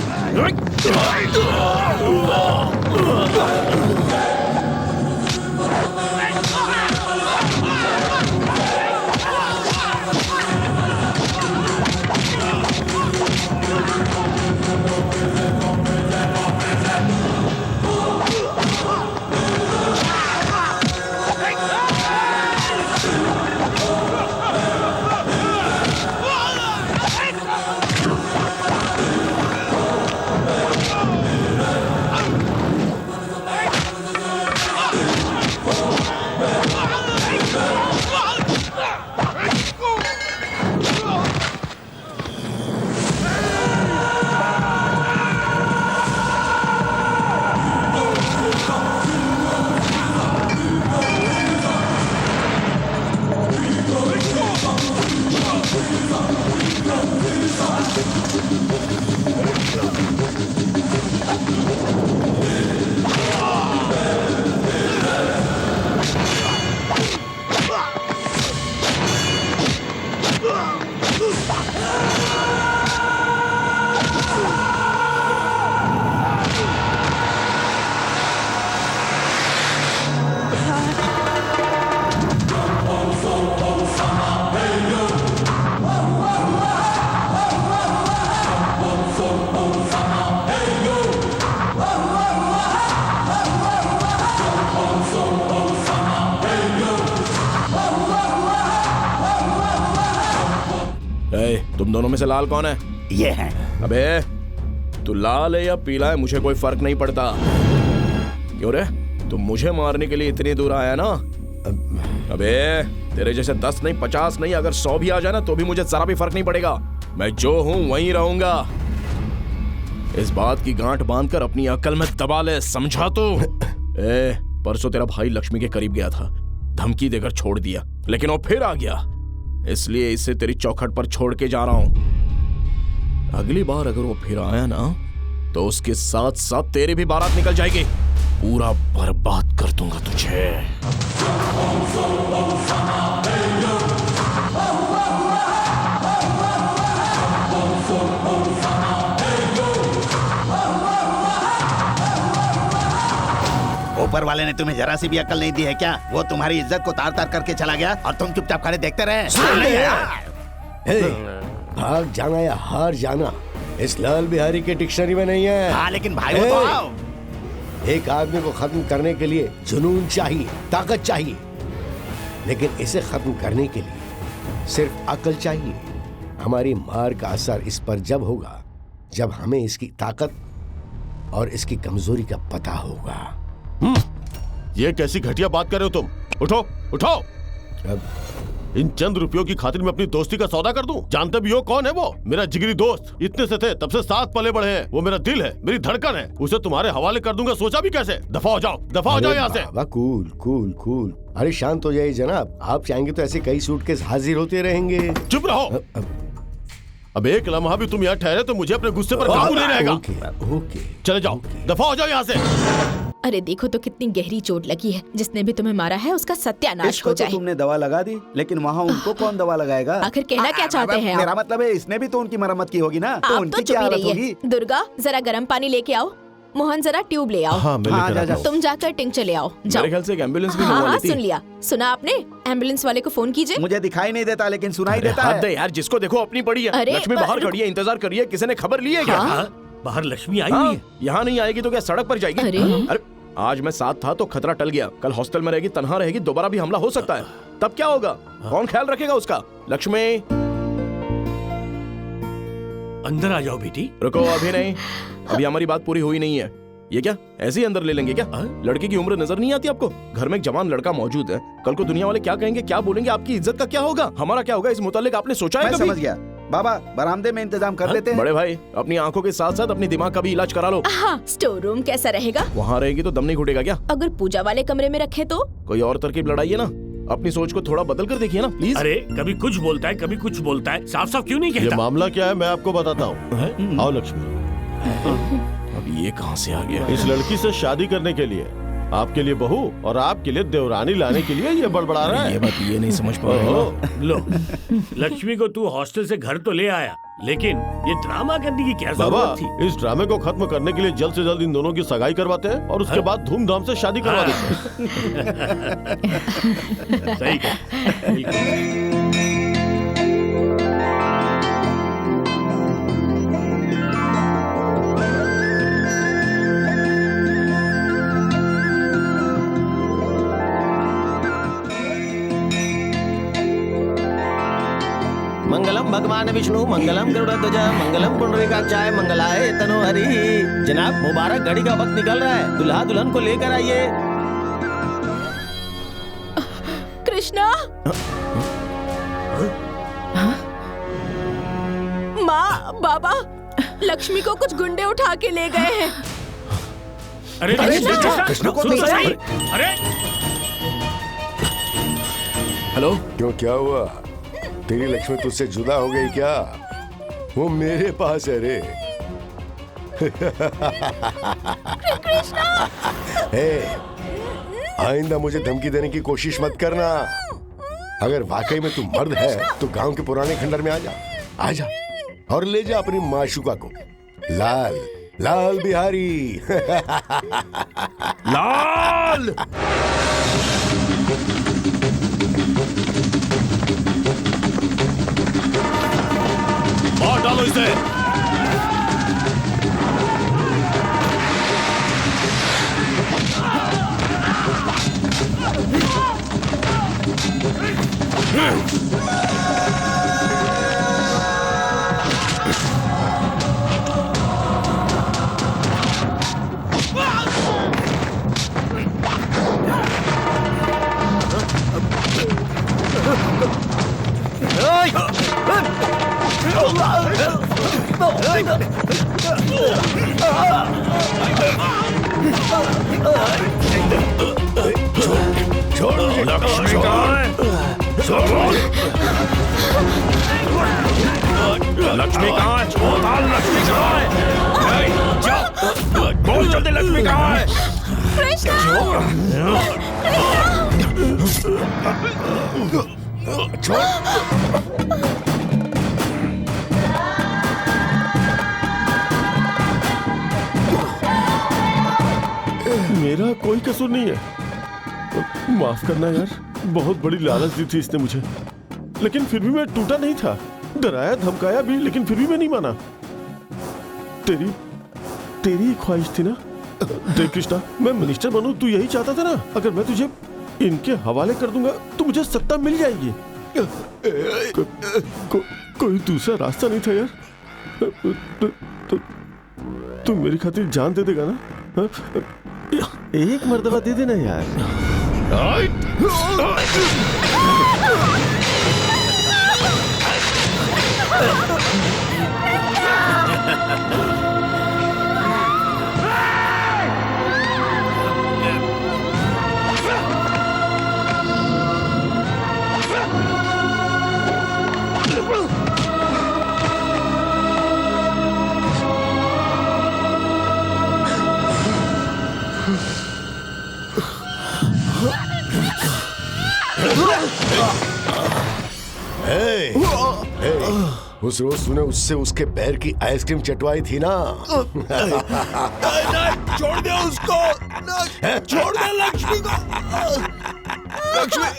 तुम दोनों में से लाल कौन है? ये है। अबे तू लाल है या पीला है मुझे कोई फर्क नहीं पड़ता। क्यों रे, तुम मुझे मारने के लिए इतनी दूर आया ना? अबे तेरे जैसे 10 नहीं 50 नहीं अगर 100 भी आ जाए ना तो भी मुझे जरा भी फर्क नहीं पड़ेगा। मैं जो हूं वहीं रहूंगा। इस बात की गांठ बांधकर अपनी अकल में दबा ले, समझा? तो परसों तेरा भाई लक्ष्मी के करीब गया था, धमकी देकर छोड़ दिया, लेकिन वो फिर आ गया, इसलिए इसे तेरी चौखट पर छोड़ के जा रहा हूं। अगली बार अगर वो फिर आया ना तो उसके साथ साथ तेरी भी बारात निकल जाएगी। पूरा बर्बाद कर दूंगा तुझे। ऊपर वाले ने तुम्हें जरा सी भी अकल नहीं दी है क्या? वो तुम्हारी इज्जत को तार तार करके चला गया और तुम चुपचाप खड़े देखते रहे। भाग जाना या हार जाना इस लाल बिहारी के डिक्शनरी में नहीं है। हाँ लेकिन भाई वो तो आओ। एक आदमी को खत्म करने के लिए जुनून चाहिए, ताकत चाहिए, लेकिन इसे खत्म करने के लिए सिर्फ अकल चाहिए। हमारी मार का असर इस पर जब होगा जब हमें इसकी ताकत और इसकी कमजोरी का पता होगा। ये कैसी घटिया बात कर रहे हो तुम? उठो उठो। इन चंद रुपयों की खातिर मैं अपनी दोस्ती का सौदा कर दूं? जानते भी हो कौन है वो? मेरा जिगरी दोस्त, इतने से थे तब से साथ पले बड़े हैं। वो मेरा दिल है, मेरी धड़कन है, उसे तुम्हारे हवाले कर दूंगा सोचा भी कैसे? दफा हो जाओ, दफा हो जाओ यहाँ से। Cool cool cool. अरे शांत हो जाइए जनाब, आप चाहेंगे तो ऐसे कई सूटकेस हाजिर होते रहेंगे। चुप रहो। अब एक लम्हा भी तुम यहाँ ठहरे तो मुझे अपने गुस्से पर काबू नहीं रहेगा। ओके, चले जाओ, दफा हो जाओ यहाँ से। अरे देखो तो कितनी गहरी चोट लगी है। जिसने भी तुम्हें मारा है उसका सत्यानाश हो जाए। तुमने दवा लगा दी, लेकिन वहाँ उनको कौन दवा लगाएगा? आखिर कहना क्या चाहते हैं आप? मेरा मतलब है इसने भी तो उनकी मरम्मत की होगी ना, तो आप उनकी तो क्या चुप हालत ही होगी? रहिए। दुर्गा जरा गर्म पानी लेके आओ। मोहन जरा ट्यूब ले आओ। हाँ, जा। तुम जाकर टिंग चले आओ। मेरे ख्याल से एक एम्बुलेंस भी हाँ मंगवा हाँ लेती। सुन लिया, सुना आपने? एम्बुलेंस वाले को फोन कीजिए। मुझे दिखाई नहीं देता लेकिन सुनाई देता हद है यार, जिसको देखो अपनी पड़ी है। अरे, लक्ष्मी बाहर खड़ी है, इंतजार कर रही है, किसी ने खबर ली है क्या? बाहर लक्ष्मी आई हुई है। यहाँ नहीं आएगी तो क्या सड़क पर जाएगी? अरे आज मैं साथ था तो खतरा टल गया, कल हॉस्टल में रहेगी, तन्हा रहेगी, दोबारा भी हमला हो सकता है, तब क्या होगा? कौन ख्याल रखेगा उसका? लक्ष्मी अंदर आ जाओ बेटी। रुको, अभी नहीं, अभी हमारी बात पूरी हुई नहीं है। ये क्या ऐसे ही अंदर ले लेंगे क्या? लड़के की उम्र नजर नहीं आती आपको? घर में एक जवान लड़का मौजूद है, कल को दुनिया वाले क्या कहेंगे, क्या बोलेंगे, आपकी इज्जत का क्या होगा, हमारा क्या होगा? इस मुतालिक आपने सोचा है मैं कभी? समझ गया बाबा, बरामदे में इंतजाम कर देते हैं। बड़े भाई अपनी आंखों के साथ साथ अपनी दिमाग का भी इलाज करा लो। हाँ, स्टोर रूम कैसा रहेगा? वहाँ रहेगी तो दम नहीं घुटेगा क्या? अगर पूजा वाले कमरे में रखे तो? कोई और तरकीब लड़ाइए ना, अपनी सोच को थोड़ा बदल कर देखिए ना प्लीज। अरे कभी कुछ बोलता है कभी कुछ बोलता है, साफ साफ क्यों नहीं कहता? ये मामला क्या है मैं आपको बताता हूँ। आओ लक्ष्मी। अब ये कहाँ से आ गया? इस लड़की से शादी करने के लिए आपके लिए बहू और आपके लिए देवरानी लाने के लिए ये बड़बड़ा रहा है। ये बात ये नहीं समझ पा रहे हो। लो लक्ष्मी को तू हॉस्टल से घर तो ले आया, लेकिन ये ड्रामा करने की क्या बाबा, जरूरत थी? इस ड्रामे को खत्म करने के लिए जल्द से जल्द इन दोनों की सगाई करवाते हैं और उसके बाद धूमधाम से शादी करवा देते हैं। सही कहा। भगवान विष्णु मंगलम गरुड़ध्वज मंगलम पुंडरीकाक्षाय मंगलाय तनोहरि। जनाब मुबारक, घड़ी का वक्त निकल रहा है, दुल्हा दुल्हन को लेकर आइए। कृष्णा, माँ बाबा लक्ष्मी को कुछ गुंडे उठा के ले गए हैं। अरे कृष्णा को तो सही। अरे हेलो, क्यों क्या हुआ? तेरी लक्ष्मी तुझसे जुदा हो गई क्या? वो मेरे पास है रे। आइंदा मुझे धमकी देने की कोशिश मत करना। अगर वाकई में तू मर्द है तो गांव के पुराने खंडर में आ जा और ले जा अपनी माशुका को। लाल लाल बिहारी। लाल मार डालो इसे। लक्ष्मी कहाँ है? लक्ष्मी कहाँ है? लक्ष्मी कहाँ है? बोल जल्दी, लक्ष्मी कहाँ है? मेरा कोई कसूर नहीं है। माफ करना यार, बहुत बड़ी लालच दी थी इसने मुझे, लेकिन फिर भी मैं टूटा नहीं था। डराया धमकाया भी, लेकिन फिर भी मैं नहीं माना। तेरी ख्वाहिश थी ना। देख कृष्णा, मैं मिनिस्टर बनूं, तू यही चाहता था ना। अगर मैं तुझे इनके हवाले कर दूंगा तो मुझे सत्ता मिल जाएगी। कोई दूसरा रास्ता नहीं था यार। तू मेरी खातिर जान दे देगा ना? एक मर्तबा दे देना यार। उस रोज तूने उससे उसके पैर की आइसक्रीम चटवाई थी ना। छोड़ दे उसको, छोड़ दे लक्ष्मी को। लक्ष्मी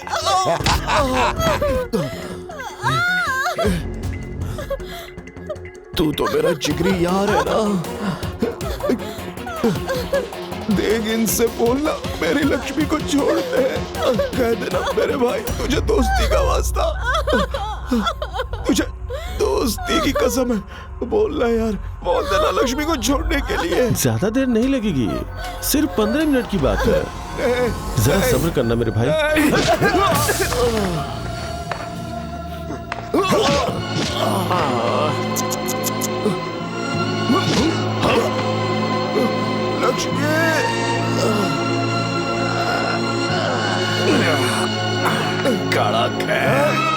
तू तो मेरा जिगरी यार है ना। देख, इनसे बोलना मेरी लक्ष्मी को छोड़ दे। कह देना मेरे भाई, तुझे दोस्ती का वास्ता, तुझे दोस्ती की कसम है। बोलना यार, बोल देना लक्ष्मी को छोड़ने के लिए। ज्यादा देर नहीं लगेगी, सिर्फ 15 मिनट की बात है। जरा सब्र करना मेरे भाई। लक्ष्मी कड़क है।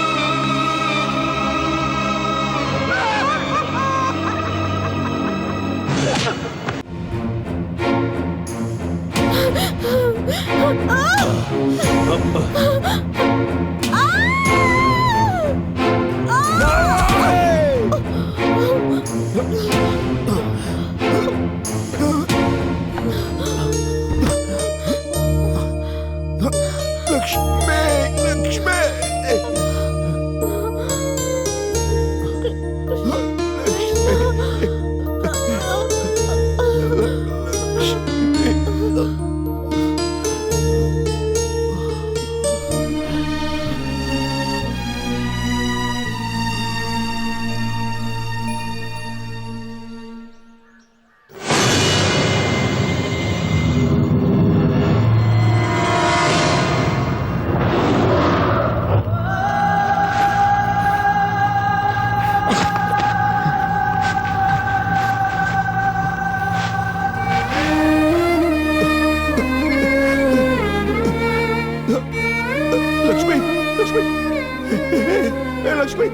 लक्ष्मी,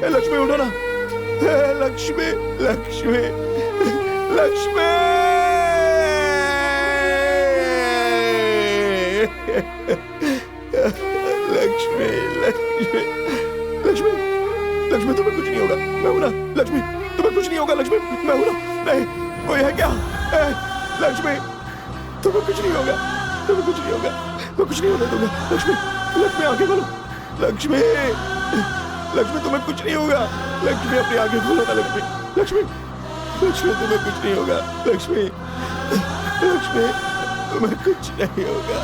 लक्ष्मी उठो ना, लक्ष्मी, लक्ष्मी, लक्ष्मी, लक्ष्मी, लक्ष्मी, लक्ष्मी, लक्ष्मी तुम्हें कुछ नहीं होगा, मैं हूं ना, लक्ष्मी तुम्हें कुछ नहीं होगा, लक्ष्मी मैं हूं ना, नहीं कोई है क्या, लक्ष्मी तुम्हें कुछ नहीं होगा, तुम्हें कुछ नहीं होगा, मैं कुछ नहीं होने दूंगा, लक्ष्मी, लक्ष्मी आंखें खोलो, लक्ष्मी, लक्ष्मी तुम्हें कुछ नहीं होगा, लक्ष्मी अपनी आंखें खोलो ना, लक्ष्मी, लक्ष्मी, लक्ष्मी तुम्हें कुछ नहीं होगा, लक्ष्मी, लक्ष्मी तुम्हें कुछ नहीं होगा।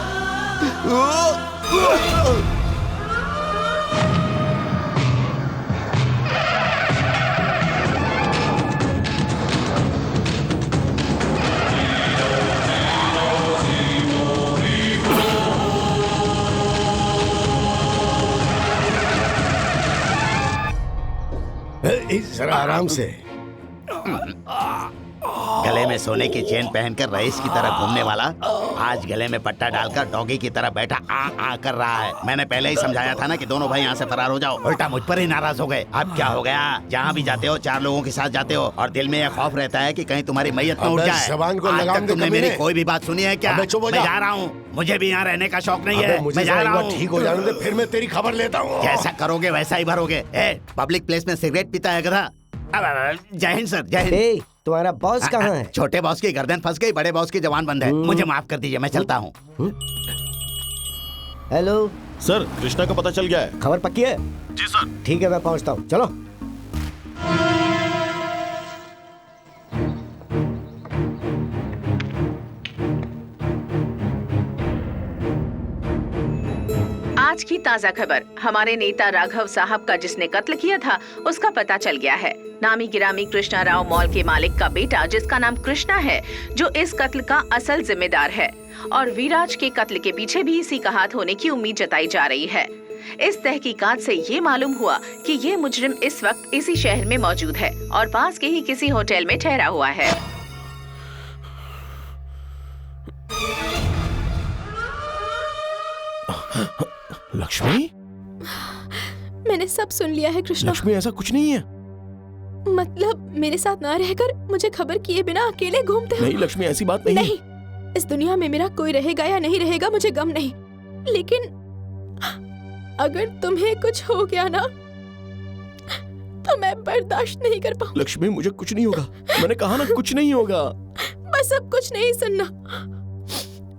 जरा आराम से। गले में सोने की चेन पहनकर रईस की तरह घूमने वाला आज गले में पट्टा डालकर डॉगी की तरह बैठा आ कर रहा है। मैंने पहले ही समझाया था ना कि दोनों भाई यहाँ से फरार हो जाओ, उल्टा मुझ पर ही नाराज हो गए। अब क्या हो गया, जहाँ भी जाते हो 4 लोगों के साथ जाते हो और दिल में यह खौफ रहता है कि कहीं तुम्हारी मैयत न उठ जाए। ज़बान को आज लगाम तक दे तुमने कभी मेरी नहीं। कोई भी बात सुनी है क्या? मैं जा रहा हूँ, मुझे भी यहाँ रहने का शौक नहीं है, मैं जा रहा हूँ। ठीक हो जाने दे, फिर मैं तेरी खबर लेता हूँ। जैसा करोगे वैसा ही भरोगे। पब्लिक प्लेस में सिगरेट पीता है गधा। जय हिंद सर, जय हिंद। तुम्हारा बॉस कहाँ है? छोटे बॉस की गर्दन फंस गई, बड़े बॉस की जवान बंद है। मुझे माफ कर दीजिए, मैं चलता हूँ। हेलो सर, कृष्णा का पता चल गया है। खबर पक्की है? जी सर। ठीक है, मैं पहुंचता हूँ, चलो। आज की ताजा खबर, हमारे नेता राघव साहब का जिसने कत्ल किया था उसका पता चल गया है। नामी गिरामी कृष्णा राव मॉल के मालिक का बेटा, जिसका नाम कृष्णा है, जो इस कत्ल का असल जिम्मेदार है। और विराज के कत्ल के पीछे भी इसी का हाथ होने की उम्मीद जताई जा रही है। इस तहकीकात से ये मालूम हुआ कि ये मुजरिम इस वक्त इसी शहर में मौजूद है और पास के ही किसी होटल में ठहरा हुआ है। लक्ष्मी, मैंने सब सुन लिया है कृष्णा। लक्ष्मी ऐसा कुछ नहीं है। मतलब मेरे साथ ना रहकर मुझे खबर किए बिना अकेले घूमते हो? नहीं लक्ष्मी, ऐसी बात नहीं। नहीं, इस दुनिया में मेरा कोई रहेगा या नहीं रहेगा मुझे गम नहीं, लेकिन अगर तुम्हें कुछ हो गया ना तो मैं बर्दाश्त नहीं कर पाऊंगी। लक्ष्मी मुझे कुछ नहीं होगा, मैंने कहा ना कुछ नहीं होगा। बस अब कुछ नहीं सुनना,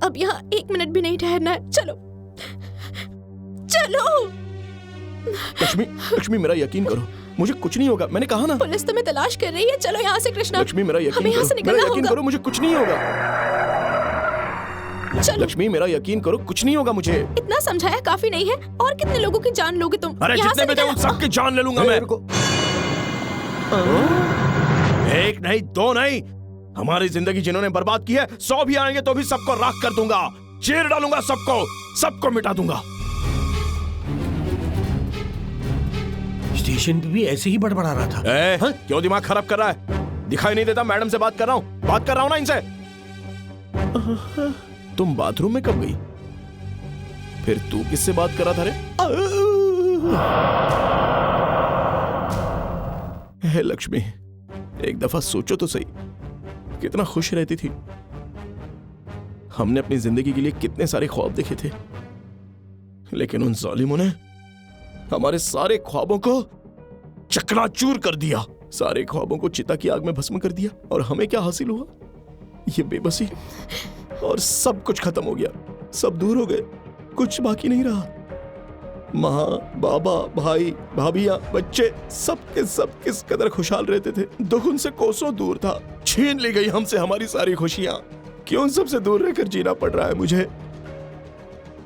अब यहाँ 1 मिनट भी नहीं ठहरना है। चलो चलो। लक्ष्मी, लक्ष्मी मेरा यकीन करो, मुझे कुछ नहीं होगा, मैंने कहा ना। पुलिस तुम्हें तलाश कर रही है, चलो यहाँ से कृष्णा। लक्ष्मी मेरा यकीन हमें यहाँ से करो, निकलना मेरा यकीन होगा। करो, मुझे कुछ नहीं होगा। लक्ष्मी मेरा यकीन करो, कुछ नहीं होगा मुझे। इतना समझाया काफी नहीं है, और कितने लोगों की जान लोगे तुम? अरे यहाँ जितने से बचे उन निकलना। सबकी जान ले लूंगा मैं। एक नहीं, 2 नहीं, हमारी जिंदगी जिन्होंने बर्बाद की है 100 भी आएंगे तो भी सबको राख कर दूंगा, चीर डालूंगा सबको, सबको मिटा दूंगा। स्टेशन पे भी ऐसे ही बड़बड़ा रहा था। क्यों दिमाग खराब कर रहा है? दिखाई नहीं देता? मैडम से बात कर रहा हूँ ना इनसे। तुम बाथरूम में कब गई? फिर तू किससे बात कर रहा था रे? हे लक्ष्मी, एक दफा सोचो तो सही, कितना खुश रहती थी। हमने अपनी जिंदगी के लिए कितने सारे ख्वाब देखे थे, लेकिन उन जालिमों ने हमारे सारे ख्वाबों को चकनाचूर कर दिया, सारे ख्वाबों को चिता की आग में भस्म कर दिया। और हमें क्या हासिल हुआ? ये बेबसी, और सब कुछ खत्म हो गया, सब दूर हो गए, कुछ बाकी नहीं रहा। माँ, बाबा, भाई, भाभियां, बच्चे, सब के सब किस कदर खुशहाल रहते थे। दुख उनसे कोसों दूर था, छीन ली गई हमसे हमारी सारी खुशियां। क्यों सबसे दूर रहकर जीना पड़ रहा है मुझे?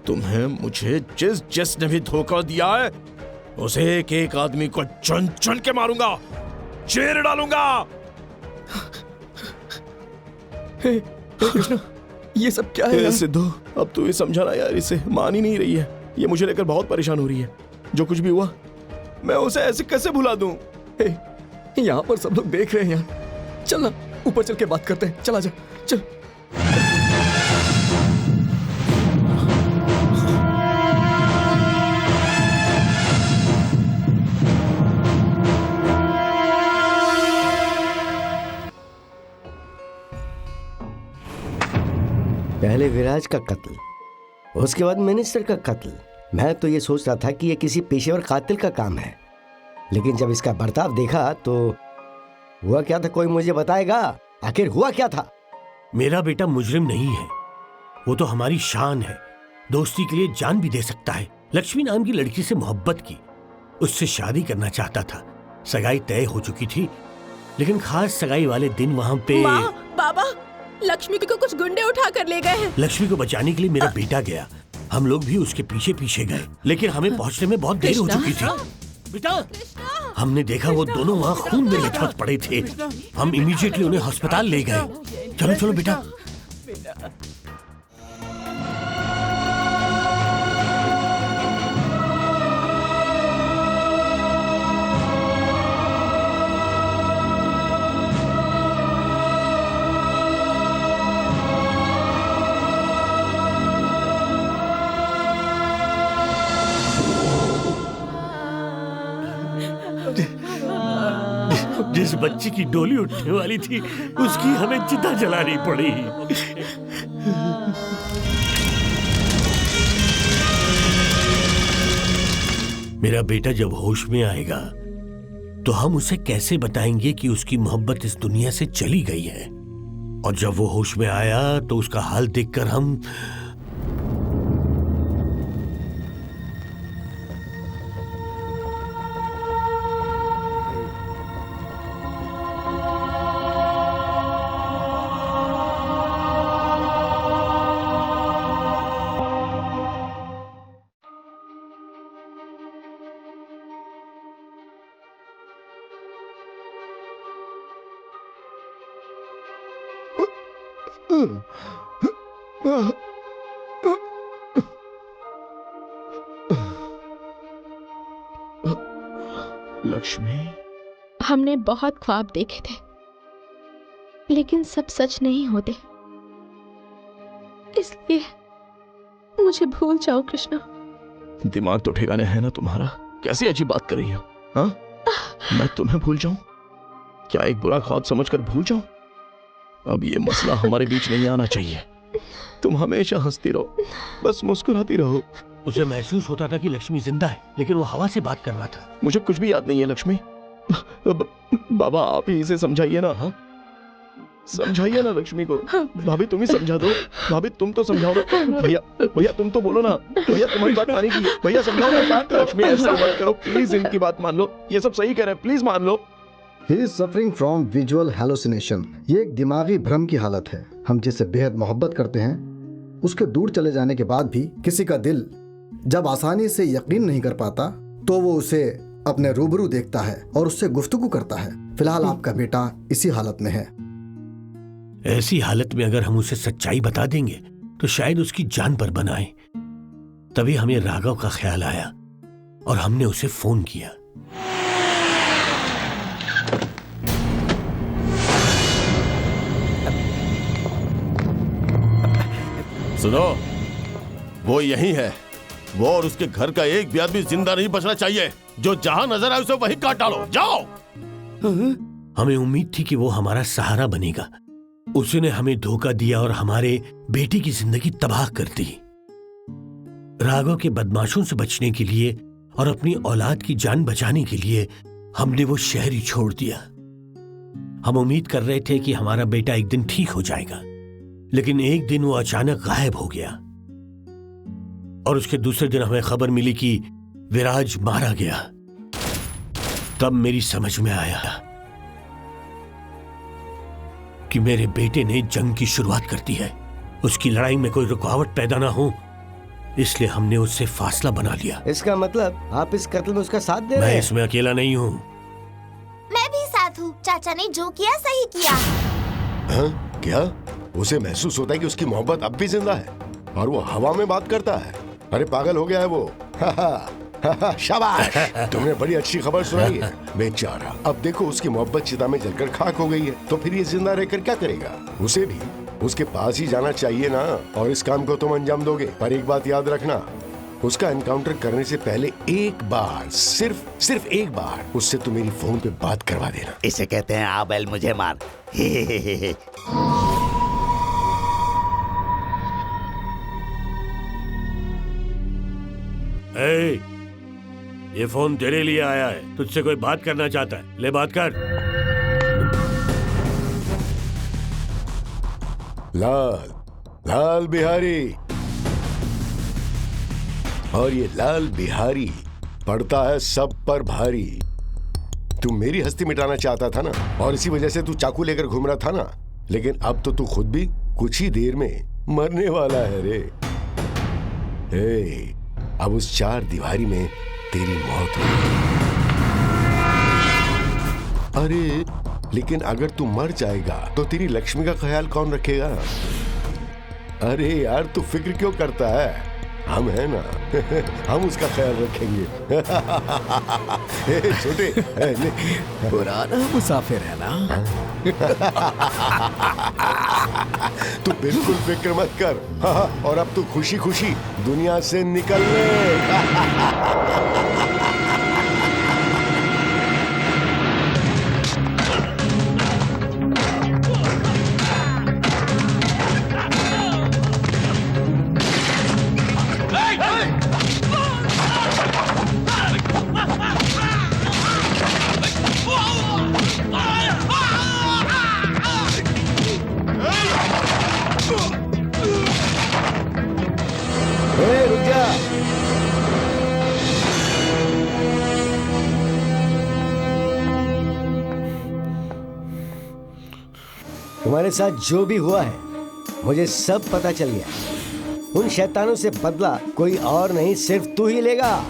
तुम्हें, मुझे जिसने भी धोखा दिया है उसे एक एक आदमी को चुन चुन के मारूंगा, चीर डालूंगा। हे कृष्णा, ये सब क्या है? सिद्धू, अब तू ये समझाना यार, इसे मान ही नहीं रही है। ये मुझे लेकर बहुत परेशान हो रही है। जो कुछ भी हुआ मैं उसे ऐसे कैसे भुला दूं? यहाँ पर सब लोग देख रहे हैं यार, चल ना ऊपर चल के बात करते हैं, चला जा, चल। पहले विराज का कत्ल, उसके बाद मिनिस्टर का कत्ल। मैं तो ये सोच रहा था कि ये किसी पेशेवर कातिल का काम है, लेकिन जब इसका बर्ताव देखा तो हुआ क्या था, कोई मुझे बताएगा? आखिर हुआ क्या था? मेरा बेटा मुजरिम नहीं है, वो तो हमारी शान है। दोस्ती के लिए जान भी दे सकता है। लक्ष्मी नाम की लड़की से मोहब्बत की, उससे शादी करना चाहता था। सगाई तय हो चुकी थी, लेकिन खास सगाई वाले दिन वहाँ पे बाबा, लक्ष्मी को कुछ गुंडे उठा कर ले गए हैं। लक्ष्मी को बचाने के लिए मेरा बेटा गया, हम लोग भी उसके पीछे पीछे गए, लेकिन हमें पहुँचने में बहुत देर हो चुकी थी। बेटा, हमने देखा वो दोनों वहाँ खून में लथपथ पड़े थे। हम इमीडिएटली उन्हें अस्पताल ले गए। चलो चलो बेटा। जिस बच्ची की डोली उठने वाली थी, उसकी हमें चिता जलानी पड़ी। मेरा बेटा जब होश में आएगा तो हम उसे कैसे बताएंगे कि उसकी मोहब्बत इस दुनिया से चली गई है? और जब वो होश में आया तो उसका हाल देखकर हम लक्ष्मी, हमने बहुत ख्वाब देखे थे, लेकिन सब सच नहीं होते, इसलिए मुझे भूल जाओ कृष्णा। दिमाग तो ठिकाने है ना तुम्हारा? कैसी अजीब बात कर रही हो? हाँ, मैं तुम्हें भूल जाऊं? क्या एक बुरा ख्वाब समझकर भूल जाऊं? अब ये मसला हमारे बीच नहीं आना चाहिए। तुम हमेशा हंसती रहो, बस मुस्कुराती रहो। उसे महसूस होता था कि लक्ष्मी जिंदा है, लेकिन वो हवा से बात कर रहा था। मुझे कुछ भी याद नहीं है लक्ष्मी। बाबा आप ही इसे समझाइए ना। हाँ, समझाइए ना लक्ष्मी को। भाभी तुम ही समझा दो। भाभी तुम तो समझाओ ना। भैया भैया तुम तो बोलो ना। भैया तुम्हारी बात मानी की। भैया समझाओ ना। लक्ष्मी ऐसा मत करो प्लीज, इनकी बात मान लो। ये सब सही कह रहे हैं, प्लीज मान लो। He is suffering from visual hallucination। ये एक दिमागी भ्रम की हालत है। हम जिससे बेहद मोहब्बत करते हैं, उसके दूर चले जाने के बाद भी किसी का दिल जब आसानी से यकीन नहीं कर पाता तो वो उसे अपने रूबरू देखता है और उससे गुफ्तगू करता है। फिलहाल आपका बेटा इसी हालत में है। ऐसी हालत में अगर हम उसे सच्चाई बता देंगे तो शायद उसकी जान पर बनाए। तभी हमें राघव का ख्याल आया और हमने उसे फोन किया। सुनो, वो यही है। वो और उसके घर का एक भी आदमी जिंदा नहीं बचना चाहिए। जो जहां नजर आए उसे वहीं काट डालो। जाओ। हमें उम्मीद थी कि वो हमारा सहारा बनेगा। उसने हमें धोखा दिया और हमारे बेटे की जिंदगी तबाह कर दी। राघव के बदमाशों से बचने के लिए और अपनी औलाद की जान बचाने के लिए हमने वो शहर ही छोड़ दिया। हम उम्मीद कर रहे थे कि हमारा बेटा एक दिन ठीक हो जाएगा, लेकिन एक दिन वो अचानक गायब हो गया और उसके दूसरे दिन हमें खबर मिली कि विराज मारा गया। तब मेरी समझ में आया कि मेरे बेटे ने जंग की शुरुआत कर दी है। उसकी लड़ाई में कोई रुकावट पैदा ना हो, इसलिए हमने उससे फासला बना लिया। इसका मतलब आप इस कत्ल में उसका साथ दे रहे हैं? मैं इसमें अकेला नहीं हूँ। मैं भी साथ हूँ। चाचा ने जो किया सही किया। हाँ? क्या उसे महसूस होता है कि उसकी मोहब्बत अब भी जिंदा है और वो हवा में बात करता है? अरे पागल हो गया है वो। शाबाश, तुमने बड़ी अच्छी खबर सुनाई है। बेचारा, अब देखो उसकी मोहब्बत चिता में जलकर खाक हो गई है, तो फिर ये जिंदा रहकर क्या करेगा? उसे भी उसके पास ही जाना चाहिए ना। और इस काम को तुम अंजाम दोगे, पर एक बात याद रखना, उसका एनकाउंटर करने से पहले एक बार, सिर्फ एक बार उससे तुम मेरी फोन पे बात करवा देना। इसे कहते हैं आ बैल मुझे मार। ये फोन तेरे लिए आया है, तुझसे कोई बात करना चाहता है, ले बात कर। लाल बिहारी, और ये लाल बिहारी पड़ता है सब पर भारी। तू मेरी हस्ती मिटाना चाहता था ना, और इसी वजह से तू चाकू लेकर घूम रहा था ना, लेकिन अब तो तू खुद भी कुछ ही देर में मरने वाला है रे। अब उस चार दीवारी में तेरी मौत होगी। अरे लेकिन अगर तू मर जाएगा तो तेरी लक्ष्मी का ख्याल कौन रखेगा? अरे यार तू फिक्र क्यों करता है, हम है ना हम उसका ख्याल रखेंगे। छोटे पुराना मुसाफिर है ना। तू बिल्कुल फिक्र मत कर। और अब तू खुशी खुशी दुनिया से निकल ले। रुक जा। तुम्हारे साथ जो भी हुआ है मुझे सब पता चल गया। उन शैतानों से बदला कोई और नहीं, सिर्फ तू ही लेगा।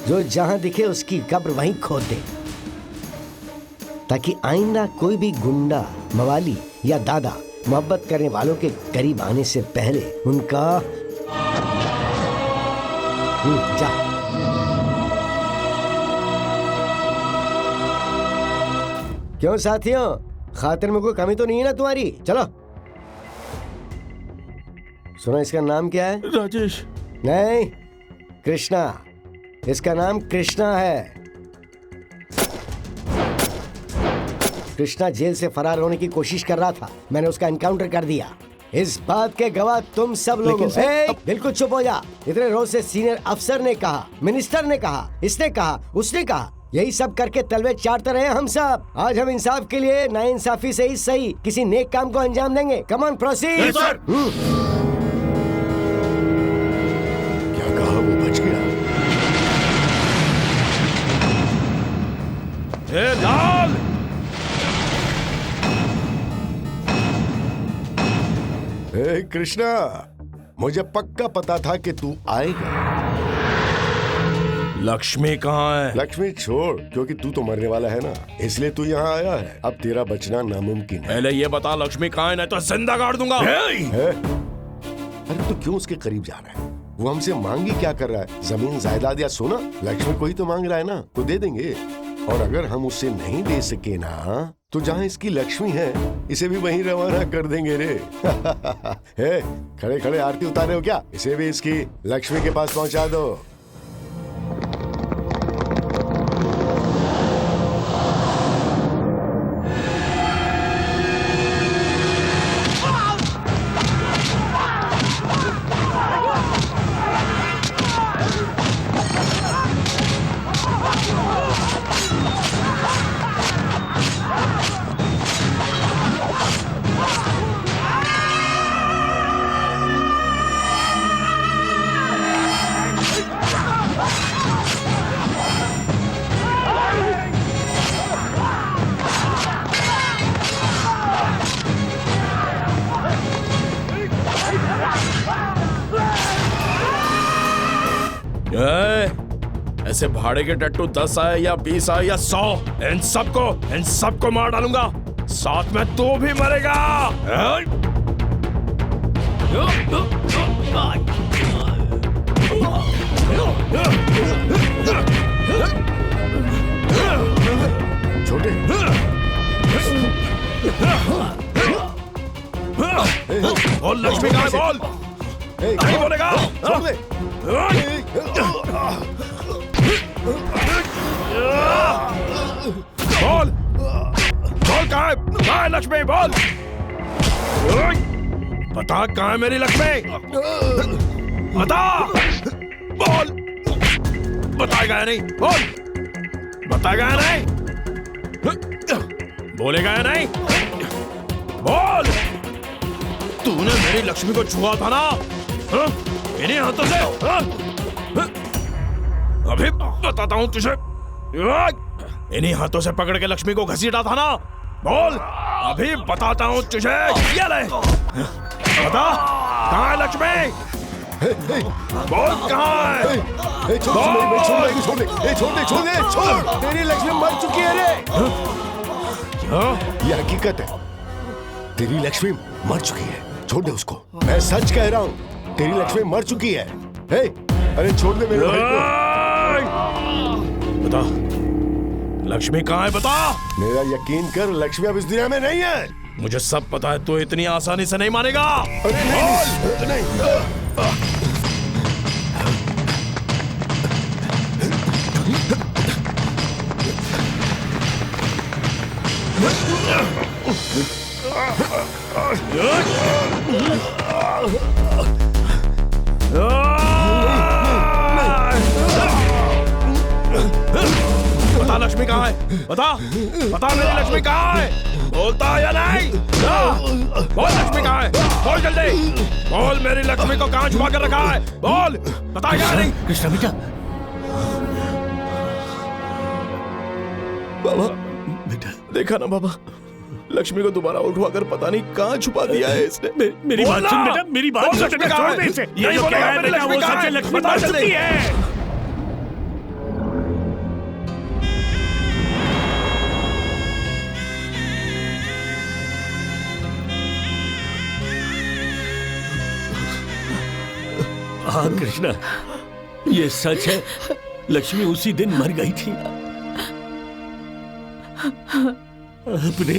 जो जहां दिखे उसकी कब्र वहीं खोद दे, ताकि आइंदा कोई भी गुंडा, मवाली या दादा मोहब्बत करने वालों के करीब आने से पहले उनका जा। क्यों साथियों, खातिर में कोई कमी तो नहीं है ना तुम्हारी? चलो। सुनो, इसका नाम क्या है? राजेश। नहीं, कृष्णा। इसका नाम कृष्णा है। कृष्णा जेल से फरार होने की कोशिश कर रहा था, मैंने उसका एनकाउंटर कर दिया। इस बात के गवाह तुम सब लोग हो। बिल्कुल चुप हो जा। इतने रोज से सीनियर अफसर ने कहा, मिनिस्टर ने कहा, इसने कहा, उसने कहा, यही सब करके तलवे चाटते रहे हम सब। आज हम इंसाफ के लिए नाइंसाफी से ही सही किसी नेक काम को अंजाम देंगे। Come on proceed. क्या कहा? वो बच गया। लाल, कृष्णा, मुझे पक्का पता था कि तू आएगा। लक्ष्मी कहाँ है? लक्ष्मी छोड़, क्योंकि तू तो मरने वाला है ना, इसलिए तू यहाँ आया है। अब तेरा बचना नामुमकिन है। पहले ये बता लक्ष्मी कहाँ है, नहीं तो जिंदा गाड़ दूंगा। अरे तू क्यों उसके करीब जा रहा है? वो हमसे मांगी क्या कर रहा है? जमीन, जायदाद या सोना? लक्ष्मी को ही तो मांग रहा है ना, तो दे देंगे। और अगर हम उसे नहीं दे सके ना, तो जहाँ इसकी लक्ष्मी है इसे भी वहीं रवाना कर देंगे रे। हे, खड़े खड़े आरती उतारे हो क्या? इसे भी इसकी लक्ष्मी के पास पहुंचा दो। ऐसे भाड़े के टट्टू 10 आए या 20 आए या 100, इन सबको मार डालूंगा। साथ में तू भी मरेगा। छोटे, बोल लक्ष्मी कहाँ है? बोल। नहीं बोलेगा? छोड़ दे। बोल, बोल कहाँ है लक्ष्मी? बोल, बता कहाँ है मेरी लक्ष्मी? बता। बोल, बताएगा या नहीं? बोल, बताएगा या नहीं? बोलेगा या नहीं? बोल, तूने मेरी लक्ष्मी को छुआ था ना? इन्हीं हाथों से? अभी बताता हूँ तुझे। इन्हीं हाथों से पकड़ के लक्ष्मी को घसीटा था ना? बोल, अभी बताता हूँ तुझे। ये ले, बता, कहाँ है लक्ष्मी? बोल, कहाँ है? छोड़, तेरी लक्ष्मी मर चुकी है रे। ये हकीकत है, तेरी लक्ष्मी मर चुकी है। छोड़ दे उसको, मैं सच कह रहा हूँ, तेरी लक्ष्मी मर चुकी है। अरे छोड़ दे मेरे भाई को। बता, लक्ष्मी कहाँ है? बता। मेरा यकीन कर, लक्ष्मी अब इस दुनिया में नहीं है। मुझे सब पता है, तू इतनी आसानी से नहीं मानेगा। अरे नहीं। बता लक्ष्मी कहाँ है? बता मेरी लक्ष्मी कहाँ है? बोलता या नहीं? बोल, लक्ष्मी कहाँ है? बोल जल्दी, बोल, मेरी लक्ष्मी को कहाँ छुपा कर रखा है? बोल, बता या नहीं? कृष्णा बेटा, बाबा बेटा, देखा ना बाबा, लक्ष्मी को दोबारा उठवाकर पता नहीं कहाँ छुपा दिया है इसने। मेरी बात सुन बेटा, मेरी बात सुन। छोड़ दे इसे। ये जो कह रहा है बेटा, वो सच है, लक्ष्मी मर चुकी है। हाँ कृष्णा, ये सच है, लक्ष्मी उसी दिन मर गई थी। अपने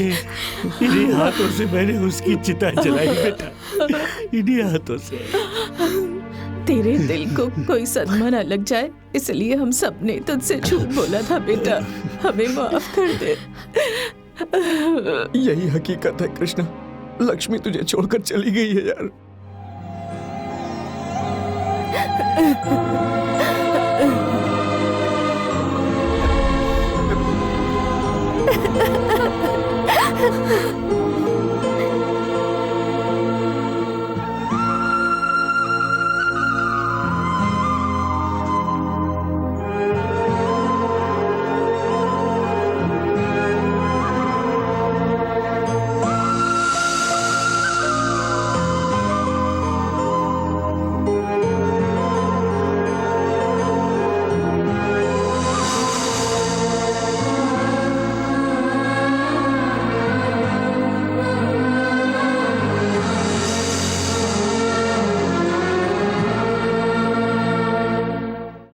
इन्हीं हाथों से मैंने उसकी चिता जलाई बेटा, इन्हीं हाथों से। तेरे दिल को कोई सदमा न लग जाए, इसलिए हम सबने तुझसे झूठ बोला था बेटा, हमें माफ कर दे। यही हकीकत है कृष्णा, लक्ष्मी तुझे छोड़कर चली गई है यार।